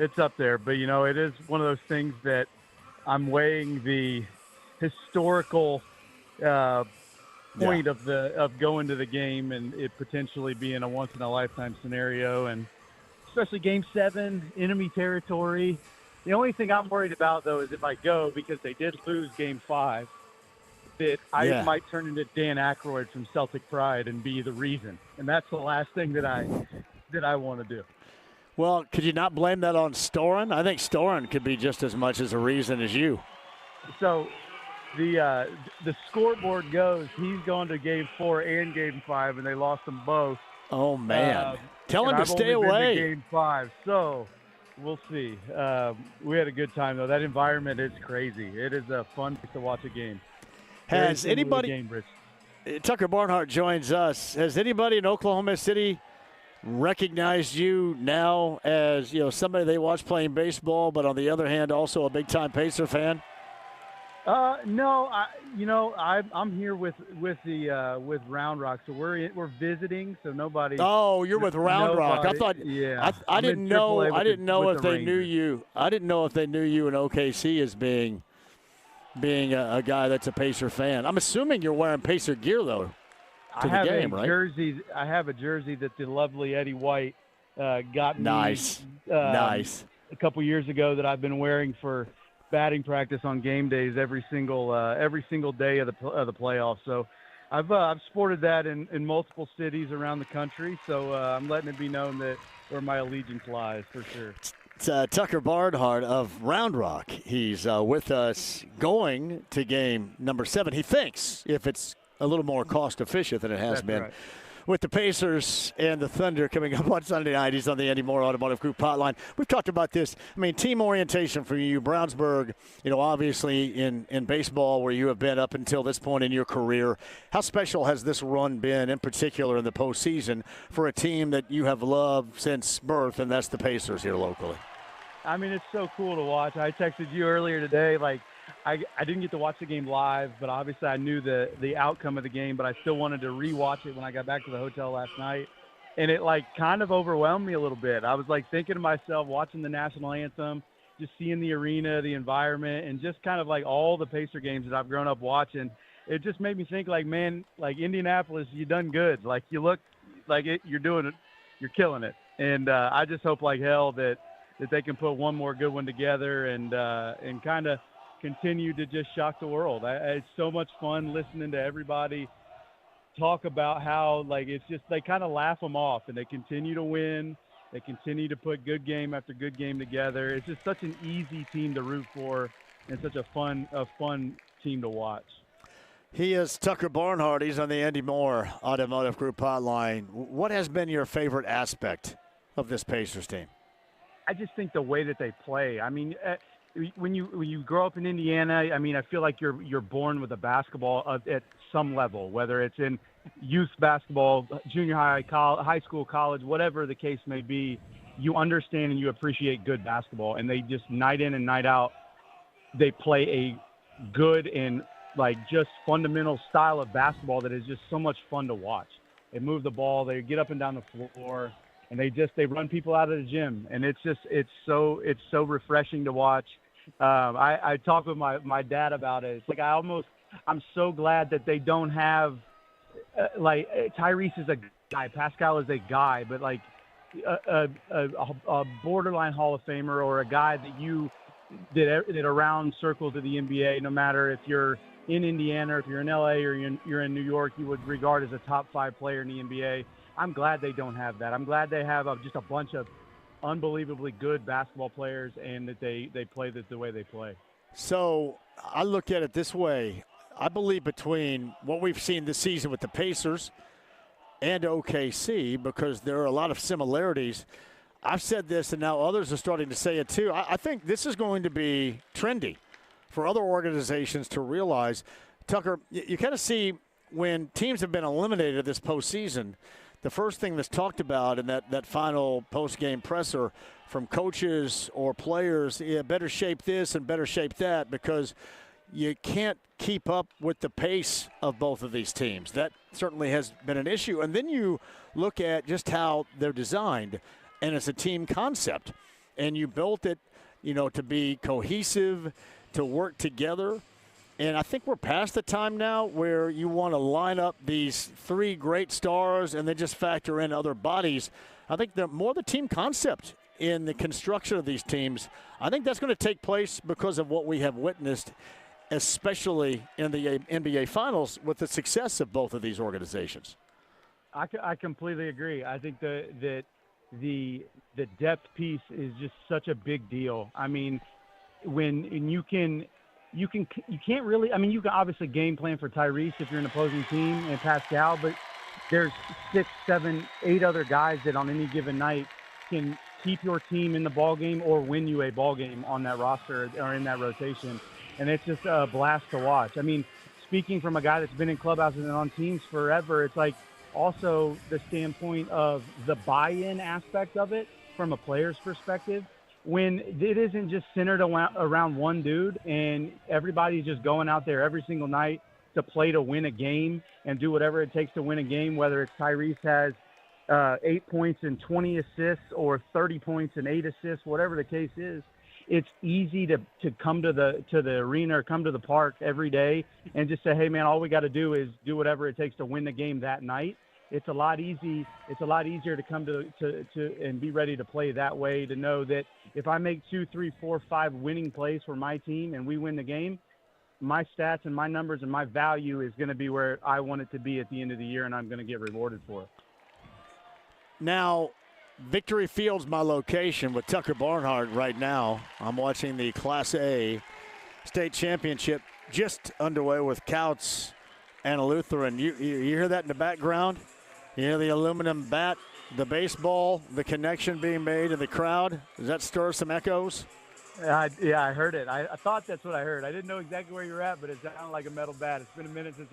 Speaker 14: It's up there. But, it is one of those things that I'm weighing the historical point of going to the game and it potentially being a once-in-a-lifetime scenario, and especially Game 7, enemy territory. The only thing I'm worried about, though, is if I go, because they did lose Game 5, that I might turn into Dan Aykroyd from Celtic Pride and be the reason. And that's the last thing that I want to do.
Speaker 4: Well, could you not blame that on Storen? I think Storen could be just as much as a reason as you.
Speaker 14: So the scoreboard goes, he's gone to Game 4 and Game 5, and they lost them both.
Speaker 4: Oh, man. Tell him to
Speaker 14: I've
Speaker 4: stay
Speaker 14: only been
Speaker 4: away.
Speaker 14: to Game 5. So We'll see. We had a good time, though. That environment is crazy. It is a fun place to watch a game.
Speaker 4: Has anybody – Tucker Barnhart joins us. Has anybody in Oklahoma City recognized you now as, somebody they watch playing baseball, but on the other hand also a big-time Pacer fan?
Speaker 14: No, I'm here with Round Rock, so we're visiting, so nobody.
Speaker 4: Oh, you're with Round Rock. I thought.
Speaker 14: Yeah,
Speaker 4: I didn't know. I didn't know if they knew
Speaker 14: Rangers.
Speaker 4: you. I didn't know if they knew you in OKC as being a guy that's a Pacer fan. I'm assuming you're wearing Pacer gear though.
Speaker 14: I have a jersey. I have a jersey that the lovely Eddie White got me.
Speaker 4: Nice. Nice.
Speaker 14: A couple years ago that I've been wearing for batting practice on game days every single day of the playoffs. So I've sported that in multiple cities around the country. So I'm letting it be known that where my allegiance lies for sure.
Speaker 4: It's Tucker Barnhart of Round Rock. He's with us going to game number 7. He thinks if it's a little more cost efficient than it has been.
Speaker 14: Right.
Speaker 4: With the Pacers and the Thunder coming up on Sunday night. He's on the Andy Moore Automotive Group hotline. We've talked about this. I mean, team orientation for you. Brownsburg, obviously in baseball where you have been up until this point in your career. How special has this run been, in particular in the postseason, for a team that you have loved since birth, and that's the Pacers here locally?
Speaker 14: I mean, it's so cool to watch. I texted you earlier today, I didn't get to watch the game live, but obviously I knew the outcome of the game, but I still wanted to rewatch it when I got back to the hotel last night. And it kind of overwhelmed me a little bit. I was thinking to myself, watching the national anthem, just seeing the arena, the environment, and just kind of all the Pacer games that I've grown up watching. It just made me think man, Indianapolis, you done good. You look like it, you're doing it, you're killing it. And I just hope hell that they can put one more good one together and kind of continue to just shock the world. It's so much fun listening to everybody talk about how it's just they kind of laugh them off and they continue to win. They continue to put good game after good game together. It's just such an easy team to root for and such a fun team to watch.
Speaker 4: He is Tucker Barnhart. He's on the Andy Moore Automotive Group hotline. What has been your favorite aspect of this Pacers team?
Speaker 14: I just think the way that they play. I mean, when you grow up in Indiana, I mean, I feel like you're born with a basketball at some level, whether it's in youth basketball, junior high, high school, college, whatever the case may be. You understand and you appreciate good basketball, and they just night in and night out, they play a good and just fundamental style of basketball that is just so much fun to watch. They move the ball, they get up and down the floor, and they run people out of the gym, and it's so refreshing to watch. I talked with my dad about it. It's I'm so glad that they don't have Tyrese is a guy, Pascal is a guy, but a borderline Hall of Famer or a guy that around circles of the NBA, no matter if you're in Indiana, or if you're in LA, or you're in New York, you would regard as a top 5 player in the NBA. I'm glad they don't have that. I'm glad they have just a bunch of unbelievably good basketball players and that they play the way they play.
Speaker 4: So I look at it this way. I believe between what we've seen this season with the Pacers and OKC, because there are a lot of similarities, I've said this and now others are starting to say it too. I think this is going to be trendy for other organizations to realize. Tucker, you kind of see when teams have been eliminated this postseason, the first thing that's talked about in that final post-game presser from coaches or players, better shape this and better shape that, because you can't keep up with the pace of both of these teams. That certainly has been an issue. And then you look at just how they're designed, and it's a team concept. And you built it, to be cohesive, to work together. And I think we're past the time now where you want to line up these 3 great stars and then just factor in other bodies. I think the more the team concept in the construction of these teams, I think that's going to take place because of what we have witnessed, especially in the NBA Finals with the success of both of these organizations.
Speaker 14: I completely agree. I think that the depth piece is just such a big deal. I mean, you can't really, I mean, you can obviously game plan for Tyrese if you're an opposing team and Pascal, but there's 6, 7, 8 other guys that on any given night can keep your team in the ball game or win you a ball game on that roster or in that rotation. And it's just a blast to watch. I mean, speaking from a guy that's been in clubhouses and on teams forever, it's like also the standpoint of the buy-in aspect of it from a player's perspective, when it isn't just centered around one dude and everybody's just going out there every single night to play to win a game and do whatever it takes to win a game, whether it's Tyrese has 8 points and 20 assists or 30 points and 8 assists, whatever the case is. It's easy to come to the arena or come to the park every day and just say, hey man, all we got to do is do whatever it takes to win the game that night. It's a lot easier to come to and be ready to play that way, to know that if I make 2, 3, 4, 5 winning plays for my team and we win the game, my stats and my numbers and my value is going to be where I want it to be at the end of the year, and I'm going to get rewarded for it.
Speaker 4: Now, Victory Field's my location with Tucker Barnhart right now. I'm watching the Class A state championship just underway with Couts and Lutheran. You hear that in the background? You hear the aluminum bat, the baseball, the connection being made in the crowd? Does that stir some echoes?
Speaker 14: Yeah, I heard it. I thought that's what I heard. I didn't know exactly where you were at, but it sounded like a metal bat. It's been a minute since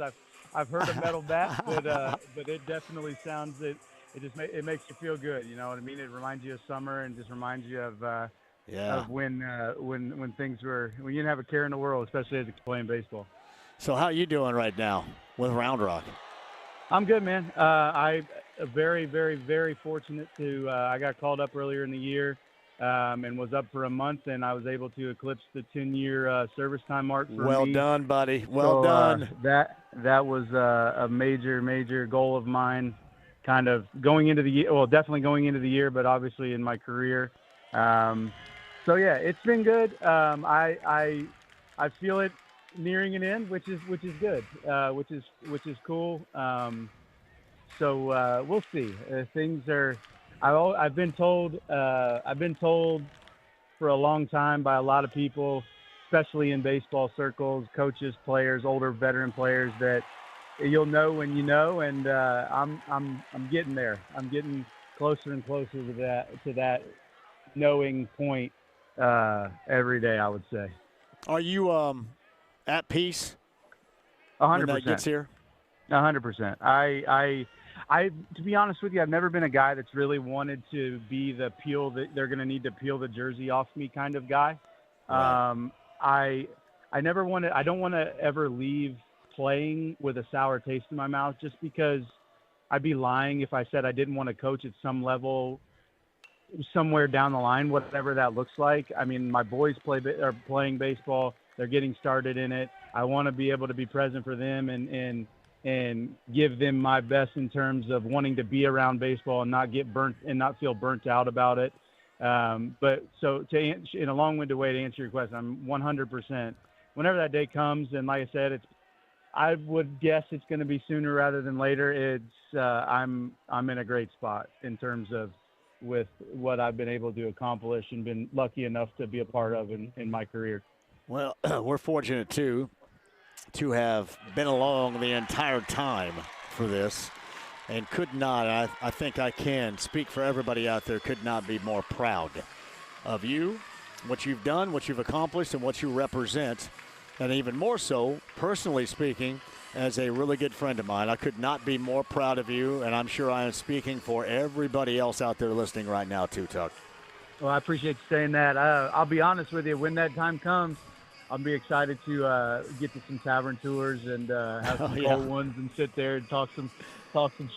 Speaker 14: I've heard a metal bat, but it definitely sounds it. It makes you feel good. You know what I mean? It reminds you of summer and just reminds you of when things were, when you didn't have a care in the world, especially as a playing baseball.
Speaker 4: So how you doing right now with Round Rock?
Speaker 14: I'm good, man. I'm very, very, very fortunate to. I got called up earlier in the year. And was up for a month, and I was able to eclipse the 10-year service time mark for me.
Speaker 4: Well done, buddy. Well done.
Speaker 14: That was a major, major goal of mine, kind of going into the year. Well, definitely going into the year, but obviously in my career. So yeah, it's been good. I feel it nearing an end, which is good, which is cool. So we'll see. Things are. I've been told for a long time by a lot of people, especially in baseball circles, coaches, players, older veteran players, that you'll know when you know, and I'm getting there. I'm getting closer and closer to that knowing point every day, I would say.
Speaker 4: Are you at peace
Speaker 14: 100%.
Speaker 4: when that gets here?
Speaker 14: 100%. I, to be honest with you, I've never been a guy that's really wanted to be the peel that they're going to need to peel the jersey off me kind of guy. Right. I never want to. I don't want to ever leave playing with a sour taste in my mouth, just because I'd be lying if I said I didn't want to coach at some level somewhere down the line, whatever that looks like. I mean, my boys are playing baseball. They're getting started in it. I want to be able to be present for them and give them my best in terms of wanting to be around baseball and not get burnt and not feel burnt out about it. But so in a long-winded way to answer your question, I'm 100%. Whenever that day comes, and like I said, I would guess it's going to be sooner rather than later. I'm in a great spot in terms of with what I've been able to accomplish and been lucky enough to be a part of in my career.
Speaker 4: Well, we're fortunate too to have been along the entire time for this, and could not, I think I can speak for everybody out there, could not be more proud of you, what you've done, what you've accomplished, and what you represent. And even more so, personally speaking, as a really good friend of mine, I could not be more proud of you, and I'm sure I am speaking for everybody else out there listening right now too, Tuck.
Speaker 14: Well, I appreciate you saying that. I'll be honest with you, when that time comes, I'll be excited to get to some tavern tours and have some cold ones and sit there and talk some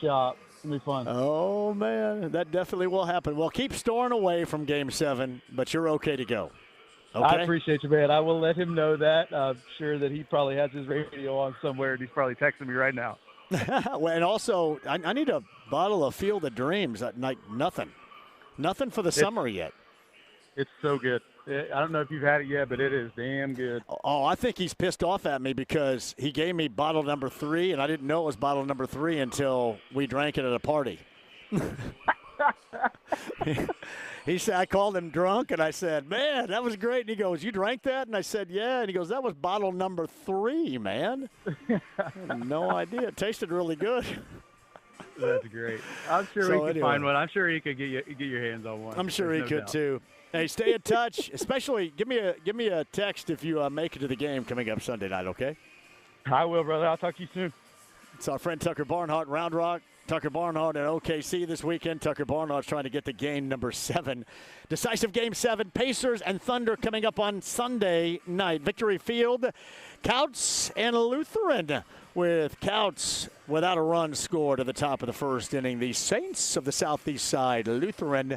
Speaker 14: shop. It'll be fun.
Speaker 4: Oh, man, that definitely will happen. Well, keep storing away from Game 7, but you're okay to go. Okay?
Speaker 14: I appreciate you, man. I will let him know that. I'm sure that he probably has his radio on somewhere, and he's probably texting me right now.
Speaker 4: Well, and also, I need a bottle of Field of Dreams. Like nothing for the summer yet.
Speaker 14: It's so good. I don't know if you've had it yet, but it is damn good.
Speaker 4: Oh, I think he's pissed off at me because he gave me bottle number 3, and I didn't know it was bottle number 3 until we drank it at a party. He said, I called him drunk, and I said, man, that was great. And he goes, you drank that? And I said, yeah. And he goes, that was bottle number 3, man. I had no idea. It tasted really good.
Speaker 14: That's great. I'm sure
Speaker 4: So
Speaker 14: we could
Speaker 4: anyway.
Speaker 14: find one. I'm sure you could get your hands on one.
Speaker 4: I'm sure
Speaker 14: There's
Speaker 4: he
Speaker 14: no
Speaker 4: could
Speaker 14: doubt.
Speaker 4: too. Hey, stay in touch. Especially give me a text if you make it to the game coming up Sunday night. Okay.
Speaker 14: I will, brother. I'll talk to you soon.
Speaker 4: It's our friend Tucker Barnhart, Round Rock. Tucker Barnhart at OKC this weekend. Tucker Barnhart's trying to get to game number 7. Decisive game 7. Pacers and Thunder coming up on Sunday night. Victory Field, Couts and Lutheran, with Couts without a run scored at the top of the first inning. The Saints of the Southeast Side, Lutheran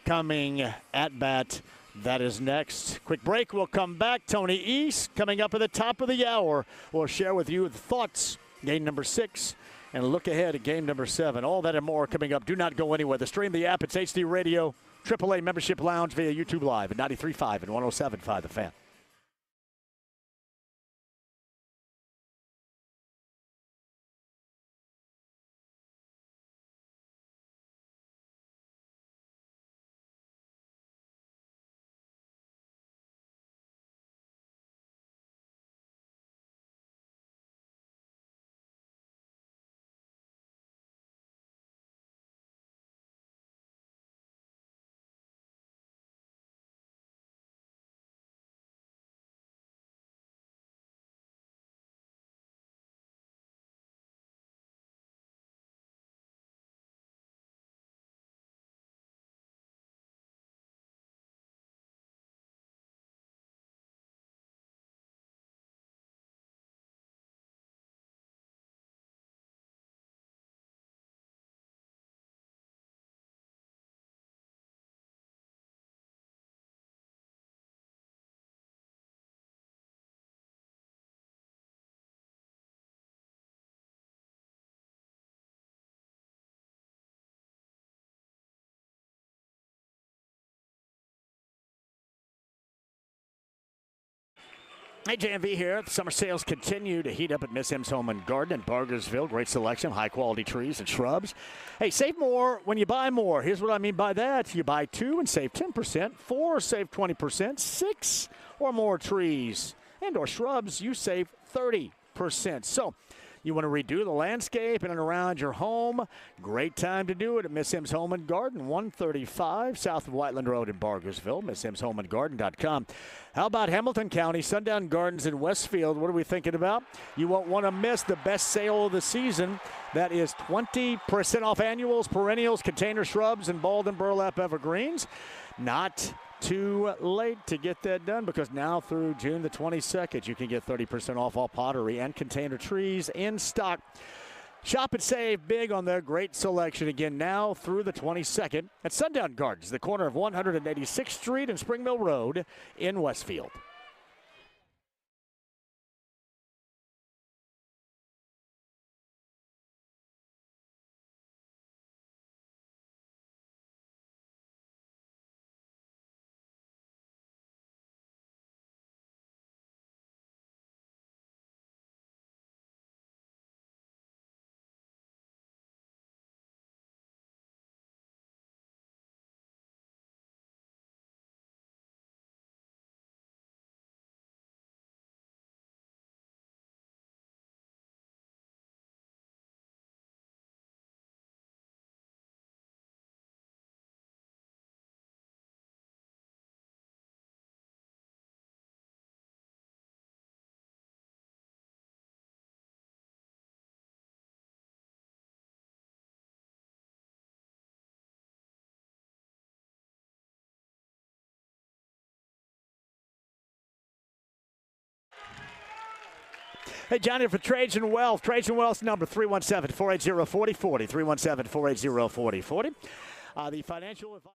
Speaker 4: coming at bat. That is next. Quick break. We'll come back. Tony East coming up at the top of the hour. We'll share with you the thoughts. Game number 6. And look ahead at game number 7. All that and more coming up. Do not go anywhere. Stream the app. It's HD Radio, AAA Membership Lounge via YouTube Live at 93.5 and 107.5 The Fan. Hey, JMV here. The summer sales continue to heat up at Miss M's Home and Garden in Bargersville. Great selection, high-quality trees and shrubs. Hey, save more when you buy more. Here's what I mean by that. You buy 2 and save 10%, 4 save 20%, 6 or more trees and or shrubs, you save 30%. So you want to redo the landscape in and around your home? Great time to do it at Miss M's Home and Garden, 135 south of Whiteland Road in Bargersville, MissM'sHomeandGarden.com. How about Hamilton County, Sundown Gardens in Westfield? What are we thinking about? You won't want to miss the best sale of the season. That is 20% off annuals, perennials, container shrubs, and bald and burlap evergreens. Not too late to get that done, because now through June the 22nd, you can get 30% off all pottery and container trees in stock. Shop and save big on their great selection again now through the 22nd at Sundown Gardens, the corner of 186th Street and Spring Mill Road in Westfield. Hey, Johnny, for Trajan Wealth. Trajan Wealth's number 317-480-4040. 317-480-4040. The financial advisor.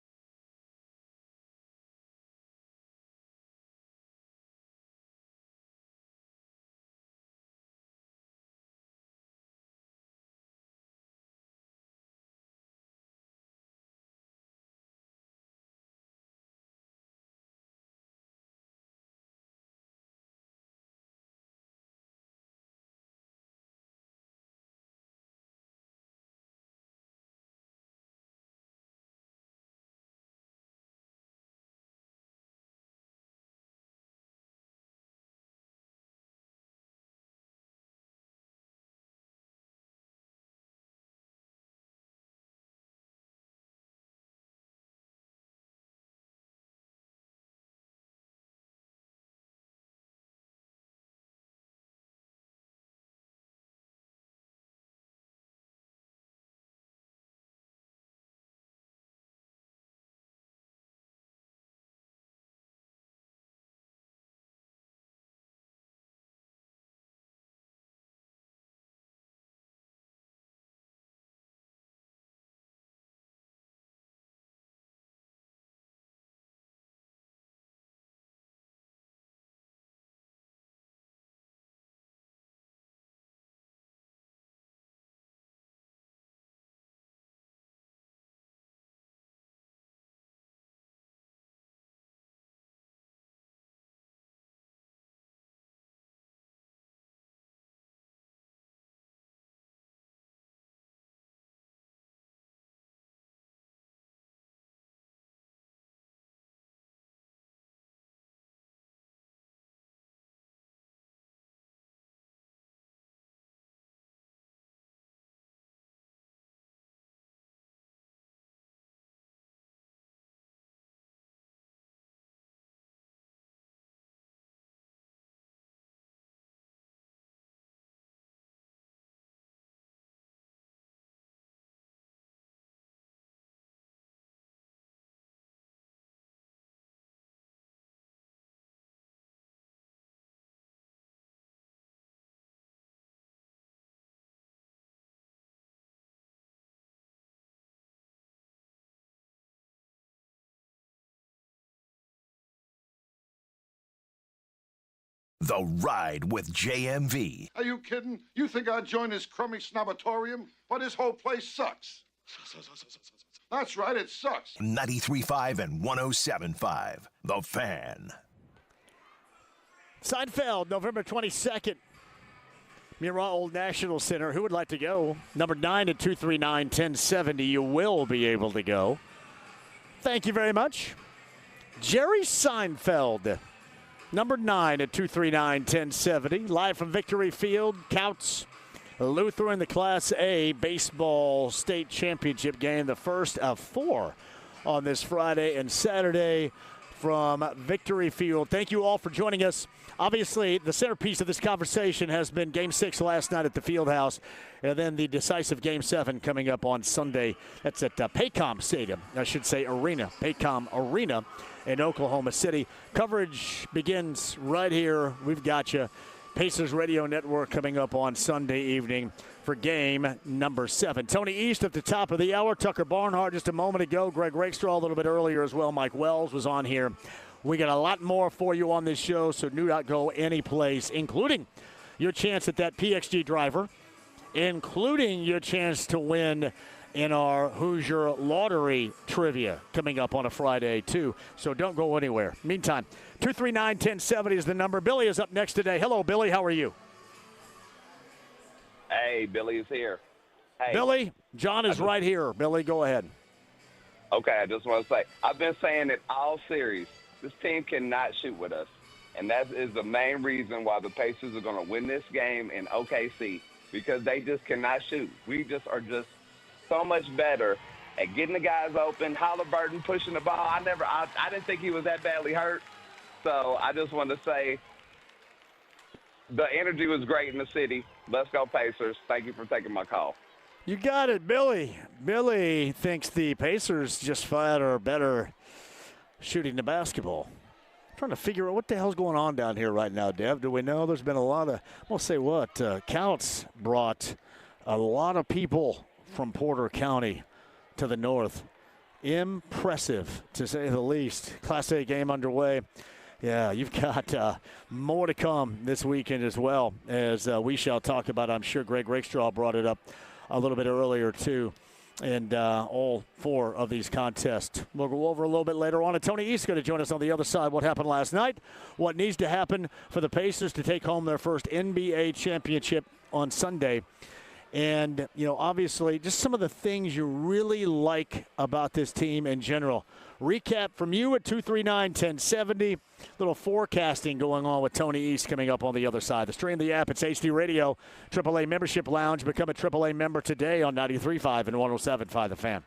Speaker 3: The Ride with JMV.
Speaker 15: Are you kidding? You think I'd join this crummy snobatorium? But this whole place sucks. That's right, it sucks.
Speaker 3: 93.5 and 107.5. The Fan.
Speaker 4: Seinfeld, November 22nd. Mira Old National Center. Who would like to go? Number 9 at 239-1070. You will be able to go. Thank you very much. Jerry Seinfeld. Number 9 at 239-1070. Live from Victory Field. Counts Lutheran, the Class A baseball state championship game. The first of 4 on this Friday and Saturday from Victory Field. Thank you all for joining us. Obviously, the centerpiece of this conversation has been Game 6 last night at the Fieldhouse, and then the decisive Game 7 coming up on Sunday. That's at Paycom Stadium, I should say Arena, Paycom Arena in Oklahoma City. Coverage begins right here. We've got you. Pacers Radio Network coming up on Sunday evening for game number 7. Tony East at the top of the hour. Tucker Barnhart just a moment ago. Greg Rakestraw a little bit earlier as well. Mike Wells was on here. We got a lot more for you on this show, so do not go any place, including your chance at that PXG driver, including your chance to win in our Hoosier Lottery trivia coming up on a Friday, too. So don't go anywhere. Meantime, 239-1070 is the number. Billy is up next today. Hello, Billy. How are you?
Speaker 16: Hey, Billy is here. Hey.
Speaker 4: Billy, John is right here. Billy, go ahead.
Speaker 16: Okay, I just want to say, I've been saying it all series. This team cannot shoot with us, and that is the main reason why the Pacers are going to win this game in OKC, because they just cannot shoot. We just are just so much better at getting the guys open. Halliburton pushing the ball. I didn't think he was that badly hurt. So I just want to say the energy was great in the city. Let's go Pacers. Thank you for taking my call.
Speaker 4: You got it, Billy. Billy thinks the Pacers just flat are better shooting the basketball. I'm trying to figure out what the hell's going on down here right now, Dev. Do we know? There's been a lot of, I'm going to say what, Counts brought a lot of people from Porter County to the north. Impressive, to say the least. Class A game underway. Yeah, you've got more to come this weekend as well, as we shall talk about. I'm sure Greg Rakestraw brought it up a little bit earlier, too. And all 4 of these contests. We'll go over a little bit later on. And Tony East is going to join us on the other side. What happened last night, what needs to happen for the Pacers to take home their first NBA championship on Sunday. And, you know, obviously just some of the things you really like about this team in general. Recap from you at 239-1070. Little forecasting going on with Tony East coming up on the other side. The stream, the app, it's HD Radio, AAA Membership Lounge. Become a AAA member today on 93.5 and 107.5 The Fan.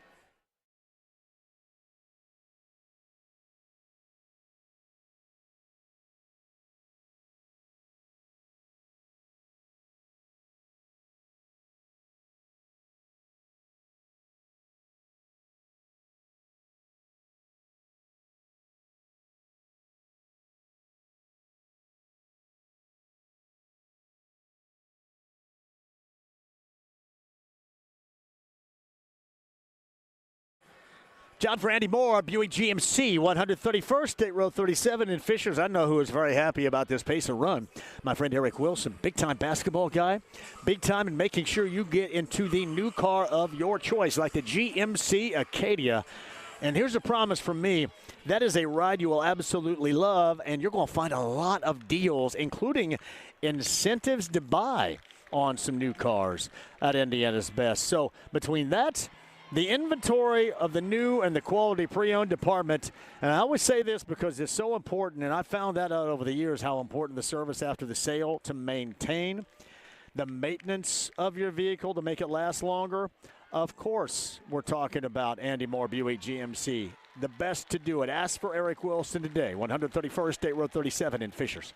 Speaker 4: John for Andy Moore, Buick GMC, 131st State Road 37 in Fishers. I know who is very happy about this Pacer run. My friend Eric Wilson, big-time basketball guy, big-time in making sure you get into the new car of your choice, like the GMC Acadia. And here's a promise from me. That is a ride you will absolutely love, and you're going to find a lot of deals, including incentives to buy on some new cars at Indiana's Best. So between that, the inventory of the new and the quality pre-owned department, and I always say this because it's so important, and I found that out over the years, how important the service after the sale to maintain the maintenance of your vehicle to make it last longer. Of course, we're talking about Andy Moore, Buick GMC. The best to do it. Ask for Eric Wilson today, 131st State Road 37 in Fishers.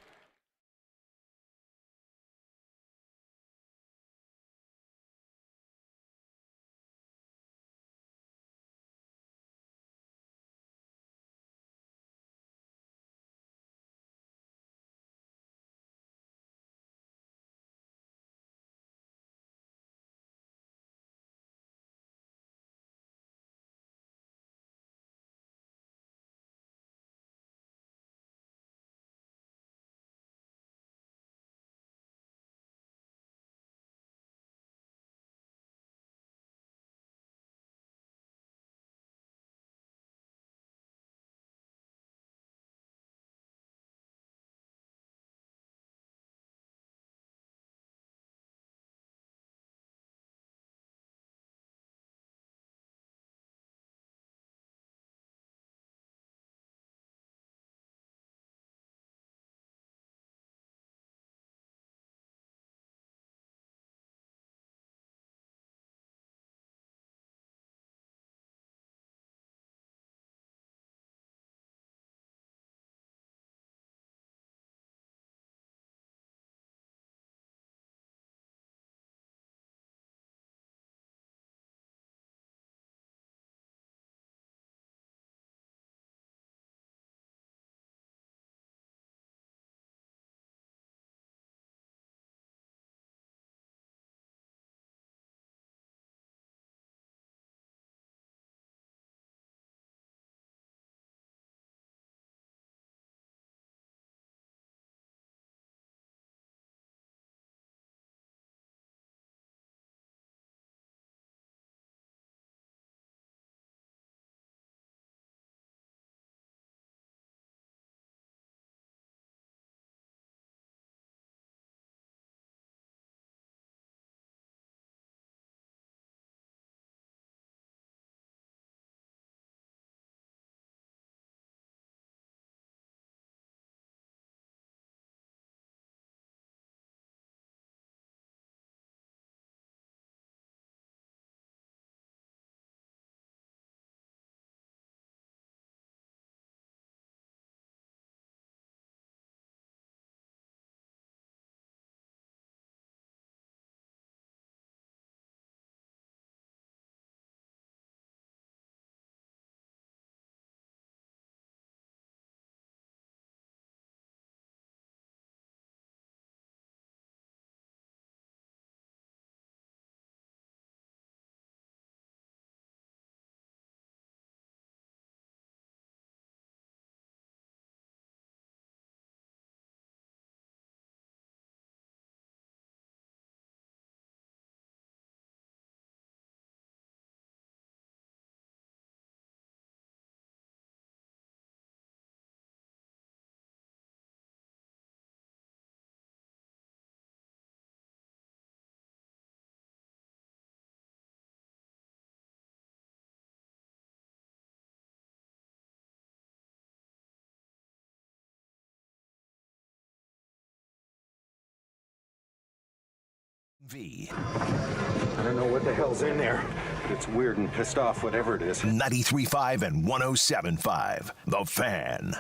Speaker 3: V.
Speaker 17: I don't know what the hell's in there, but it's weird and pissed off, whatever it is.
Speaker 3: 93.5 and 107.5. The Fan.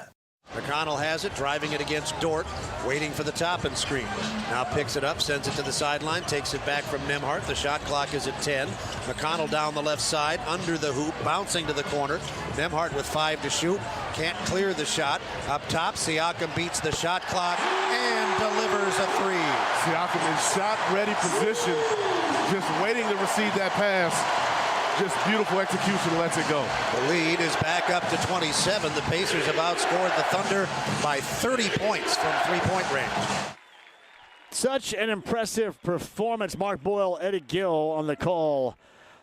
Speaker 1: McConnell has it, driving it against Dort, waiting for the top and screen. Now picks it up, sends it to the sideline, takes it back from Nembhard. The shot clock is at 10. McConnell down the left side, under the hoop, bouncing to the corner. Nembhard with 5 to shoot, can't clear the shot. Up top, Siakam beats the shot clock and delivers a 3.
Speaker 2: Siakam in shot-ready position, just waiting to receive that pass. Just beautiful execution, lets it go.
Speaker 1: The lead is back up to 27. The Pacers have outscored the Thunder by 30 points from three-point range.
Speaker 4: Such an impressive performance. Mark Boyle, Eddie Gill on the call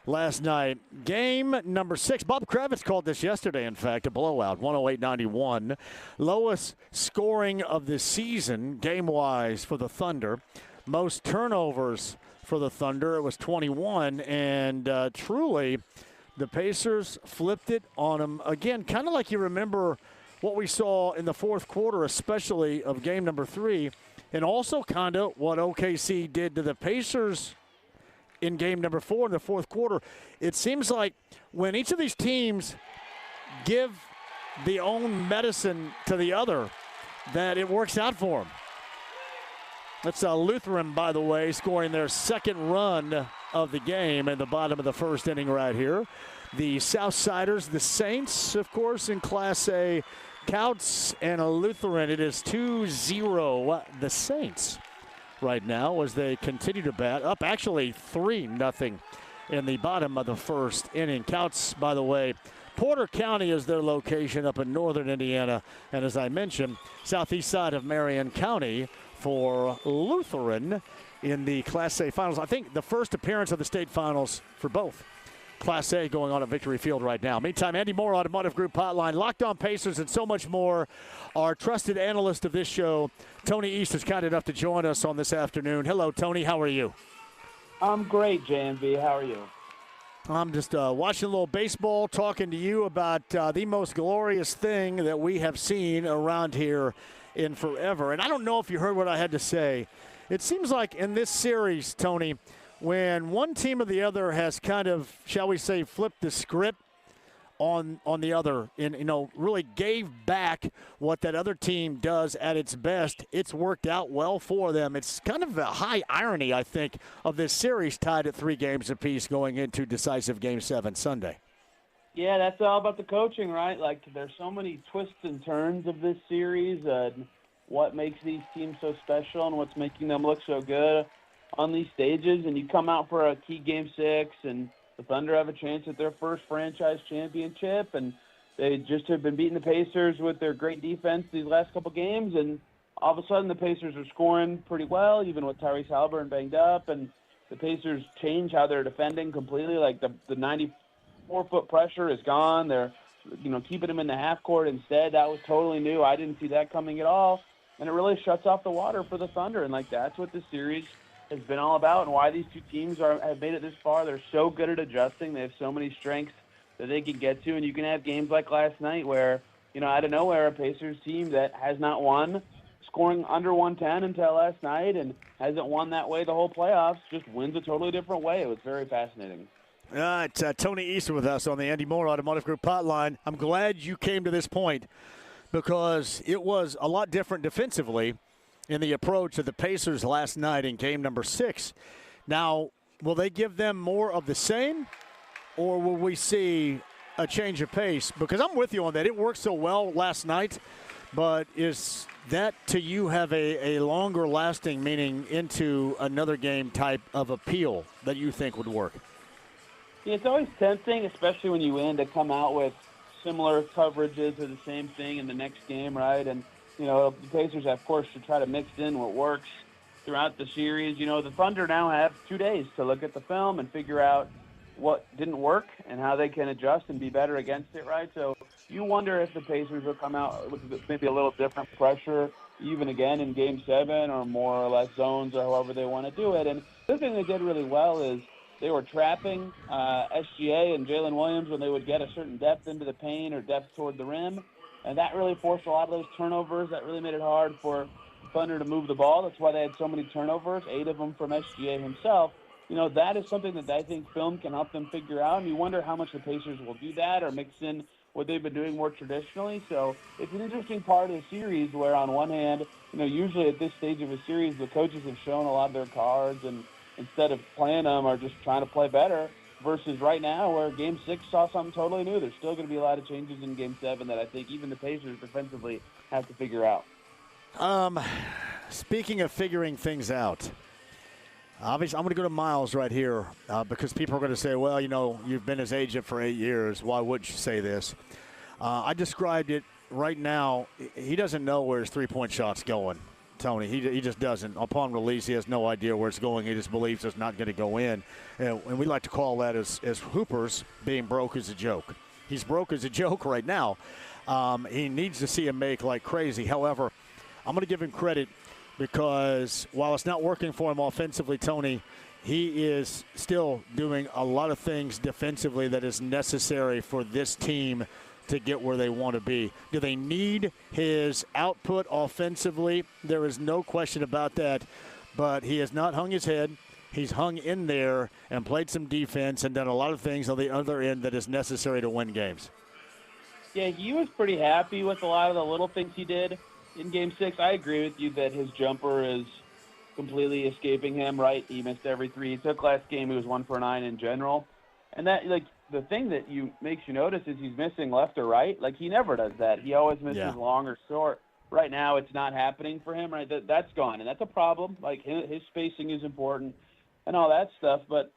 Speaker 4: last night. Game number 6. Bob Kravitz called this yesterday, in fact, a blowout, 108-91. Lowest scoring of the season, game-wise, for the Thunder. Most turnovers for the Thunder, it was 21, and truly, the Pacers flipped it on them again, kind of like you remember what we saw in the fourth quarter, especially of game number 3, and also kind of what OKC did to the Pacers in game number 4 in the fourth quarter. It seems like when each of these teams give the own medicine to the other, that it works out for them. That's Lutheran, by the way, scoring their second run of the game in the bottom of the first inning right here. The Southsiders, the Saints, of course, in Class A. Couts and a Lutheran. It is 2-0 the Saints right now as they continue to bat. Up actually 3-0 in the bottom of the first inning. Couts, by the way, Porter County is their location up in northern Indiana. And as I mentioned, southeast side of Marion County for Lutheran in the Class A finals. I think the first appearance of the state finals for both. Class A going on at Victory Field right now. Meantime, Andy Moore, Automotive Group Hotline, Locked On Pacers, and so much more. Our trusted analyst of this show, Tony East, is kind enough to join us on this afternoon. Hello, Tony. How are you?
Speaker 18: I'm great, JMV. How are you?
Speaker 4: I'm just watching a little baseball, talking to you about the most glorious thing that we have seen around here in forever. And I don't know if you heard what I had to say. It seems like in this series, Tony, when one team or the other has kind of, shall we say, flipped the script on the other and, really gave back what that other team does at its best, it's worked out well for them. It's kind of a high irony, I think, of this series tied at 3 games apiece going into decisive Game 7 Sunday.
Speaker 18: Yeah, that's all about the coaching, right? Like, there's so many twists and turns of this series, and what makes these teams so special and what's making them look so good on these stages. And you come out for a key Game 6, and the Thunder have a chance at their first franchise championship, and they just have been beating the Pacers with their great defense these last couple games, and all of a sudden the Pacers are scoring pretty well, even with Tyrese Haliburton banged up, and the Pacers change how they're defending completely. Like the 94-foot pressure is gone. They're, keeping them in the half court instead. That was totally new. I didn't see that coming at all, and it really shuts off the water for the Thunder, and that's what this series has been all about, and why these two teams have made it this far. They're so good at adjusting. They have so many strengths that they can get to, and you can have games like last night where, out of nowhere, a Pacers team that has not won, scoring under 110 until last night and hasn't won that way the whole playoffs, just wins a totally different way. It was very fascinating.
Speaker 4: It's Tony East with us on the Andy Moore Automotive Group Hotline. I'm glad you came to this point because it was a lot different defensively in the approach of the Pacers last night in game number 6. Now, will they give them more of the same, or will we see a change of pace? Because I'm with you on that. It worked so well last night, but is that to you have a longer lasting, meaning into another game type of appeal that you think would work?
Speaker 18: Yeah, it's always tempting, especially when you win, to come out with similar coverages or the same thing in the next game, right? And the Pacers, of course, should try to mix in what works throughout the series. The Thunder now have 2 days to look at the film and figure out what didn't work and how they can adjust and be better against it, right? So you wonder if the Pacers will come out with maybe a little different pressure, even again in Game 7, or more or less zones, or however they want to do it. And the thing they did really well is they were trapping SGA and Jalen Williams when they would get a certain depth into the paint or depth toward the rim. And that really forced a lot of those turnovers. That really made it hard for Thunder to move the ball. That's why they had so many turnovers, 8 of them from SGA himself. That is something that I think film can help them figure out. And you wonder how much the Pacers will do that or mix in what they've been doing more traditionally. So it's an interesting part of the series where, on one hand, usually at this stage of a series, the coaches have shown a lot of their cards and instead of playing them are just trying to play better, versus right now where Game 6 saw something totally new. There's still going to be a lot of changes in Game 7 that I think even the Pacers defensively have to figure out.
Speaker 4: Speaking of figuring things out, obviously, I'm going to go to Miles right here because people are going to say, well, you've been his agent for 8 years. Why would you say this? I described it right now. He doesn't know where his three-point shot's going, Tony. He just doesn't. Upon release, he has no idea where it's going. He just believes it's not going to go in. And we like to call that as hoopers being broke as a joke. He's broke as a joke right now. He needs to see him make like crazy. However, I'm going to give him credit because while it's not working for him offensively, Tony, he is still doing a lot of things defensively that is necessary for this team to get where they want to be. Do they need his output offensively? There is no question about that, but he has not hung his head. He's hung in there and played some defense and done a lot of things on the other end that is necessary to win games.
Speaker 18: Yeah, he was pretty happy with a lot of the little things he did in Game 6. I agree with you that his jumper is completely escaping him, right? He missed every three he took last game. He was 1 for 9 in general. And that, the thing that makes you notice is he's missing left or right. He never does that. He always misses long or short. Right now, it's not happening for him, right? That's gone, and that's a problem. His spacing is important and all that stuff. But,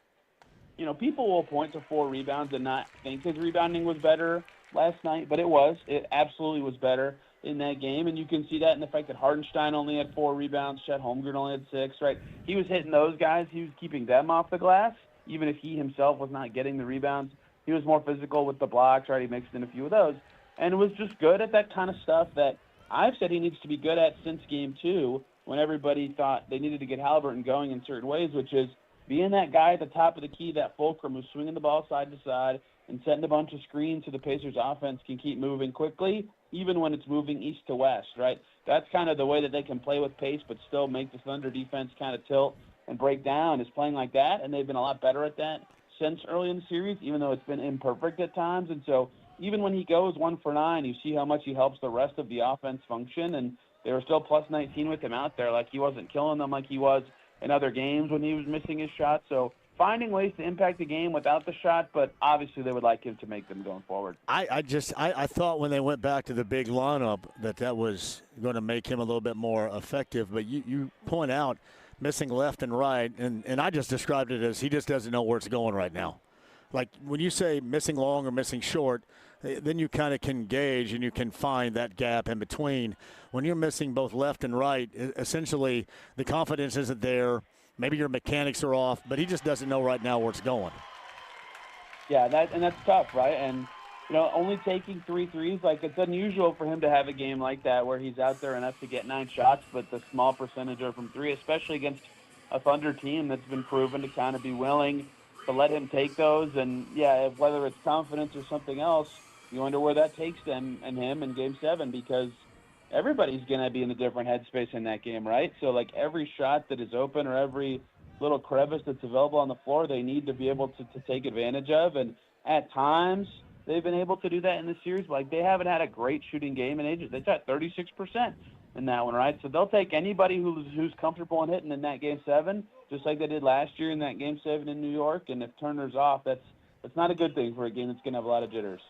Speaker 18: people will point to 4 rebounds and not think his rebounding was better last night, but it was. It absolutely was better in that game, and you can see that in the fact that Hartenstein only had 4 rebounds, Chet Holmgren only had 6, right? He was hitting those guys. He was keeping them off the glass, even if he himself was not getting the rebounds. He was more physical with the blocks, right? He mixed in a few of those, and was just good at that kind of stuff that I've said he needs to be good at since Game 2, when everybody thought they needed to get Halliburton going in certain ways, which is being that guy at the top of the key, that fulcrum who's swinging the ball side to side and setting a bunch of screens so the Pacers offense can keep moving quickly, even when it's moving east to west, right? That's kind of the way that they can play with pace but still make the Thunder defense kind of tilt and break down, is playing like that, and they've been a lot better at that since early in the series, even though it's been imperfect at times. And so even when he goes 1 for 9, you see how much he helps the rest of the offense function, and they were still plus 19 with him out there. He wasn't killing them like he was in other games when he was missing his shot. So finding ways to impact the game without the shot, but obviously they would like him to make them going forward.
Speaker 4: I thought when they went back to the big lineup that was going to make him a little bit more effective, but you point out missing left and right, and I just described it as he just doesn't know where it's going right now. When you say missing long or missing short, then you kind of can gauge and you can find that gap in between. When you're missing both left and right, essentially the confidence isn't there. Maybe your mechanics are off, but he just doesn't know right now where it's going.
Speaker 18: Yeah, that's tough, right? And, only taking 3 threes, it's unusual for him to have a game like that where he's out there enough to get 9 shots, but the small percentage are from 3, especially against a Thunder team that's been proven to kind of be willing to let him take those. And, whether it's confidence or something else, you wonder where that takes them and him in Game 7, because everybody's going to be in a different headspace in that game, right? So, every shot that is open or every little crevice that's available on the floor, they need to be able to take advantage of. And at times, they've been able to do that in this series. They haven't had a great shooting game in ages. They shot 36% in that one, right? So they'll take anybody who's comfortable in hitting in that Game 7, just like they did last year in that Game 7 in New York. And if Turner's off, that's not a good thing for a game that's going to have a lot of jitters.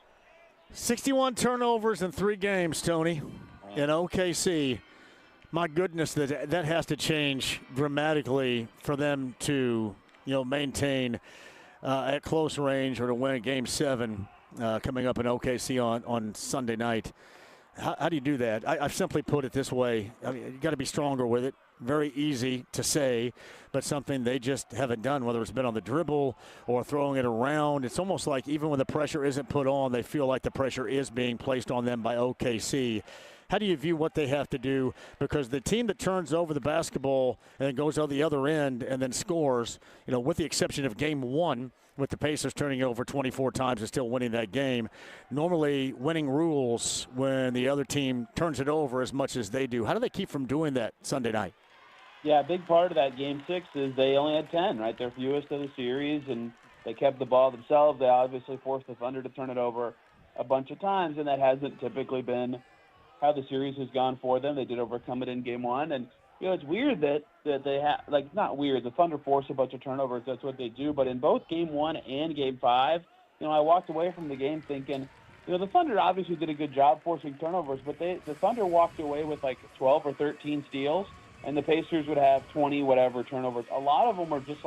Speaker 4: 61 turnovers in 3 games, Tony, in OKC. My goodness, that has to change dramatically for them to, maintain at close range or to win Game 7 coming up in OKC on Sunday night. How do you do that? I've simply put it this way. You got to be stronger with it. Very easy to say, but something they just haven't done, whether it's been on the dribble or throwing it around. It's almost like even when the pressure isn't put on, they feel like the pressure is being placed on them by OKC. How do you view what they have to do? Because the team that turns over the basketball and goes on the other end and then scores, with the exception of Game 1, with the Pacers turning it over 24 times and still winning that game. Normally, winning rules when the other team turns it over as much as they do. How do they keep from doing that Sunday night?
Speaker 18: Yeah, a big part of that Game 6 is they only had 10, right? Their fewest of the series, and they kept the ball themselves. They obviously forced the Thunder to turn it over a bunch of times, and that hasn't typically been how the series has gone for them. They did overcome it in Game 1, and it's weird that they have, not weird, the Thunder force a bunch of turnovers. That's what they do. But in both Game 1 and Game 5, I walked away from the game thinking, the Thunder obviously did a good job forcing turnovers, but the Thunder walked away with 12 or 13 steals, and the Pacers would have 20 whatever turnovers. A lot of them were just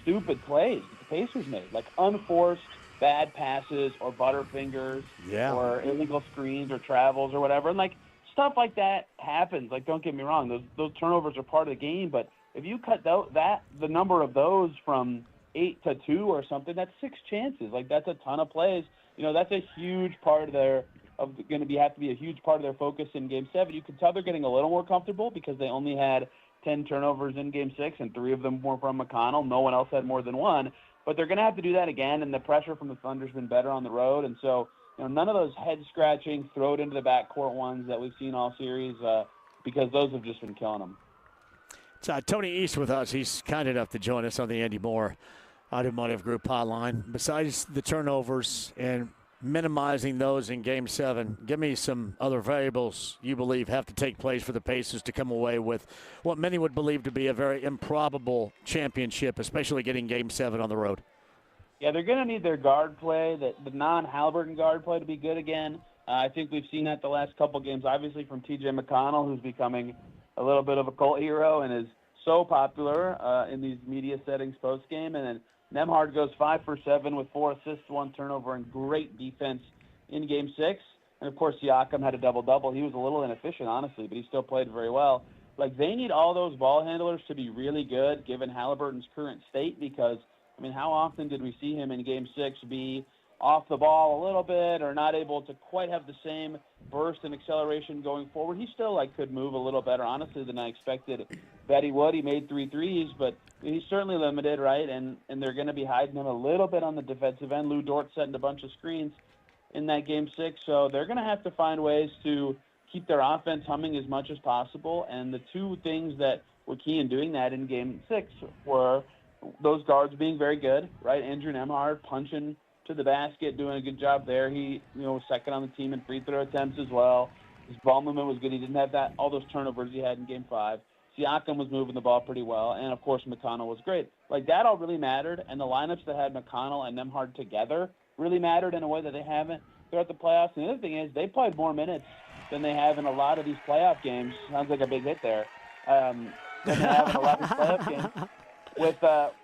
Speaker 18: stupid plays that the Pacers made, unforced bad passes or butterfingers or illegal screens or travels or whatever. And stuff like that happens. Don't get me wrong, those turnovers are part of the game, but if you cut the number of those from 8 to 2 or something, that's 6 chances. That's a ton of plays. That's a huge part of have to be a huge part of their focus in Game 7. You can tell they're getting a little more comfortable because they only had 10 turnovers in Game 6, and 3 of them were from McConnell. No one else had more than 1. But they're going to have to do that again, and the pressure from the Thunder's been better on the road. And so, none of those head-scratching, throw it into the backcourt ones that we've seen all series, because those have just been killing them.
Speaker 4: It's Tony East with us. He's kind enough to join us on the Andy Moore Automotive Group hotline. Besides the turnovers and minimizing those in Game 7, give me some other variables you believe have to take place for the Pacers to come away with what many would believe to be a very improbable championship, especially getting Game 7 on the road.
Speaker 18: Yeah, they're going to need their guard play, the non-Halliburton guard play, to be good again. I think we've seen that the last couple games, obviously from T.J. McConnell, who's becoming a little bit of a cult hero and is so popular in these media settings post-game. And then Nembhard goes 5 for 7 with 4 assists, 1 turnover, and great defense in Game 6. And, of course, Siakam had a double-double. He was a little inefficient, honestly, but he still played very well. They need all those ball handlers to be really good, given Halliburton's current state, because, how often did we see him in Game 6 be off the ball a little bit or not able to quite have the same burst and acceleration going forward? He still, could move a little better, honestly, than I expected that he would. He made 3 threes, but he's certainly limited, right? And they're going to be hiding him a little bit on the defensive end. Lou Dort setting a bunch of screens in that Game 6, so they're going to have to find ways to keep their offense humming as much as possible. And the 2 things that were key in doing that in Game 6 were those guards being very good, right? Andrew Nembhard punching to the basket, doing a good job there. He, was second on the team in free throw attempts as well. His ball movement was good. He didn't have all those turnovers he had in Game 5. Siakam was moving the ball pretty well, and, of course, McConnell was great. That all really mattered, and the lineups that had McConnell and Nembhard together really mattered in a way that they haven't throughout the playoffs. And the other thing is they played more minutes than they have in a lot of these playoff games. Sounds like a big hit there. Than they have in a lot of these playoff games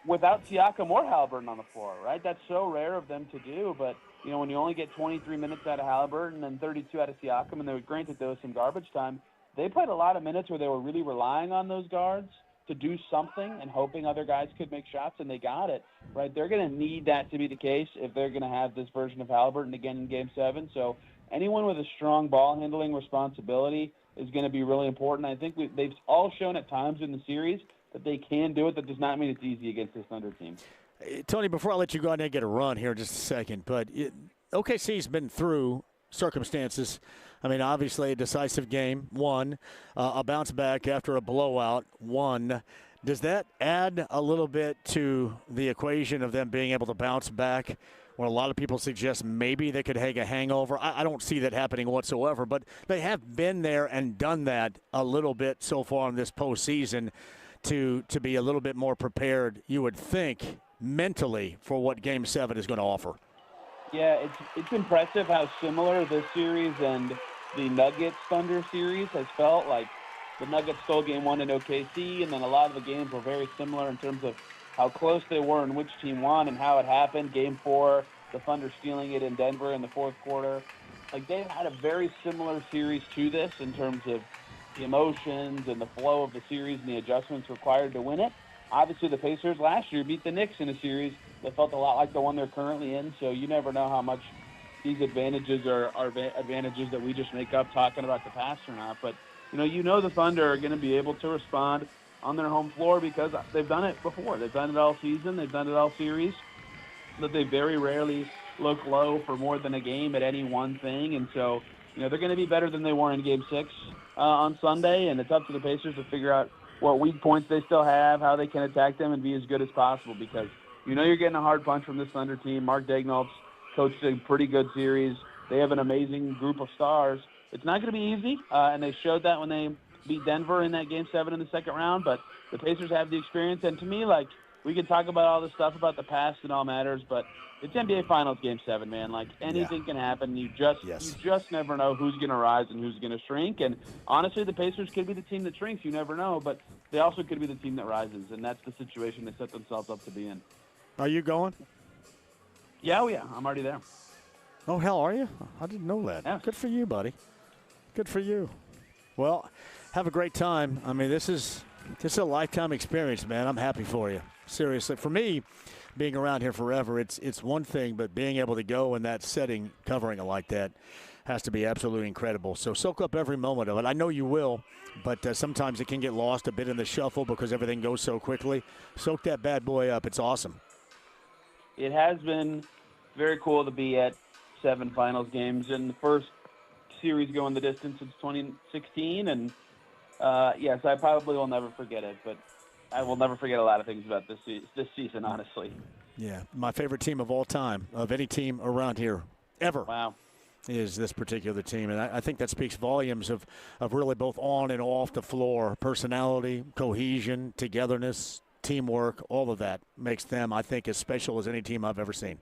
Speaker 18: without Siakam or Halliburton on the floor, right? That's so rare of them to do, but, when you only get 23 minutes out of Halliburton and 32 out of Siakam, and they were granted there was some garbage time, they played a lot of minutes where they were really relying on those guards to do something and hoping other guys could make shots, and they got it, right? They're going to need that to be the case if they're going to have this version of Halliburton again in Game 7. So anyone with a strong ball handling responsibility is going to be really important. I think they've all shown at times in the series that they can do it. That does not mean it's easy against this Thunder team.
Speaker 4: Tony, before I let you go ahead and get a run here in just a second, but OKC's been through circumstances. Obviously a decisive game, won, a bounce back after a blowout, won. Does that add a little bit to the equation of them being able to bounce back when a lot of people suggest maybe they could hang a hangover? I don't see that happening whatsoever, but they have been there and done that a little bit so far in this postseason to be a little bit more prepared, you would think, mentally for what Game 7 is going to offer.
Speaker 18: Yeah, it's impressive how similar this series and the Nuggets-Thunder series has felt. The Nuggets stole Game 1 in OKC, and then a lot of the games were very similar in terms of how close they were and which team won and how it happened. Game 4, the Thunder stealing it in Denver in the fourth quarter. They've had a very similar series to this in terms of the emotions and the flow of the series and the adjustments required to win it. Obviously, the Pacers last year beat the Knicks in a series that felt a lot like the one they're currently in, so you never know how much these advantages are advantages that we just make up talking about the past or not. But, the Thunder are going to be able to respond on their home floor because they've done it before. They've done it all season. They've done it all series. that they very rarely look low for more than a game at any one thing. And so, they're going to be better than they were in Game 6 on Sunday, and it's up to the Pacers to figure out what weak points they still have, how they can attack them, and be as good as possible because you're getting a hard punch from this Thunder team. Mark Daigneault's coached a pretty good series. They have an amazing group of stars. It's not going to be easy, and they showed that when they beat Denver in that Game 7 in the second round, but the Pacers have the experience. And to me, we can talk about all this stuff about the past and all matters, but it's NBA Finals Game 7, man. Anything can happen. You just never know who's going to rise and who's going to shrink. And honestly, the Pacers could be the team that shrinks. You never know, but they also could be the team that rises, and that's the situation they set themselves up to be in.
Speaker 4: Are you going?
Speaker 18: Yeah, I'm already there.
Speaker 4: Oh, hell, are you? I didn't know that.
Speaker 18: Yeah.
Speaker 4: Good for you, buddy. Good for you. Well, have a great time. I mean, this is a lifetime experience, man. I'm happy for you. Seriously. For me, being around here forever, it's one thing, but being able to go in that setting, covering it like that, has to be absolutely incredible. So soak up every moment of it. I know you will, but sometimes it can get lost a bit in the shuffle because everything goes so quickly. Soak that bad boy up. It's awesome.
Speaker 18: It has been very cool to be at 7 finals games, and the first series going the distance since 2016. And yes, I probably will never forget it, but I will never forget a lot of things about this season, honestly.
Speaker 4: Yeah, my favorite team of all time, of any team around here ever.
Speaker 18: Wow.
Speaker 4: Is this particular team. And I think that speaks volumes of really both on and off the floor. Personality, cohesion, togetherness, teamwork, all of that makes them, I think, as special as any team I've ever seen.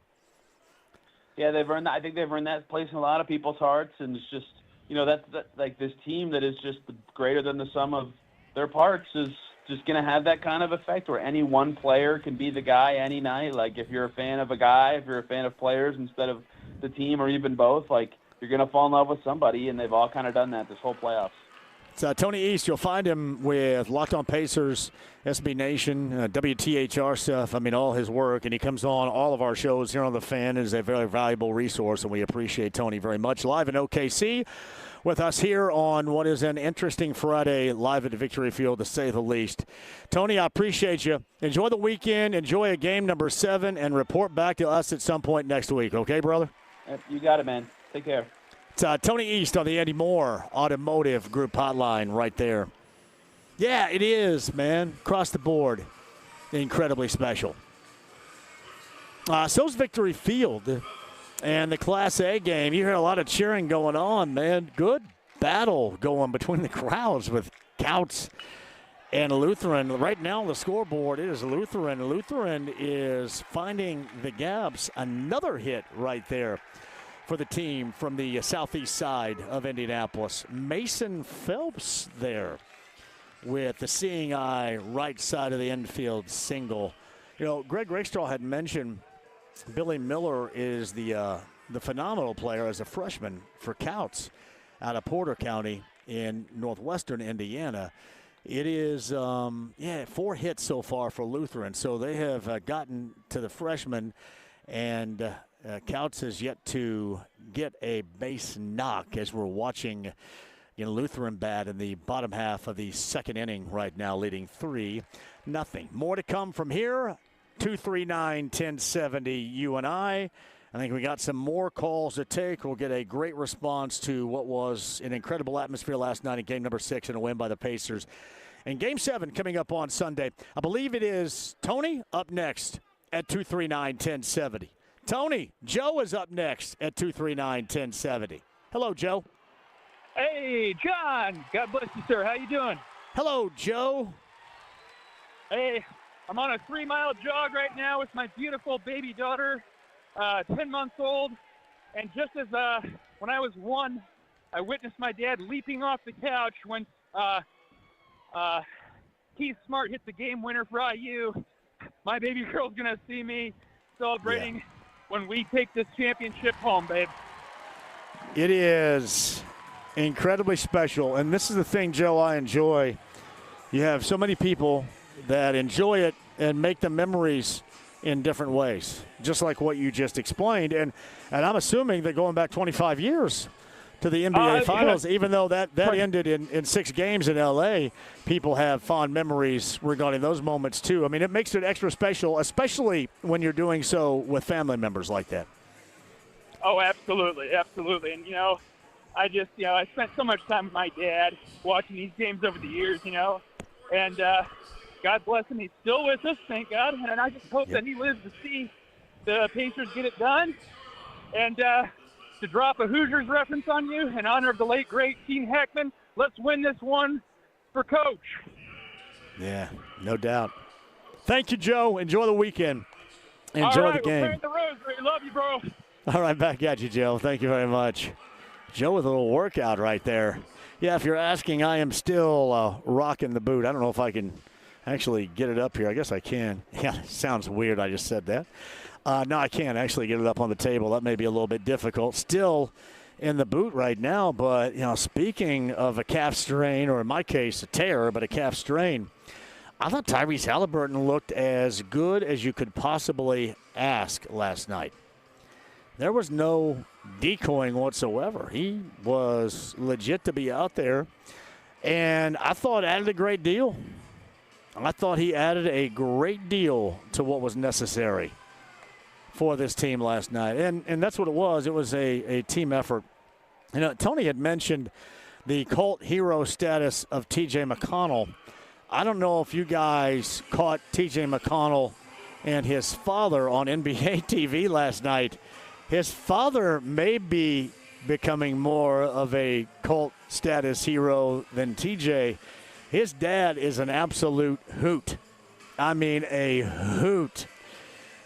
Speaker 18: Yeah, I think they've earned that place in a lot of people's hearts, and it's just, that this team that is just greater than the sum of their parts is just going to have that kind of effect where any one player can be the guy any night. Like, if you're a fan of a guy, if you're a fan of players instead of the team or even both, you're going to fall in love with somebody, and they've all kind of done that this whole playoffs.
Speaker 4: It's Tony East. You'll find him with Locked On Pacers, SB Nation, WTHR stuff. I mean, all his work. And he comes on all of our shows here on The Fan. Is a very valuable resource, and we appreciate Tony very much. Live in OKC with us here on what is an interesting Friday live at the Victory Field, to say the least. Tony, I appreciate you. Enjoy the weekend. Enjoy a game number 7, and report back to us at some point next week. Okay, brother?
Speaker 18: You got it, man. Take care.
Speaker 4: It's Tony East on the Andy Moore Automotive Group hotline right there. Yeah, it is, man. Across the board. Incredibly special. So's Victory Field and the Class A game. You hear a lot of cheering going on, man. Good battle going between the crowds with Couts and Lutheran. Right now on the scoreboard, it is Lutheran. Lutheran is finding the gaps. Another hit right there for the team from the southeast side of Indianapolis. Mason Phelps there with the seeing eye right side of the infield single. Greg Rakestraw had mentioned Billy Miller is the phenomenal player as a freshman for Couts out of Porter County in northwestern Indiana. It is, 4 hits so far for Lutheran. So they have gotten to the freshman, and Couts has yet to get a base knock as we're watching Lutheran bat in the bottom half of the second inning right now, leading 3-0. More to come from here. 239-1070 you and I think we got some more calls to take. We'll get a great response to what was an incredible atmosphere last night in game number 6 and a win by the Pacers. And game 7 coming up on Sunday. I believe it is Tony up next at 239-1070. Tony, Joe is up next at 239-1070. Hello, Joe.
Speaker 19: Hey, John. God bless you, sir. How you doing?
Speaker 4: Hello, Joe.
Speaker 19: Hey, I'm on a 3-mile jog right now with my beautiful baby daughter, 10 months old. And just as when I was 1, I witnessed my dad leaping off the couch when Keith Smart hit the game winner for IU. My baby girl's going to see me celebrating when we take this championship home, babe.
Speaker 4: It is incredibly special. And this is the thing, Joe, I enjoy. You have so many people that enjoy it and make the memories in different ways, just like what you just explained. And I'm assuming that going back 25 years to the NBA Finals, even though that ended in 6 games in L.A., people have fond memories regarding those moments, too. I mean, it makes it extra special, especially when you're doing so with family members like that.
Speaker 19: Oh, absolutely, absolutely. And, I spent so much time with my dad watching these games over the years, and God bless him, he's still with us, thank God. And I just hope that he lives to see the Pacers get it done. And to drop a Hoosiers reference on you in honor of the late, great Gene Hackman, let's win this one for Coach.
Speaker 4: Yeah, no doubt. Thank you, Joe. Enjoy the weekend. Enjoy the game.
Speaker 19: We're playing the Rosary. Love you, bro.
Speaker 4: All right, back at you, Joe. Thank you very much. Joe with a little workout right there. Yeah, if you're asking, I am still rocking the boot. I don't know if I can actually get it up here. I guess I can. Yeah, it sounds weird I just said that. No, I can't actually get it up on the table. That may be a little bit difficult. Still in the boot right now, but, speaking of a calf strain, or in my case, a tear, but a calf strain, I thought Tyrese Halliburton looked as good as you could possibly ask last night. There was no decoying whatsoever. He was legit to be out there, and I thought added a great deal. I thought he added a great deal to what was necessary for this team last night. And that's what it was. It was a team effort. Tony had mentioned the cult hero status of T.J. McConnell. I don't know if you guys caught T.J. McConnell and his father on NBA TV last night. His father may be becoming more of a cult status hero than T.J. His dad is an absolute hoot. I mean, a hoot.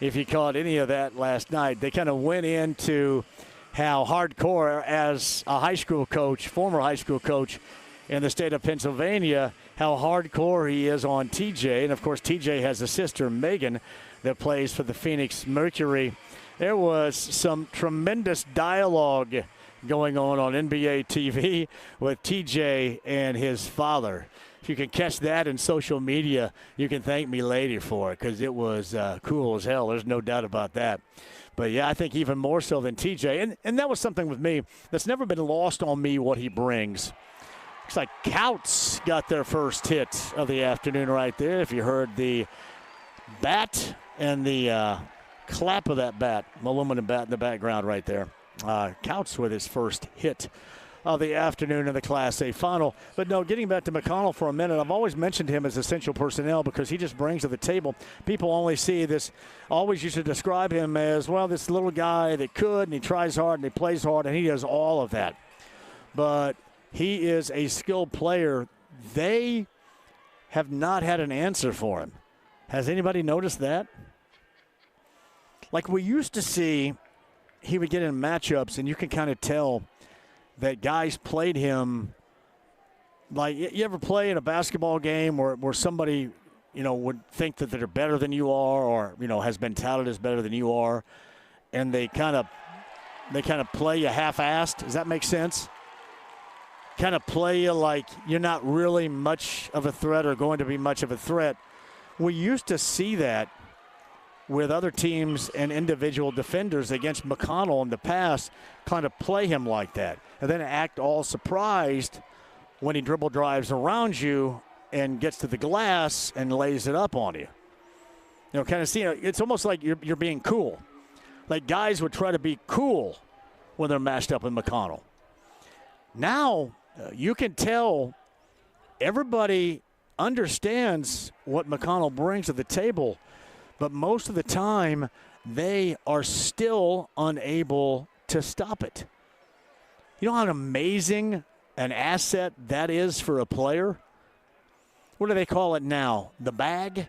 Speaker 4: If you caught any of that last night, they kind of went into how hardcore, as a high school coach, former high school coach in the state of Pennsylvania, how hardcore he is on TJ. And, of course, TJ has a sister, Megan, that plays for the Phoenix Mercury. There was some tremendous dialogue going on NBA TV with TJ and his father. If you can catch that in social media, you can thank me later for it, because it was cool as hell. There's no doubt about that. But, yeah, I think even more so than TJ. And that was something with me that's never been lost on me, what he brings. Looks like Couts got their first hit of the afternoon right there. If you heard the bat and the clap of that bat, aluminum bat in the background right there. Couts with his first hit of the afternoon in the Class A final. But no, getting back to McConnell for a minute, I've always mentioned him as essential personnel because he just brings to the table. People only see this, always used to describe him as, well, this little guy that could, and he tries hard, and he plays hard, and he does all of that. But he is a skilled player. They have not had an answer for him. Has anybody noticed that? Like we used to see, he would get in matchups, and you can kind of tell that guys played him. Like, you ever play in a basketball game where somebody, would think that they're better than you are, or, has been touted as better than you are, and they kind of play you half-assed? Does that make sense? Kind of play you like you're not really much of a threat or going to be much of a threat. We used to see that with other teams and individual defenders against McConnell in the past, kind of play him like that, and then act all surprised when he dribble drives around you and gets to the glass and lays it up on you. Kind of see, it's almost like you're being cool. Like guys would try to be cool when they're matched up with McConnell. Now you can tell everybody understands what McConnell brings to the table, but most of the time, they are still unable to stop it. You know how amazing an asset that is for a player? What do they call it now? The bag?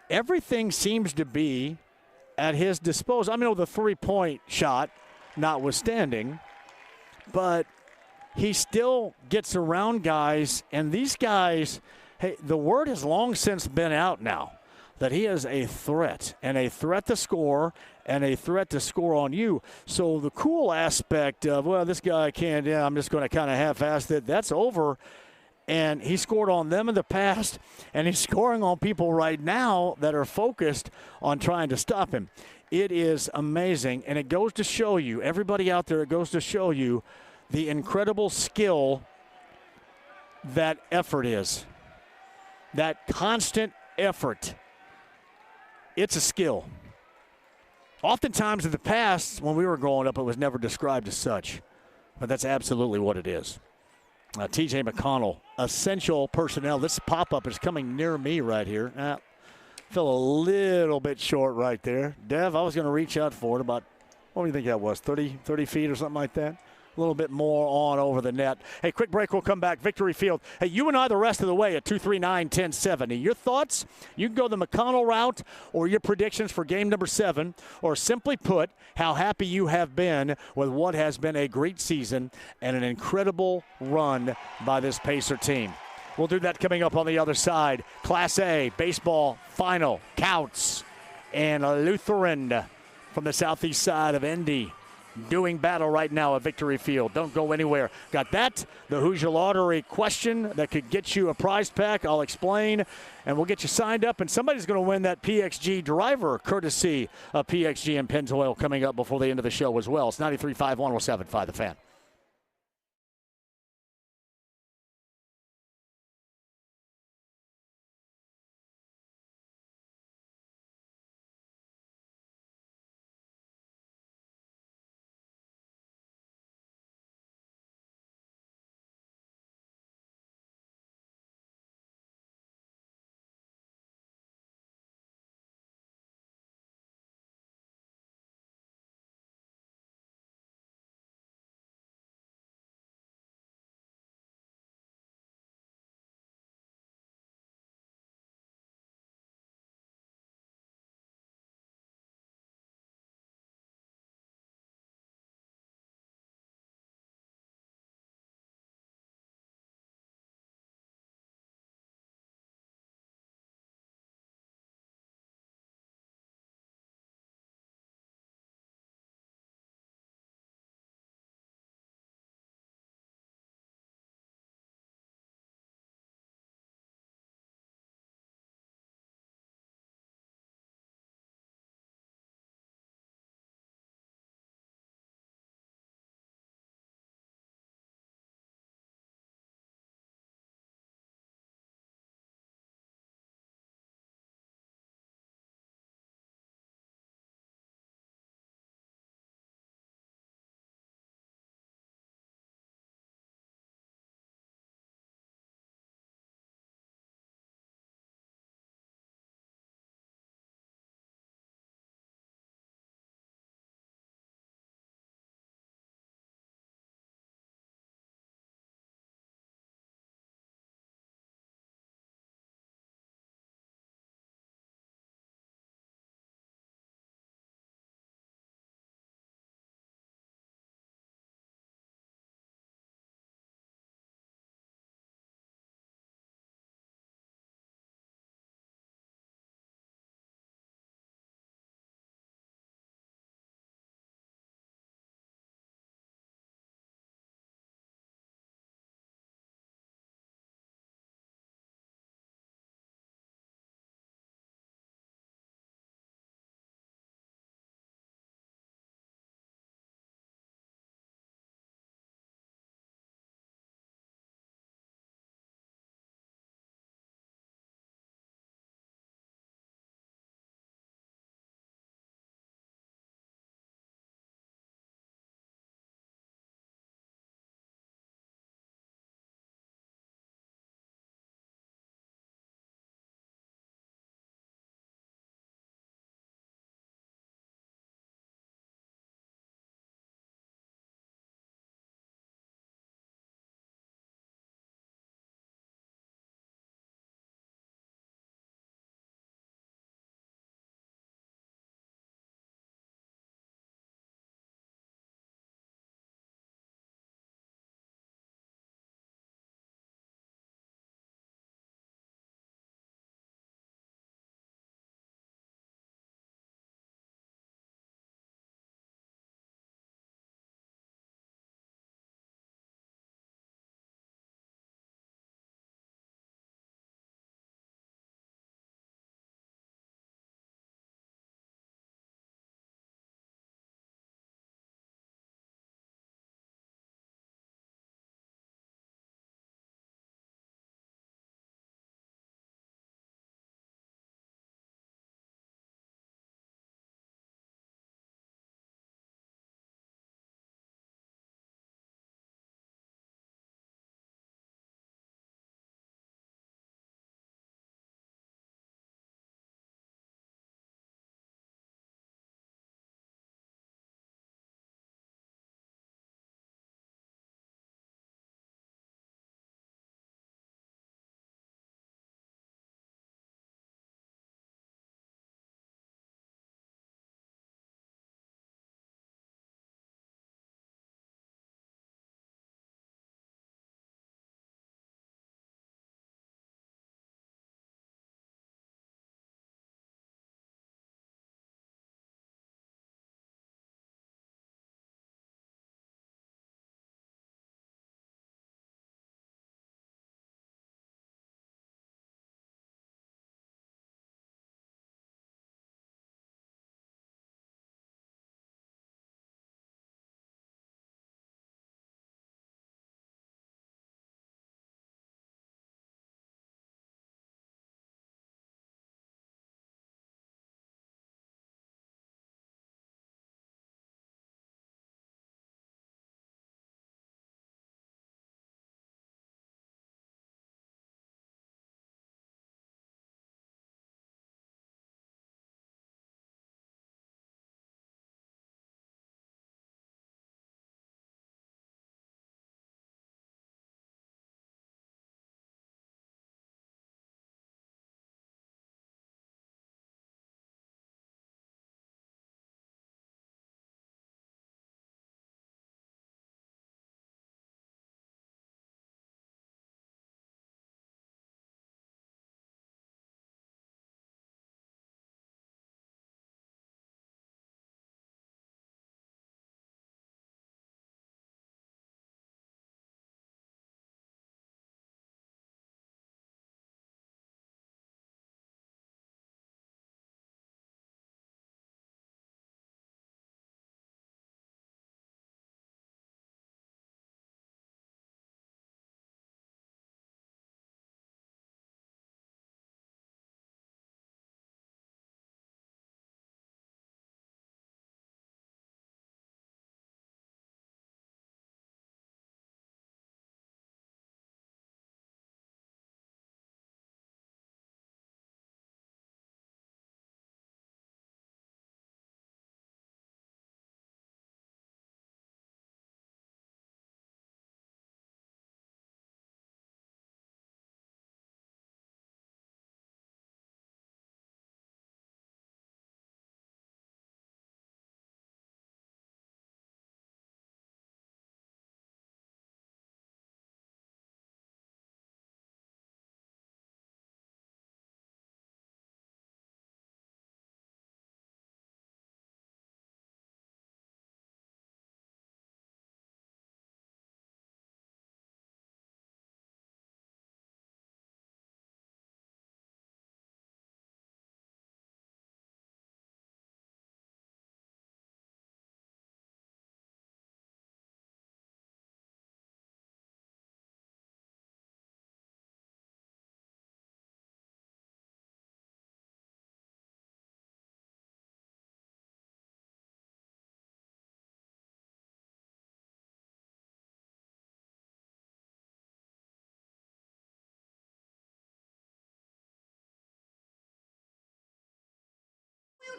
Speaker 4: Everything seems to be at his disposal. I mean, the three-point shot notwithstanding, but he still gets around guys, and these guys, hey, the word has long since been out now that he is a threat, and a threat to score, and a threat to score on you. So the cool aspect of, well, this guy can't, I'm just going to kind of half-ass it, that's over. And he scored on them in the past, and he's scoring on people right now that are focused on trying to stop him. It is amazing, and it goes to show you, everybody out there, it goes to show you the incredible skill that effort is. That constant effort. It's a skill. Oftentimes in the past, when we were growing up, it was never described as such. But that's absolutely what it is. TJ McConnell, essential personnel. This pop-up is coming near me right here. Fell a little bit short right there. Dev, I was going to reach out for it about, what do you think that was, 30 feet or something like that? A little bit more on over the net. Hey, quick break. We'll come back. Victory Field. Hey, you and I the rest of the way at 239-1070. Your thoughts? You can go the McConnell route or your predictions for game number 7, or simply put, how happy you have been with what has been a great season and an incredible run by this Pacer team. We'll do that coming up on the other side. Class A baseball final counts. And Lutheran from the southeast side of Indy doing battle right now at Victory Field. Don't go anywhere. Got that? The Hoosier Lottery question that could get you a prize pack. I'll explain, and we'll get you signed up, and somebody's going to win that PXG driver courtesy of PXG and Pennzoil coming up before the end of the show as well. It's 93.5, 107.5 The Fan.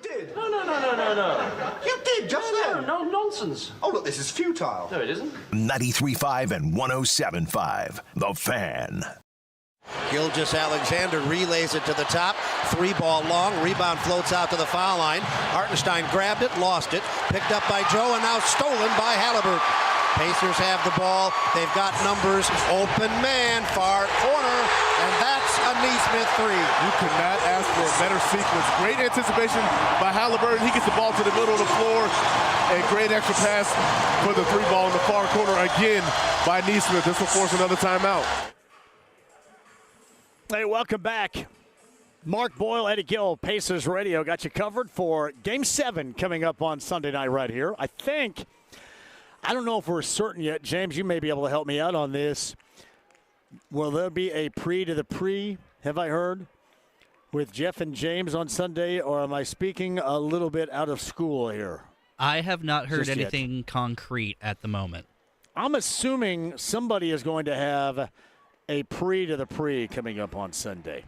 Speaker 20: did.
Speaker 21: No.
Speaker 20: You did just then.
Speaker 21: No nonsense.
Speaker 20: Oh, look, this is futile.
Speaker 21: No, it isn't.
Speaker 3: 93.5 and 107.5. The Fan.
Speaker 1: Gilgeous Alexander relays it to the top. 3-ball long. Rebound floats out to the foul line. Hartenstein grabbed it, lost it. Picked up by Joe and now stolen by Halliburton. Pacers have the ball. They've got numbers. Open man, far corner. And that's a Neesmith three.
Speaker 2: You could not ask for a better sequence. Great anticipation by Halliburton. He gets the ball to the middle of the floor. A great extra pass for the 3-ball in the far corner again by Neesmith. This will force another timeout.
Speaker 4: Hey, welcome back. Mark Boyle, Eddie Gill, Pacers Radio got you covered for Game 7 coming up on Sunday night right here. I don't know if we're certain yet. James, you may be able to help me out on this. Will there be a pre to the pre, have I heard, with Jeff and James on Sunday, or am I speaking a little bit out of school here?
Speaker 22: I have not heard
Speaker 4: Just yet.
Speaker 22: anything concrete at the moment.
Speaker 4: I'm assuming somebody is going to have a pre to the pre coming up on Sunday.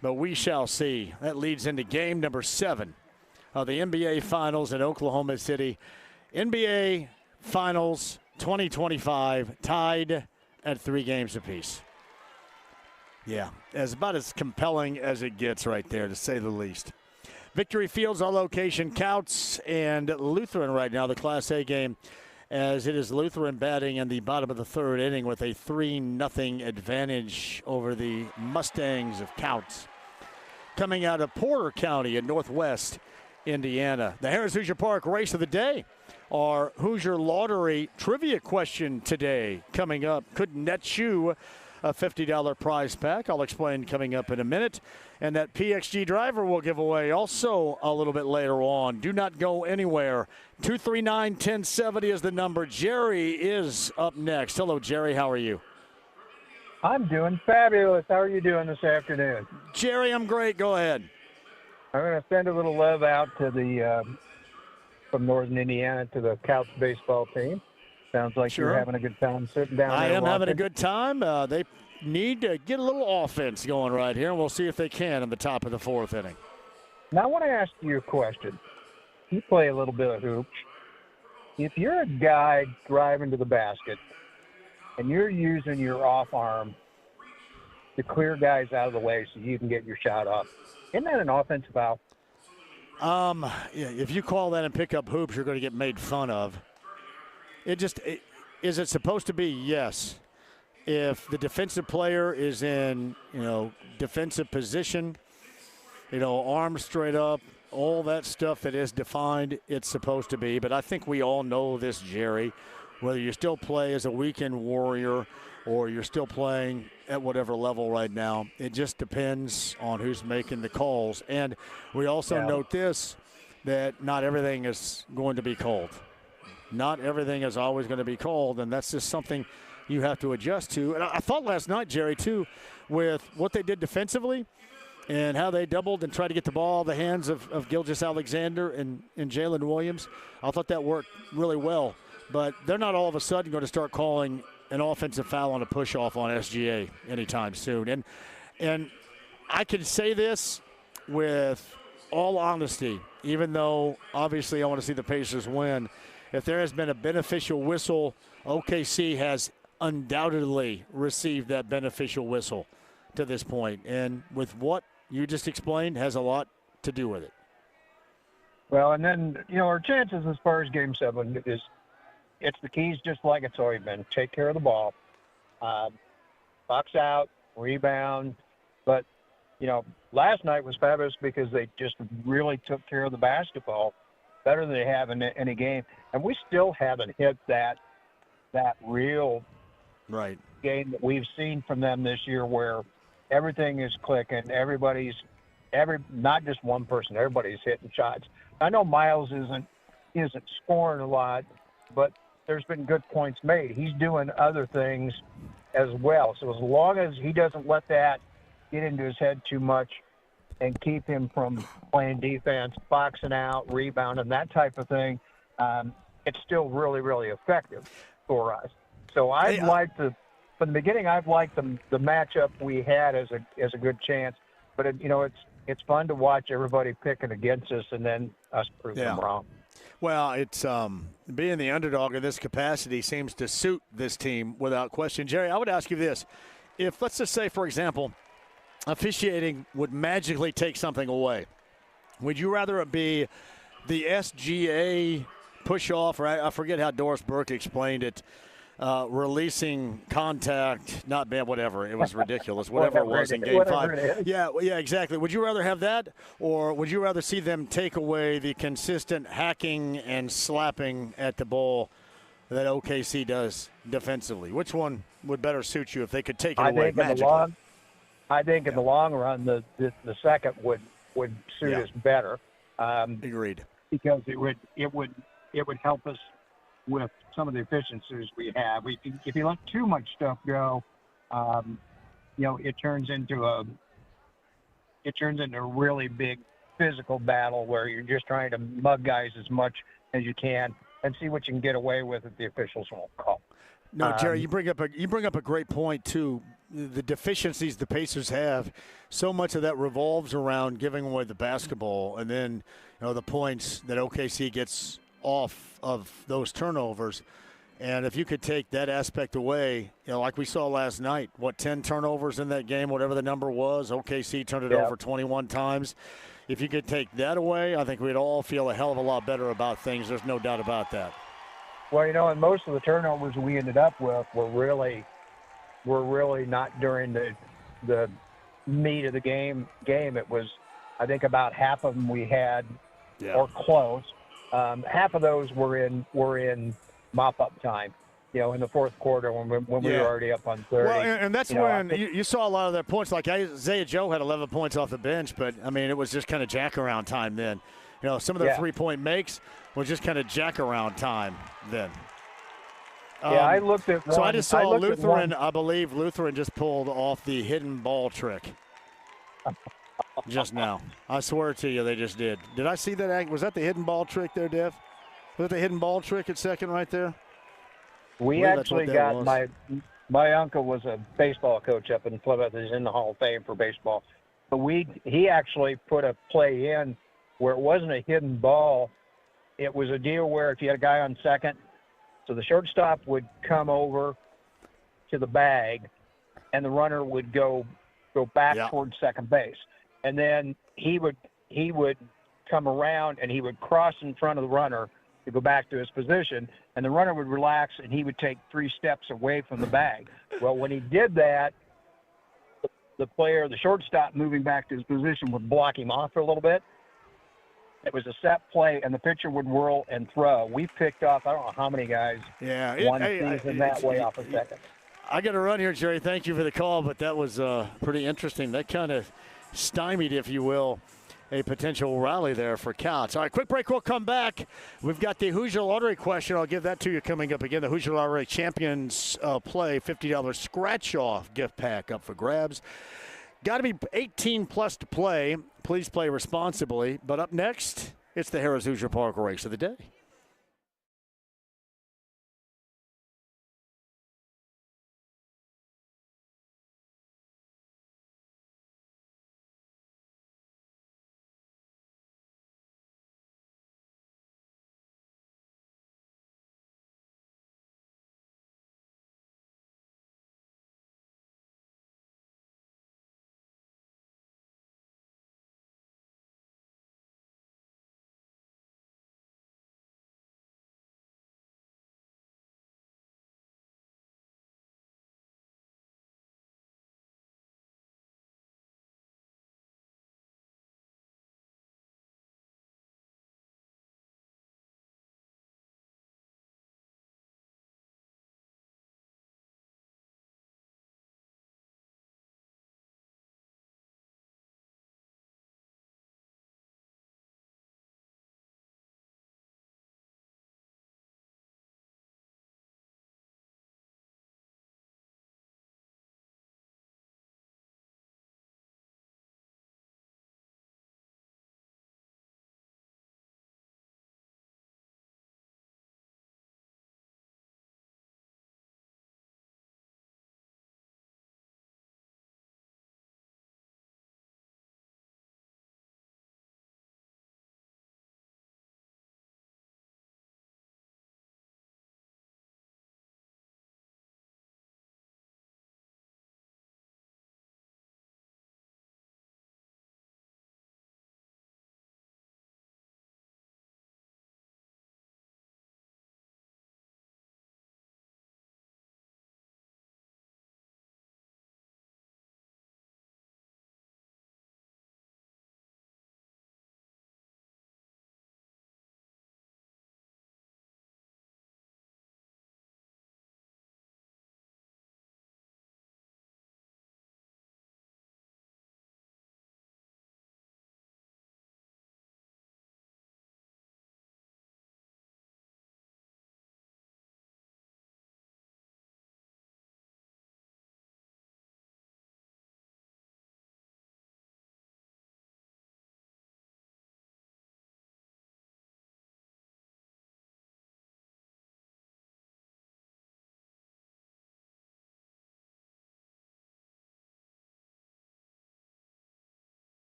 Speaker 4: But we shall see. That leads into game number 7 of the NBA Finals in Oklahoma City. NBA Finals 2025 tied at 3 games apiece. Yeah, it's about as compelling as it gets right there, to say the least. Victory Field's our location. Couts and Lutheran right now, the Class A game, as it is Lutheran batting in the bottom of the 3rd inning with a 3-0 advantage over the Mustangs of Couts. Coming out of Porter County in northwest Indiana. The Harris Hoosier Park race of the day. Our Hoosier Lottery trivia question today coming up. Could net you a $50 prize pack. I'll explain coming up in a minute. And that PXG driver will give away also a little bit later on. Do not go anywhere. 239-1070 is the number. Jerry is up next. Hello, Jerry. How are you?
Speaker 23: I'm doing fabulous. How are you doing this afternoon?
Speaker 4: Jerry, I'm great. Go ahead.
Speaker 23: I'm going to send a little love out to the from Northern Indiana to the Couch baseball team. Sounds like
Speaker 4: Sure.
Speaker 23: you're having a good time sitting down there.
Speaker 4: I am
Speaker 23: watching.
Speaker 4: having a good time. They need to get a little offense going right here, and we'll see if they can in the top of the 4th inning.
Speaker 23: Now, I want to ask you a question. You play a little bit of hoops. If you're a guy driving to the basket and you're using your off arm to clear guys out of the way so you can get your shot off, isn't that an offensive foul?
Speaker 4: Yeah, if you call that and pick up hoops, you're going to get made fun of. Is it supposed to be? Yes. If the defensive player is in, defensive position, arms straight up, all that stuff that is defined, it's supposed to be. But I think we all know this, Jerry, whether you still play as a weekend warrior or you're still playing at whatever level right now, it just depends on who's making the calls. And we also note this, that not everything is going to be called. Not everything is always going to be called, and that's just something you have to adjust to. And I thought last night, Jerry, too, with what they did defensively and how they doubled and tried to get the ball in the hands of Gilgeous Alexander and Jalen Williams, I thought that worked really well. But they're not all of a sudden going to start calling an offensive foul on a push-off on SGA anytime soon. And I can say this with all honesty, even though obviously I want to see the Pacers win. If there has been a beneficial whistle, OKC has undoubtedly received that beneficial whistle to this point. And with what you just explained, has a lot to do with it.
Speaker 23: Well, and then, our chances as far as Game 7 is it's the keys just like it's always been. Take care of the ball. Box out, rebound. But, last night was fabulous because they just really took care of the basketball better than they have in any game. And we still haven't hit that real
Speaker 4: right
Speaker 23: game that we've seen from them this year where everything is clicking. Not just one person, everybody's hitting shots. I know Miles isn't scoring a lot, but there's been good points made. He's doing other things as well. So as long as he doesn't let that get into his head too much and keep him from playing defense, boxing out, rebounding, that type of thing, it's still really, really effective for us. So from the beginning, I've liked the matchup we had as a good chance. But it's it's fun to watch everybody picking against us and then us prove them wrong.
Speaker 4: Well, it's being the underdog in this capacity seems to suit this team without question. Jerry, I would ask you this. If, let's just say, for example, officiating would magically take something away, would you rather it be the SGA push-off, or I forget how Doris Burke explained it, releasing contact, not bad, whatever. It was ridiculous, whatever it was in Game 5. Yeah, exactly. Would you rather have that, or would you rather see them take away the consistent hacking and slapping at the ball that OKC does defensively? Which one would better suit you if they could take it away magically?
Speaker 23: I think in the long run, the second would suit us better.
Speaker 4: Agreed.
Speaker 23: Because it would help us with some of the efficiencies we have. If you let too much stuff go, it turns into a really big physical battle where you're just trying to mug guys as much as you can and see what you can get away with if the officials won't call.
Speaker 4: No, Jerry, you bring up a great point too. The deficiencies the Pacers have, so much of that revolves around giving away the basketball, and then the points that OKC gets off of those turnovers. And if you could take that aspect away, like we saw last night, 10 turnovers in that game, whatever the number was, OKC turned it over 21 times. If you could take that away, I think we'd all feel a hell of a lot better about things. There's no doubt about that.
Speaker 23: Well, and most of the turnovers we ended up with were really not during the meat of the game. It was, I think, about half of them we had or close. Half of those were in mop-up time, in the fourth quarter when we were already up on 30.
Speaker 4: Well, and that's when you saw a lot of their points. Like Isaiah Joe had 11 points off the bench, but, it was just kind of jack-around time then. Some of their three-point makes was just kind of jack-around time then.
Speaker 23: I looked at one.
Speaker 4: So I just saw Lutheran, I believe Lutheran just pulled off the hidden ball trick just now. I swear to you they just did. Did I see that? Was that the hidden ball trick there, Dev? Was that the hidden ball trick at second right there?
Speaker 23: We actually got my uncle was a baseball coach up in Plymouth. He's in the Hall of Fame for baseball. But he actually put a play in where it wasn't a hidden ball. It was a deal where if you had a guy on second, so the shortstop would come over to the bag, and the runner would go back towards second base, and then he would come around and he would cross in front of the runner to go back to his position, and the runner would relax and he would take 3 steps away from the bag. Well, when he did that, the shortstop moving back to his position would block him off for a little bit. It was a set play, and the pitcher would whirl and throw. We picked off, I don't know how many guys won season that way off a second.
Speaker 4: I got to run here, Jerry. Thank you for the call, but that was pretty interesting. That kind of stymied, if you will, a potential rally there for Couch. All right, quick break. We'll come back. We've got the Hoosier Lottery question. I'll give that to you coming up again. The Hoosier Lottery Champions Play $50 scratch-off gift pack up for grabs. Got to be 18 plus to play. Please play responsibly. But up next, it's the Harrah's Hoosier Park Race of the Day.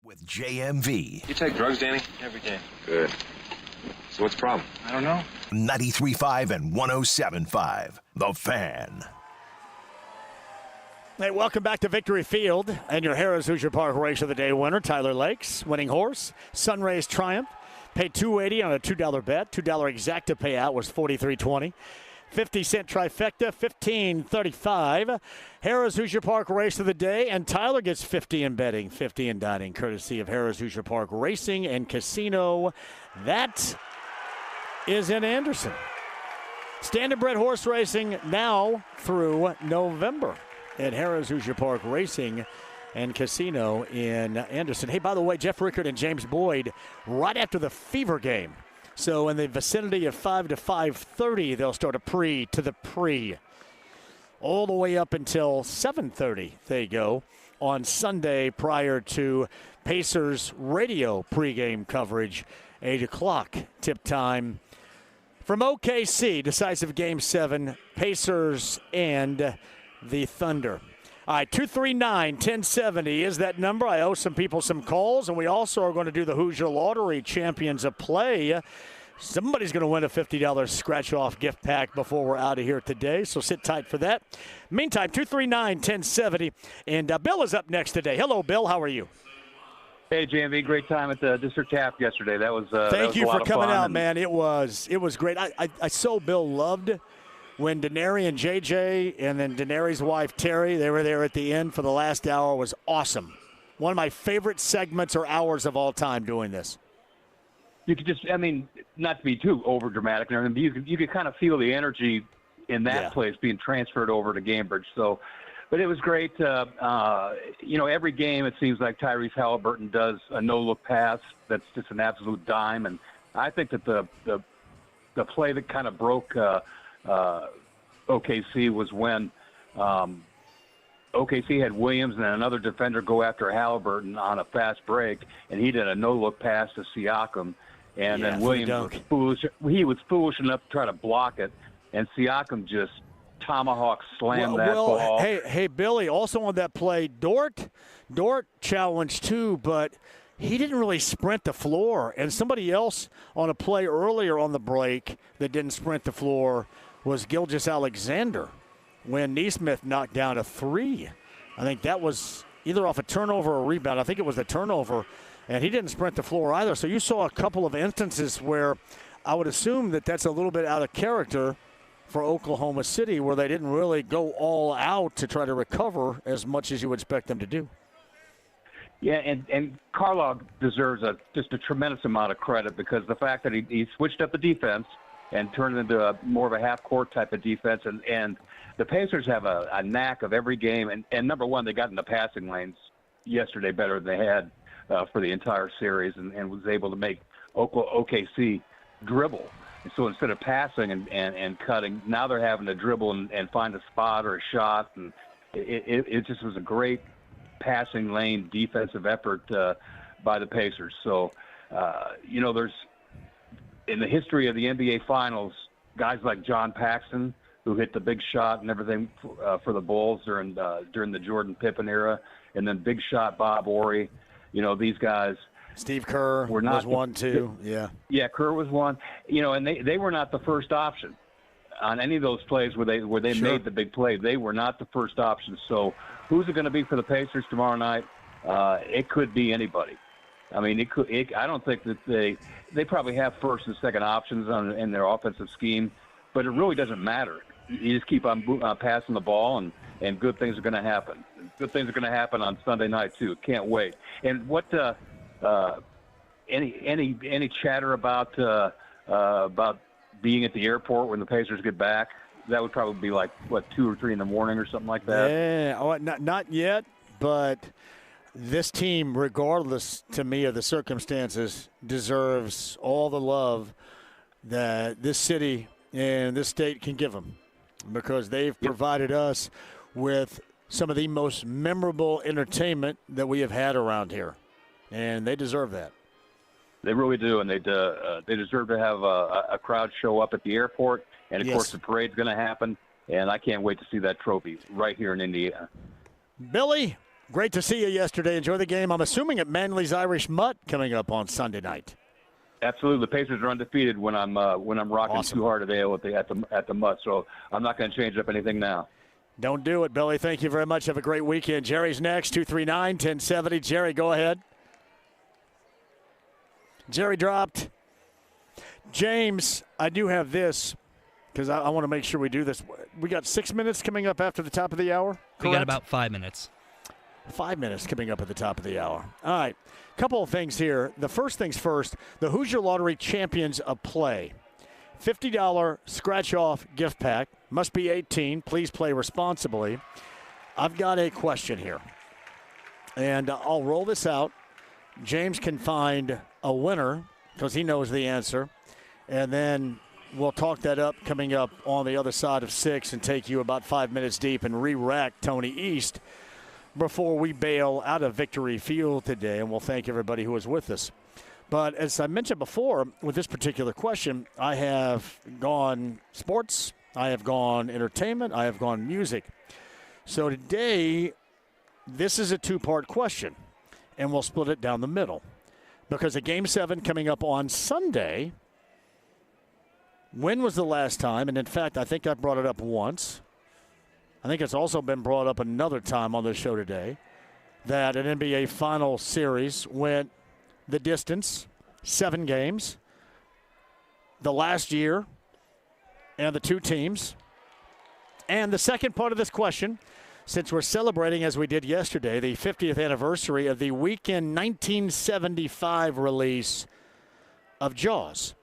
Speaker 3: With JMV.
Speaker 5: You take drugs, Danny? Every day. Good. So what's the problem? I don't know.
Speaker 3: 93.5 and 107.5. The Fan.
Speaker 4: Hey, welcome back to Victory Field and your Harrah's Hoosier Park Race of the Day winner, Tyler Lakes, winning horse, Sunrays Triumph. Paid $2.80 on a $2 bet. $2 exacta payout was $43.20. 50-cent trifecta, $15.35. Harrah's Hoosier Park Race of the Day, and Tyler gets 50 in betting, 50 in dining, courtesy of Harrah's Hoosier Park Racing and Casino. That is in Anderson. Standardbred horse racing now through November at Harrah's Hoosier Park Racing and Casino in Anderson. Hey, by the way, Jeff Rickard and James Boyd right after the Fever game. So in the vicinity of 5 to 5:30, they'll start a pre. All the way up until 7:30 they go on Sunday prior to Pacers radio pregame coverage, 8 o'clock tip time. From OKC, decisive Game 7, Pacers and the Thunder. All right, 239-1070 is that number. I owe some people some calls, and we also are going to do the Hoosier Lottery Champions of Play. Somebody's going to win a $50 scratch-off gift pack before we're out of here today, so sit tight for that. Meantime, 239-1070, and Bill is up next today. Hello, Bill. How are you?
Speaker 6: Hey, JMV, great time at the District Tap yesterday. That was
Speaker 4: Thank you for coming out,
Speaker 6: and
Speaker 4: man. It was great. I so Bill loved when Denary and JJ and then Denary's wife Terry, they were there at the end for the last hour. Was awesome. One of my favorite segments or hours of all time doing this.
Speaker 6: You could just, I mean, not to be too over dramatic, but you could kind of feel the energy in that place being transferred over to Gamebridge. So, but it was great. Every game it seems like Tyrese Halliburton does a no-look pass that's just an absolute dime, and I think that the play that kind of broke OKC was when OKC had Williams and another defender go after Halliburton on a fast break, and he did a no-look pass to Siakam, and then Williams was foolish. He was foolish enough to try to block it, and Siakam just tomahawk slammed that ball.
Speaker 4: Hey, Billy, also on that play, Dort challenged too, but he didn't really sprint the floor, and somebody else on a play earlier on the break that didn't sprint the floor was Gilgeous-Alexander when Neesmith knocked down a three. I think that was either off a turnover or a rebound. I think it was a turnover, and he didn't sprint the floor either. So you saw a couple of instances where I would assume that that's a little bit out of character for Oklahoma City, where they didn't really go all out to try to recover as much as you would expect them to do.
Speaker 6: Yeah, and Carlog deserves just a tremendous amount of credit because the fact that he switched up the defense and turned it into more of a half-court type of defense. And the Pacers have a knack of every game. And number one, they got in the passing lanes yesterday better than they had for the entire series and was able to make OKC dribble. And so instead of passing and cutting, now they're having to dribble and find a spot or a shot. And it just was a great passing lane defensive effort by the Pacers. So, there's in the history of the NBA Finals, guys like John Paxson, who hit the big shot and everything for the Bulls during the Jordan Pippen era, and then big shot Bob Horry. These guys.
Speaker 4: Steve Kerr was one too.
Speaker 6: Yeah, Kerr was one. And they were not the first option on any of those plays where they made the big play. They were not the first option. So who's it going to be for the Pacers tomorrow night? It could be anybody. I mean, I don't think that they probably have first and second options in their offensive scheme, but it really doesn't matter. You just keep on passing the ball, and good things are going to happen. Good things are going to happen on Sunday night too. Can't wait. And what any chatter about being at the airport when the Pacers get back? That would probably be like 2 or 3 in the morning or something like that.
Speaker 4: Yeah, not yet, but this team, regardless to me of the circumstances, deserves all the love that this city and this state can give them because they've provided us with some of the most memorable entertainment that we have had around here, and they deserve that.
Speaker 6: They really do, and they deserve to have a crowd show up at the airport, and of course the parade's going to happen, and I can't wait to see that trophy right here in Indiana.
Speaker 4: Billy, Great to see you yesterday. Enjoy the game. I'm assuming at Manly's Irish Mutt coming up on Sunday night.
Speaker 6: Absolutely, the Pacers are undefeated when I'm rocking too hard at the Mutt. So I'm not going to change up anything now.
Speaker 4: Don't do it, Billy. Thank you very much. Have a great weekend. Jerry's next, 239-1070. Jerry, go ahead. Jerry dropped. James, I do have this because I want to make sure we do this. We got 6 minutes coming up after the top of the hour? Correct?
Speaker 22: We got about 5 minutes.
Speaker 4: 5 minutes coming up at the top of the hour. All right. Couple of things here. The first things first, the Hoosier Lottery Champions of Play. $50 scratch-off gift pack. Must be 18. Please play responsibly. I've got a question here. And I'll roll this out. James can find a winner because he knows the answer. And then we'll talk that up coming up on the other side of 6 and take you about 5 minutes deep and re-rack Tony East before we bail out of Victory Field today. And we'll thank everybody who was with us. But as I mentioned before, with this particular question, I have gone sports, I have gone entertainment, I have gone music. So today, this is a two-part question, and we'll split it down the middle. Because of Game 7 coming up on Sunday, when was the last time, and in fact, I think I brought it up once, I think it's also been brought up another time on the show today, that an NBA Final Series went the distance, 7 games, the last year, and the two teams. And the second part of this question, since we're celebrating, as we did yesterday, the 50th anniversary of the weekend 1975 release of Jaws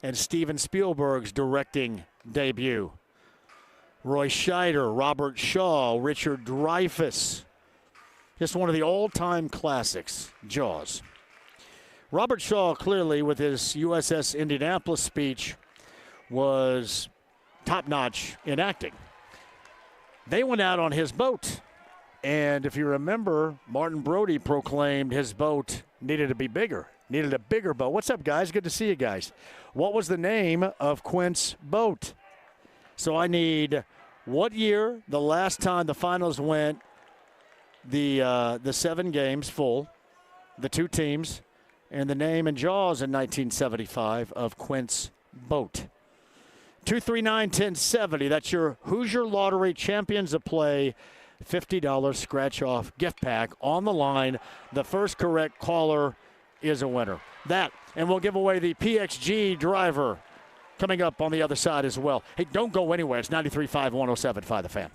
Speaker 4: and Steven Spielberg's directing debut. Roy Scheider, Robert Shaw, Richard Dreyfuss. Just one of the all-time classics, Jaws. Robert Shaw, clearly, with his USS Indianapolis speech, was top-notch in acting. They went out on his boat. And if you remember, Martin Brody proclaimed his boat needed to be bigger, needed a bigger boat. What's up, guys? Good to see you guys. What was the name of Quint's boat? So I need what year, the last time the finals went, the 7 games full, the two teams, and the name in Jaws in 1975 of Quint's boat. 239-1070. That's your Hoosier Lottery Champions of Play $50 scratch-off gift pack on the line. The first correct caller is a winner. That, and we'll give away the PXG driver coming up on the other side as well. Hey, don't go anywhere. It's 93.5, 107.5 The Fan.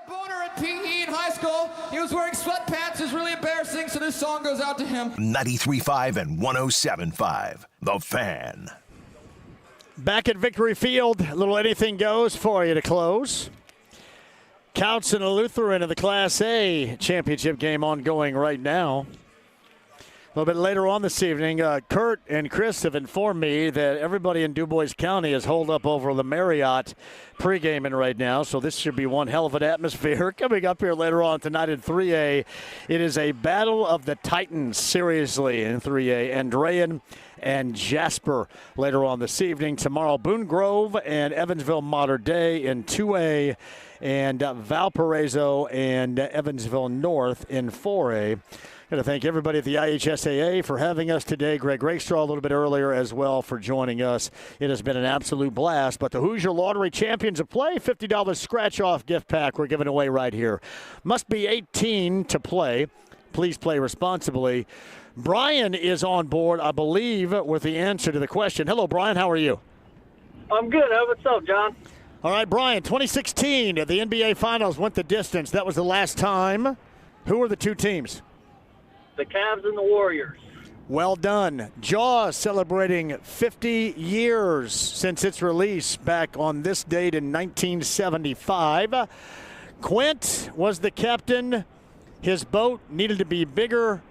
Speaker 8: boner at PE in high school. He was wearing sweatpants. It was really embarrassing, so this song goes out to him.
Speaker 3: 93.5 and 107.5. The Fan.
Speaker 4: Back at Victory Field, a little anything goes for you to close. Couts and Lutheran in the Class A championship game ongoing right now. A little bit later on this evening, Kurt and Chris have informed me that everybody in DuBois County is holed up over the Marriott pre-gaming right now, so this should be one hell of an atmosphere. Coming up here later on tonight in 3A, it is a battle of the Titans, seriously, in 3A. Andrean and Jasper later on this evening. Tomorrow, Boone Grove and Evansville Mater Dei in 2A, and Valparaiso and Evansville North in 4A. Got to thank everybody at the IHSAA for having us today. Greg Rakestraw a little bit earlier as well for joining us. It has been an absolute blast. But the Hoosier Lottery Champions of Play, $50 scratch-off gift pack we're giving away right here. Must be 18 to play. Please play responsibly. Brian is on board, I believe, with the answer to the question. Hello, Brian. How are you?
Speaker 9: I'm good. What's up, John?
Speaker 4: All right, Brian, 2016, the NBA Finals went the distance. That was the last time. Who were the two teams?
Speaker 9: The Cavs and the Warriors.
Speaker 4: Well done. Jaws celebrating 50 years since its release back on this date in 1975. Quint was the captain. His boat needed to be bigger.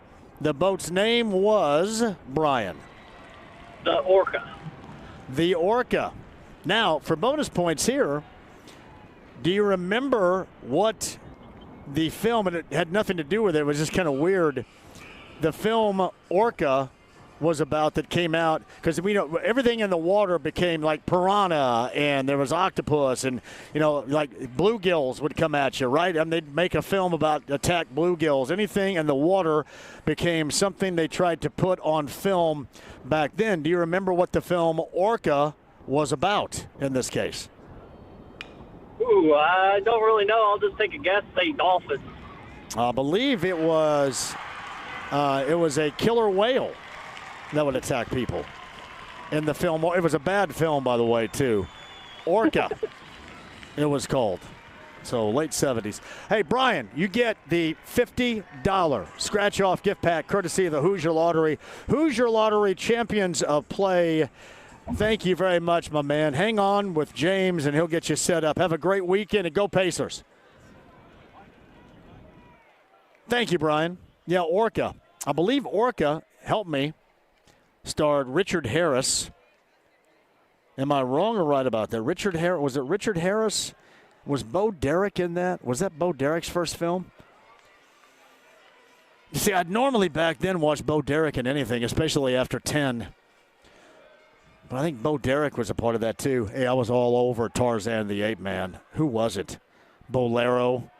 Speaker 4: The boat's name was, Brian.
Speaker 9: The Orca.
Speaker 4: The Orca. Now, for bonus points here, do you remember what the film, and it had nothing to do with it, it was just kind of weird, the film Orca was about that came out, because we know everything in the water became like piranha, and there was octopus, and like bluegills would come at you, right? And they'd make a film about attack bluegills. Anything in the water became something they tried to put on film back then. Do you remember what the film Orca was about in this case?
Speaker 9: Ooh, I don't really know. I'll just take a guess. Say dolphins.
Speaker 4: I believe it was a killer whale that would attack people in the film. It was a bad film, by the way, too. Orca, it was called. So late 70s. Hey, Brian, you get the $50 scratch-off gift pack courtesy of the Hoosier Lottery. Hoosier Lottery Champions of Play. Thank you very much, my man. Hang on with James, and he'll get you set up. Have a great weekend, and go Pacers. Thank you, Brian. Yeah, Orca. I believe Orca, help me, starred Richard Harris. Am I wrong or right about that? Richard Harris. Was it Richard Harris? Was Bo Derek in that? Was that Bo Derek's first film? You see, I'd normally back then watch Bo Derek in anything, especially after 10. But I think Bo Derek was a part of that, too. Hey, I was all over Tarzan the Ape Man. Who was it? Bolero.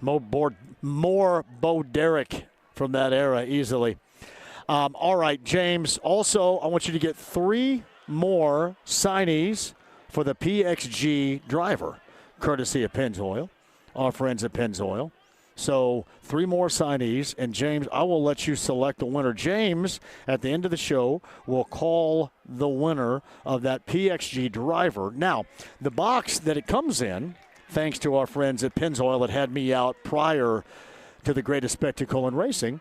Speaker 4: More Bo Derek from that era easily. All right, James. Also, I want you to get 3 more signees for the PXG driver, courtesy of Pennzoil, our friends at Pennzoil. So 3 more signees, and James, I will let you select the winner. James, at the end of the show, will call the winner of that PXG driver. Now, the box that it comes in, thanks to our friends at Pennzoil that had me out prior to the greatest spectacle in racing,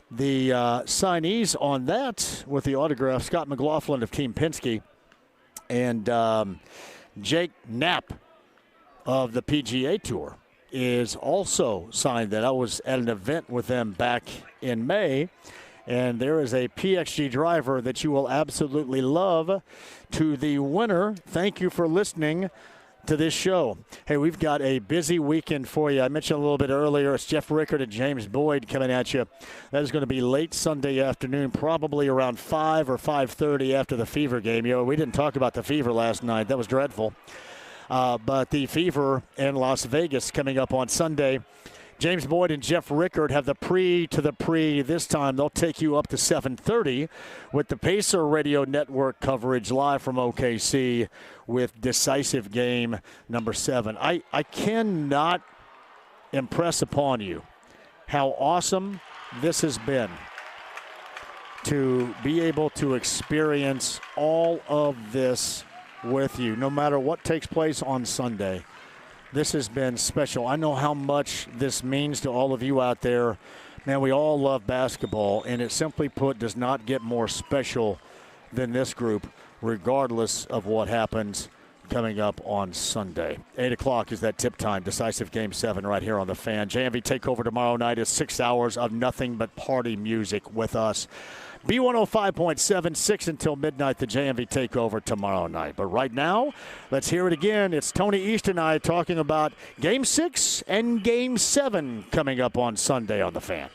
Speaker 4: the signees on that with the autograph, Scott McLaughlin of Team Penske and Jake Knapp of the PGA Tour is also signed that. I was at an event with them back in May, and there is a PXG driver that you will absolutely love. To the winner, thank you for listening to this show. Hey, we've got a busy weekend for you. I mentioned a little bit earlier, it's Jeff Rickard and James Boyd coming at you. That is going to be late Sunday afternoon, probably around 5 or 5:30 after the Fever game. We didn't talk about the Fever last night. That was dreadful. But the Fever in Las Vegas coming up on Sunday. James Boyd and Jeff Rickard have the pre to the pre this time. They'll take you up to 7:30 with the Pacer Radio Network coverage live from OKC with decisive game number 7. I cannot impress upon you how awesome this has been to be able to experience all of this with you, no matter what takes place on Sunday. This has been special. I know how much this means to all of you out there. Man, we all love basketball, and it simply put does not get more special than this group, regardless of what happens coming up on Sunday. 8 o'clock is that tip time. Decisive Game 7 right here on The Fan. JMV Takeover tomorrow night is 6 hours of nothing but party music with us. B105.7, 6 until midnight, the JMV Takeover tomorrow night. But right now, let's hear it again. It's Tony East and I talking about Game 6 and Game 7 coming up on Sunday on The Fan.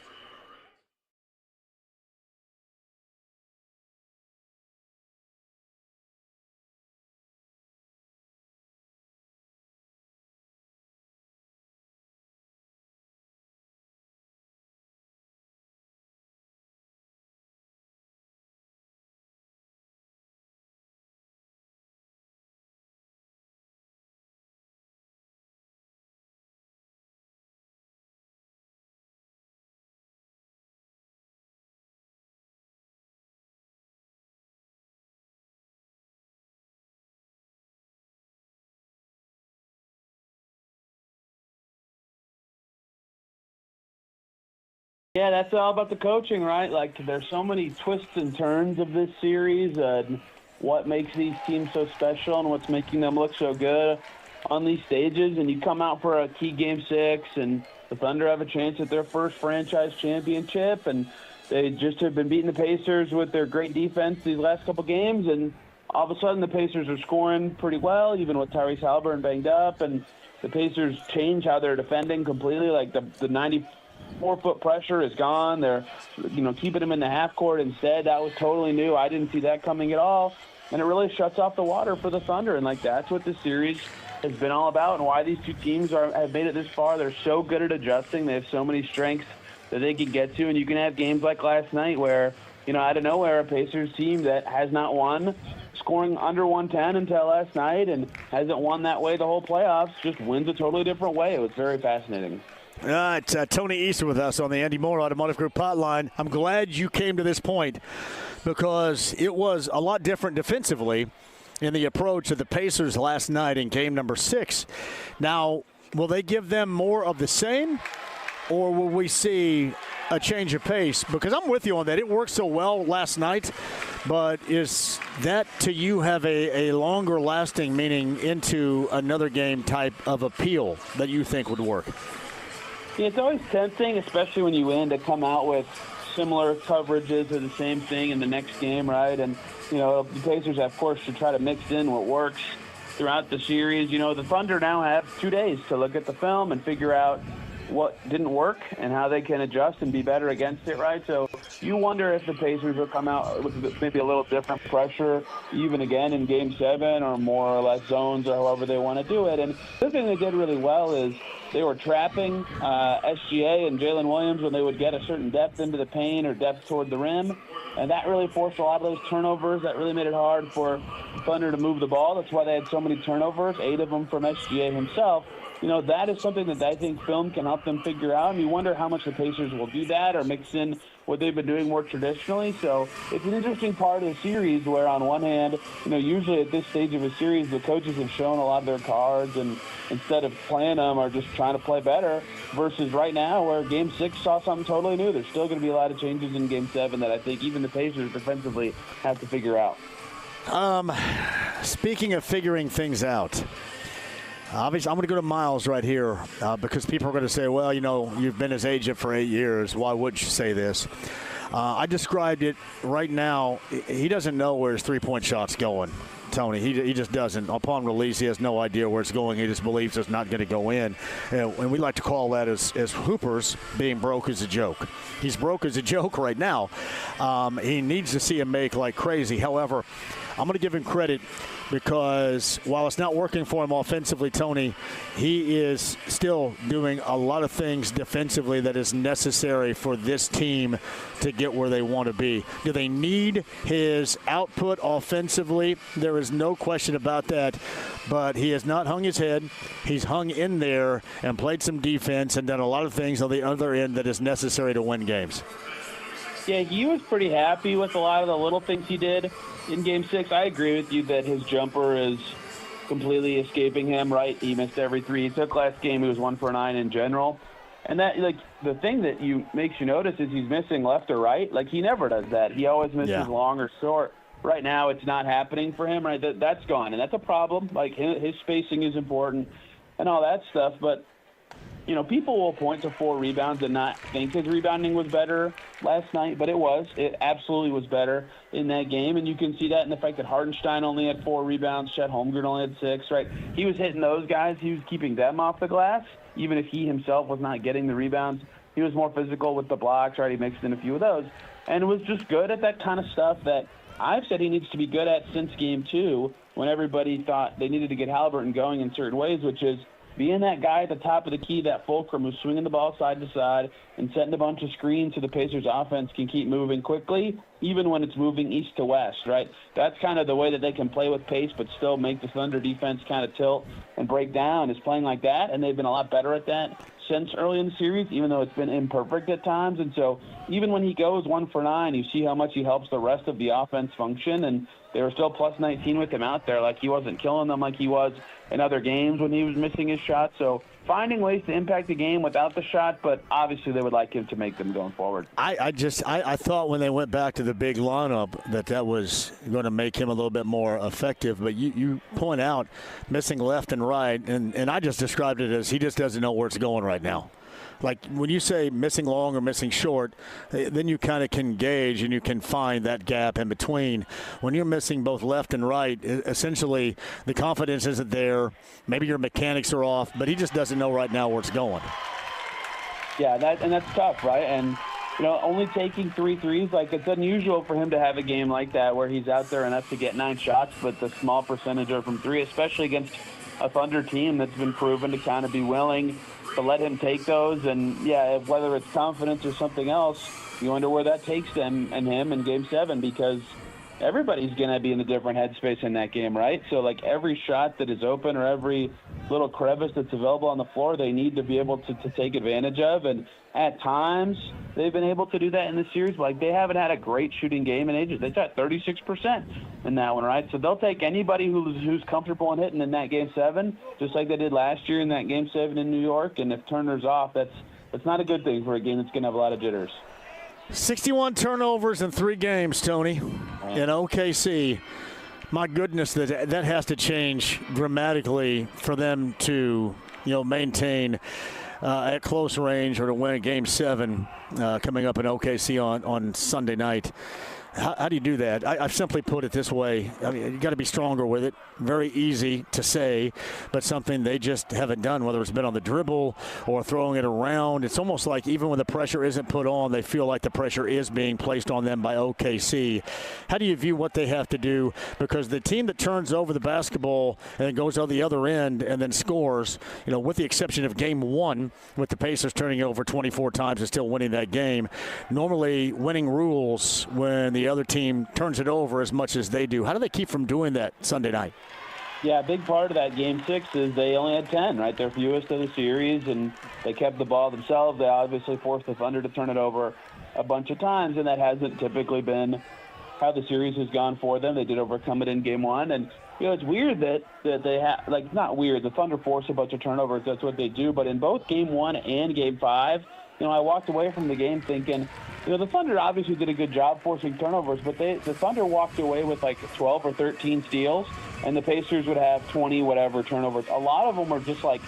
Speaker 18: Yeah, that's all about the coaching, right? Like, there's so many twists and turns of this series, and what makes these teams so special and what's making them look so good on these stages. And you come out for a key Game 6, and the Thunder have a chance at their first franchise championship, and they just have been beating the Pacers with their great defense these last couple games, and all of a sudden the Pacers are scoring pretty well, even with Tyrese Haliburton banged up, and the Pacers change how they're defending completely. Like, the 94-foot pressure is gone. They're, keeping them in the half court instead. That was totally new. I didn't see that coming at all. And it really shuts off the water for the Thunder. And, that's what this series has been all about and why these two teams have made it this far. They're so good at adjusting. They have so many strengths that they can get to. And you can have games like last night where, out of nowhere, a Pacers team that has not won, scoring under 110 until last night and hasn't won that way the whole playoffs, just wins a totally different way. It was very fascinating.
Speaker 4: All right, Tony East with us on the Andy Moore Automotive Group hotline. I'm glad you came to this point because it was a lot different defensively in the approach of the Pacers last night in game number 6. Now, will they give them more of the same, or will we see a change of pace? Because I'm with you on that. It worked so well last night, but is that to you have a longer lasting, meaning into another game type of appeal that you think would work?
Speaker 18: Yeah, it's always tempting, especially when you win, to come out with similar coverages or the same thing in the next game, right? And, the Pacers, of course, should try to mix in what works throughout the series. The Thunder now have 2 days to look at the film and figure out what didn't work and how they can adjust and be better against it, right? So you wonder if the Pacers will come out with maybe a little different pressure, even again in Game 7, or more or less zones, or however they want to do it. And the thing they did really well is they were trapping SGA and Jalen Williams when they would get a certain depth into the paint or depth toward the rim. And that really forced a lot of those turnovers. That really made it hard for Thunder to move the ball. That's why they had so many turnovers, 8 of them from SGA himself. That is something that I think film can help them figure out. And you wonder how much the Pacers will do that or mix in what they've been doing more traditionally. So it's an interesting part of the series where, on one hand, usually at this stage of a series, the coaches have shown a lot of their cards and instead of playing them are just trying to play better, versus right now where Game 6 saw something totally new. There's still going to be a lot of changes in Game 7 that I think even the Pacers defensively have to figure out.
Speaker 4: Speaking of figuring things out, obviously, I'm going to go to Miles right here because people are going to say, well, you've been his agent for 8 years. Why would you say this? I described it right now. He doesn't know where his three-point shot's going, Tony. He just doesn't. Upon release, he has no idea where it's going. He just believes it's not going to go in. And we like to call that as hoopers being broke as a joke. He's broke as a joke right now. He needs to see him make like crazy. However, I'm going to give him credit because while it's not working for him offensively, Tony, he is still doing a lot of things defensively that is necessary for this team to get where they want to be. Do they need his output offensively? There is no question about that, but he has not hung his head. He's hung in there and played some defense and done a lot of things on the other end that is necessary to win games.
Speaker 18: Yeah, he was pretty happy with a lot of the little things he did in Game 6. I agree with you that his jumper is completely escaping him, right? He missed every three he took last game. He was 1 for 9 in general. And that, like, the thing that makes you notice is he's missing left or right. Like, he never does that. He always misses long or short. Right now, it's not happening for him, right? That's gone, and that's a problem. Like, his spacing is important and all that stuff. But, you know, people will point to 4 rebounds and not think his rebounding was better last night, but it was. It absolutely was better in that game, and you can see that in the fact that Hartenstein only had 4 rebounds, Chet Holmgren only had 6, right? He was hitting those guys. He was keeping them off the glass, even if he himself was not getting the rebounds. He was more physical with the blocks, right? He mixed in a few of those, and was just good at that kind of stuff that I've said he needs to be good at since Game 2, when everybody thought they needed to get Halliburton going in certain ways, which is being that guy at the top of the key, that fulcrum who's swinging the ball side to side and setting a bunch of screens so the Pacers offense can keep moving quickly, even when it's moving east to west, right? That's kind of the way that they can play with pace but still make the Thunder defense kind of tilt and break down, is playing like that, and they've been a lot better at that since early in the series, even though it's been imperfect at times. And so even when he goes 1 for 9, you see how much he helps the rest of the offense function, and they were still plus 19 with him out there. Like, he wasn't killing them like he was in other games when he was missing his shot. So finding ways to impact the game without the shot, but obviously they would like him to make them going forward.
Speaker 4: I thought when they went back to the big lineup that was going to make him a little bit more effective. But you point out missing left and right, and I just described it as he just doesn't know where it's going right now. Like, when you say missing long or missing short, then you kind of can gauge and you can find that gap in between. When you're missing both left and right, essentially the confidence isn't there. Maybe your mechanics are off, but he just doesn't know right now where it's going.
Speaker 18: Yeah, that's tough, right? And, you know, only taking 3 threes, like, it's unusual for him to have a game like that where he's out there enough to get 9 shots, but the small percentage are from 3, especially against a Thunder team that's been proven to kind of be willing to let him take those. And, yeah, whether it's confidence or something else, you wonder where that takes them and him in Game 7, because everybody's going to be in a different headspace in that game, right? So, like, every shot that is open or every little crevice that's available on the floor, they need to be able to take advantage of. And at times, they've been able to do that in the series. Like, they haven't had a great shooting game in ages. They shot 36% in that one, right? So they'll take anybody who's comfortable in hitting in that Game 7, just like they did last year in that Game 7 in New York. And if Turner's off, that's not a good thing for a game that's going to have a lot of jitters.
Speaker 4: 61 turnovers in 3 games, Tony, in OKC. My goodness, that has to change dramatically for them to, maintain at close range or to win Game 7 coming up in OKC on Sunday night. How do you do that? I've simply put it this way. I mean, you got to be stronger with it. Very easy to say, but something they just haven't done, whether it's been on the dribble or throwing it around. It's almost like even when the pressure isn't put on, they feel like the pressure is being placed on them by OKC. How do you view what they have to do? Because the team that turns over the basketball and then goes on the other end and then scores, with the exception of Game 1, with the Pacers turning it over 24 times and still winning that game, normally winning rules when the other team turns it over as much as they do. How do they keep from doing that Sunday night?
Speaker 18: Yeah, a big part of that Game 6 is they only had 10, right? Their fewest of the series, and they kept the ball themselves. They obviously forced the Thunder to turn it over a bunch of times, and that hasn't typically been how the series has gone for them. They did overcome it in Game 1, and it's weird that they have, like, not weird. The Thunder force a bunch of turnovers. That's what they do. But in both Game 1 and Game 5, I walked away from the game thinking, the Thunder obviously did a good job forcing turnovers, but the Thunder walked away with like 12 or 13 steals, and the Pacers would have 20 whatever turnovers. A lot of them were just like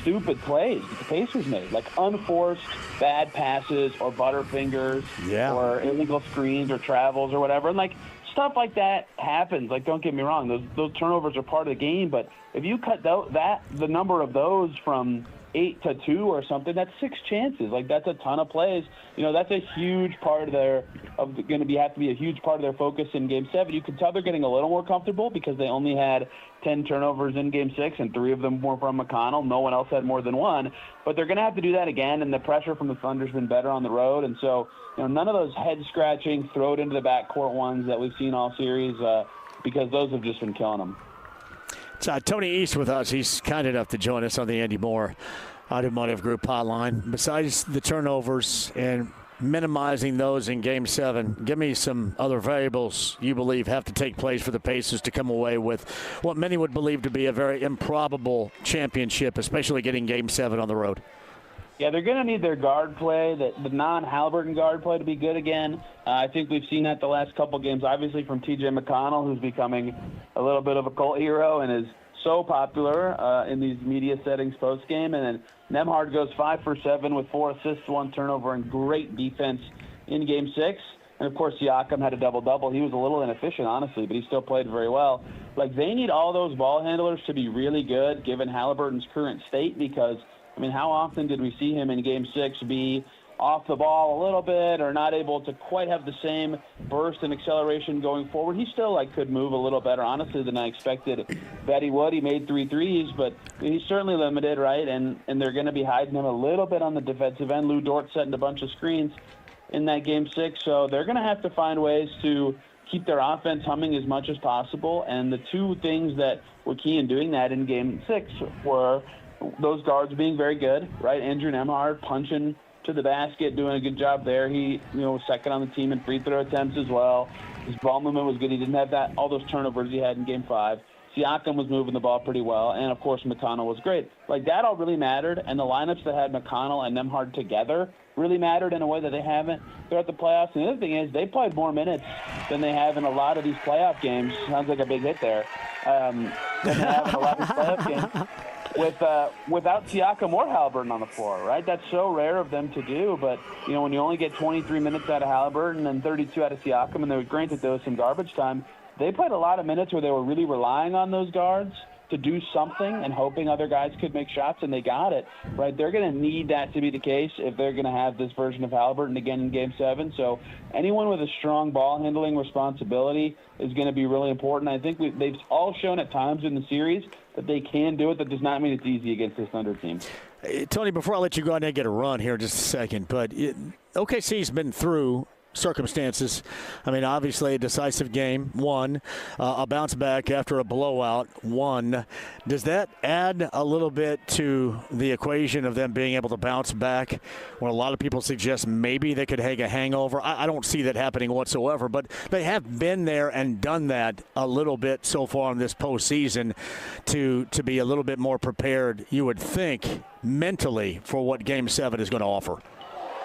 Speaker 18: stupid plays that the Pacers made, like unforced bad passes or butterfingers or illegal screens or travels or whatever. And like stuff like that happens. Like, don't get me wrong, those turnovers are part of the game, but if you cut the number of those from 8 to 2 or something, that's 6 chances. Like, that's a ton of plays. That's a huge part have to be a huge part of their focus in Game 7. You can tell they're getting a little more comfortable because they only had 10 turnovers in Game 6, and 3 of them were from McConnell. No one else had more than 1. But they're going to have to do that again, and the pressure from the Thunder's been better on the road. And so, none of those head-scratching, throw it into the backcourt ones that we've seen all series, because those have just been killing them.
Speaker 4: It's Tony East with us. He's kind enough to join us on the Andy Moore Automotive Group hotline. Besides the turnovers and minimizing those in Game 7, give me some other variables you believe have to take place for the Pacers to come away with what many would believe to be a very improbable championship, especially getting Game 7 on the road.
Speaker 18: Yeah, they're going to need their guard play, the non-Halliburton guard play, to be good again. I think we've seen that the last couple games, obviously from T.J. McConnell, who's becoming a little bit of a cult hero and is so popular in these media settings post-game. And then Nembhard goes 5 for 7 with 4 assists, 1 turnover, and great defense in Game 6. And, of course, Siakam had a double-double. He was a little inefficient, honestly, but he still played very well. Like, they need all those ball handlers to be really good, given Halliburton's current state, because – I mean, how often did we see him in Game 6 be off the ball a little bit or not able to quite have the same burst and acceleration going forward? He still, could move a little better, honestly, than I expected that he would. He made 3 threes, but he's certainly limited, right? And they're going to be hiding him a little bit on the defensive end. Lou Dort setting a bunch of screens in that Game 6, so they're going to have to find ways to keep their offense humming as much as possible. And the two things that were key in doing that in Game 6 were those guards being very good, right? Andrew Nembhard punching to the basket, doing a good job there. He, was second on the team in free throw attempts as well. His ball movement was good. He didn't have all those turnovers he had in Game 5. Siakam was moving the ball pretty well, and, of course, McConnell was great. That all really mattered, and the lineups that had McConnell and Nembhard together really mattered in a way that they haven't throughout the playoffs. And the other thing is they played more minutes than they have in a lot of these playoff games. Sounds like a big hit there. Than they have in a lot of these playoff games. Without Siakam or Halliburton on the floor, right? That's so rare of them to do. But, when you only get 23 minutes out of Halliburton and 32 out of Siakam, and they were granted there was some garbage time, they played a lot of minutes where they were really relying on those guards to do something and hoping other guys could make shots, and they got it, right? They're going to need that to be the case if they're going to have this version of Halliburton again in Game 7. So anyone with a strong ball handling responsibility is going to be really important. I think they've all shown at times in the series that they can do it. That does not mean it's easy against this Thunder team.
Speaker 4: Tony, before I let you go out there and get a run here in just a second, but OKC's been through circumstances. I mean, obviously a decisive game, won. A bounce back after a blowout, won. Does that add a little bit to the equation of them being able to bounce back when a lot of people suggest maybe they could hang a hangover? I don't see that happening whatsoever, but they have been there and done that a little bit so far in this postseason to be a little bit more prepared, you would think, mentally for what Game 7 is going to offer.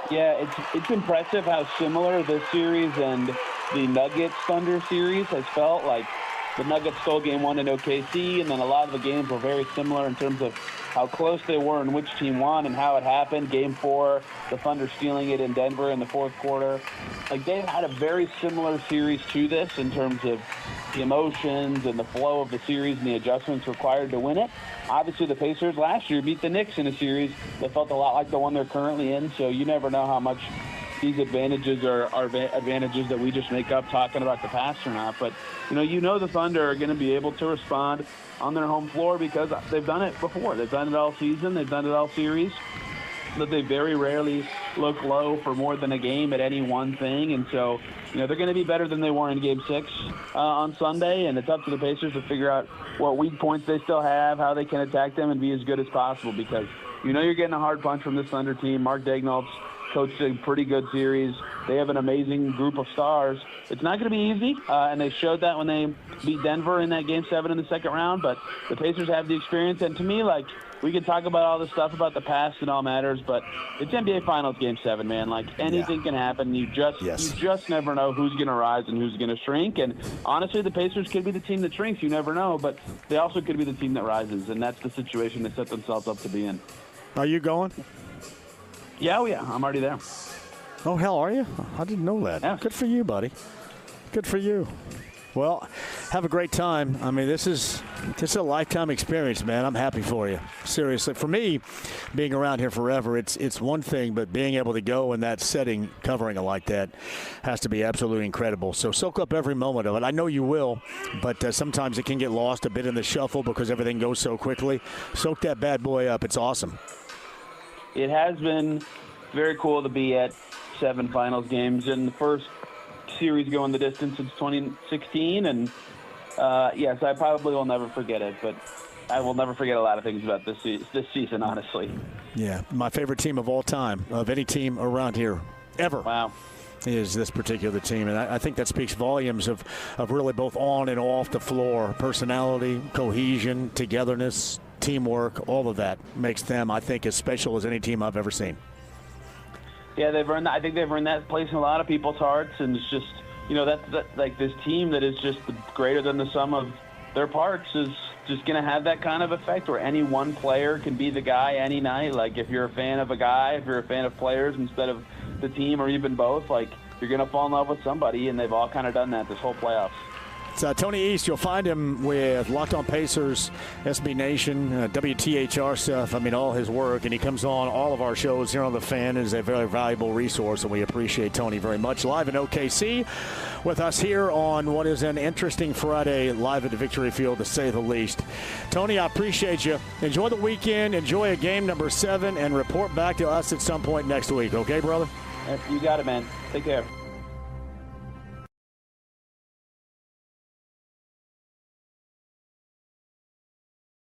Speaker 18: Yeah, it's impressive how similar this series and the Nuggets-Thunder series has felt. Like the Nuggets stole Game 1 in OKC, and then a lot of the games were very similar in terms of how close they were and which team won and how it happened. Game 4, the Thunder stealing it in Denver in the fourth quarter. Like they've had a very similar series to this in terms of the emotions and the flow of the series and the adjustments required to win it. Obviously, the Pacers last year beat the Knicks in a series that felt a lot like the one they're currently in, so you never know how much these advantages are advantages that we just make up talking about the past or not. But, the Thunder are going to be able to respond on their home floor because they've done it before. They've done it all season. They've done it all series. That they very rarely look low for more than a game at any one thing. And so, they're going to be better than they were in Game 6 on Sunday, and it's up to the Pacers to figure out what weak points they still have, how they can attack them, and be as good as possible because you're getting a hard punch from this Thunder team. Mark Daigneault's coached a pretty good series. They have an amazing group of stars. It's not going to be easy, and they showed that when they beat Denver in that Game 7 in the second round, but the Pacers have the experience, and to me, we can talk about all this stuff about the past and all matters, but it's NBA Finals Game 7, man. Anything can happen. You just never know who's going to rise and who's going to shrink. And honestly, the Pacers could be the team that shrinks. You never know, but they also could be the team that rises, and that's the situation they set themselves up to be in.
Speaker 4: Are you going?
Speaker 18: Yeah, I'm already there.
Speaker 4: Oh, hell, are you? I didn't know that.
Speaker 18: Yeah.
Speaker 4: Good for you, buddy. Good for you. Well, have a great time. I mean, this is a lifetime experience, man. I'm happy for you. Seriously. For me, being around here forever, it's one thing, but being able to go in that setting, covering it like that, has to be absolutely incredible. So soak up every moment of it. I know you will, but sometimes it can get lost a bit in the shuffle because everything goes so quickly. Soak that bad boy up. It's awesome.
Speaker 18: It has been very cool to be at 7 finals games in the first series going the distance since 2016, and yes, I probably will never forget it, but I will never forget a lot of things about this season, honestly.
Speaker 4: Yeah, my favorite team of all time, of any team around here ever.
Speaker 18: Wow.
Speaker 4: Is this particular team. And I think that speaks volumes of really both on and off the floor. Personality, cohesion, togetherness, teamwork, all of that makes them, I think, as special as any team I've ever seen.
Speaker 18: Yeah, I think they've earned that place in a lot of people's hearts, and it's just, that like this team that is just greater than the sum of their parts is just going to have that kind of effect where any one player can be the guy any night. Like if you're a fan of a guy, if you're a fan of players instead of the team or even both, like you're going to fall in love with somebody, and they've all kind of done that this whole playoffs.
Speaker 4: It's Tony East. You'll find him with Locked On Pacers, SB Nation, WTHR stuff. I mean, all his work. And he comes on all of our shows here on The Fan. Is a very valuable resource, and we appreciate Tony very much. Live in OKC with us here on what is an interesting Friday live at the Victory Field, to say the least. Tony, I appreciate you. Enjoy the weekend. Enjoy a game number 7, and report back to us at some point next week. Okay, brother?
Speaker 18: You got it, man. Take care.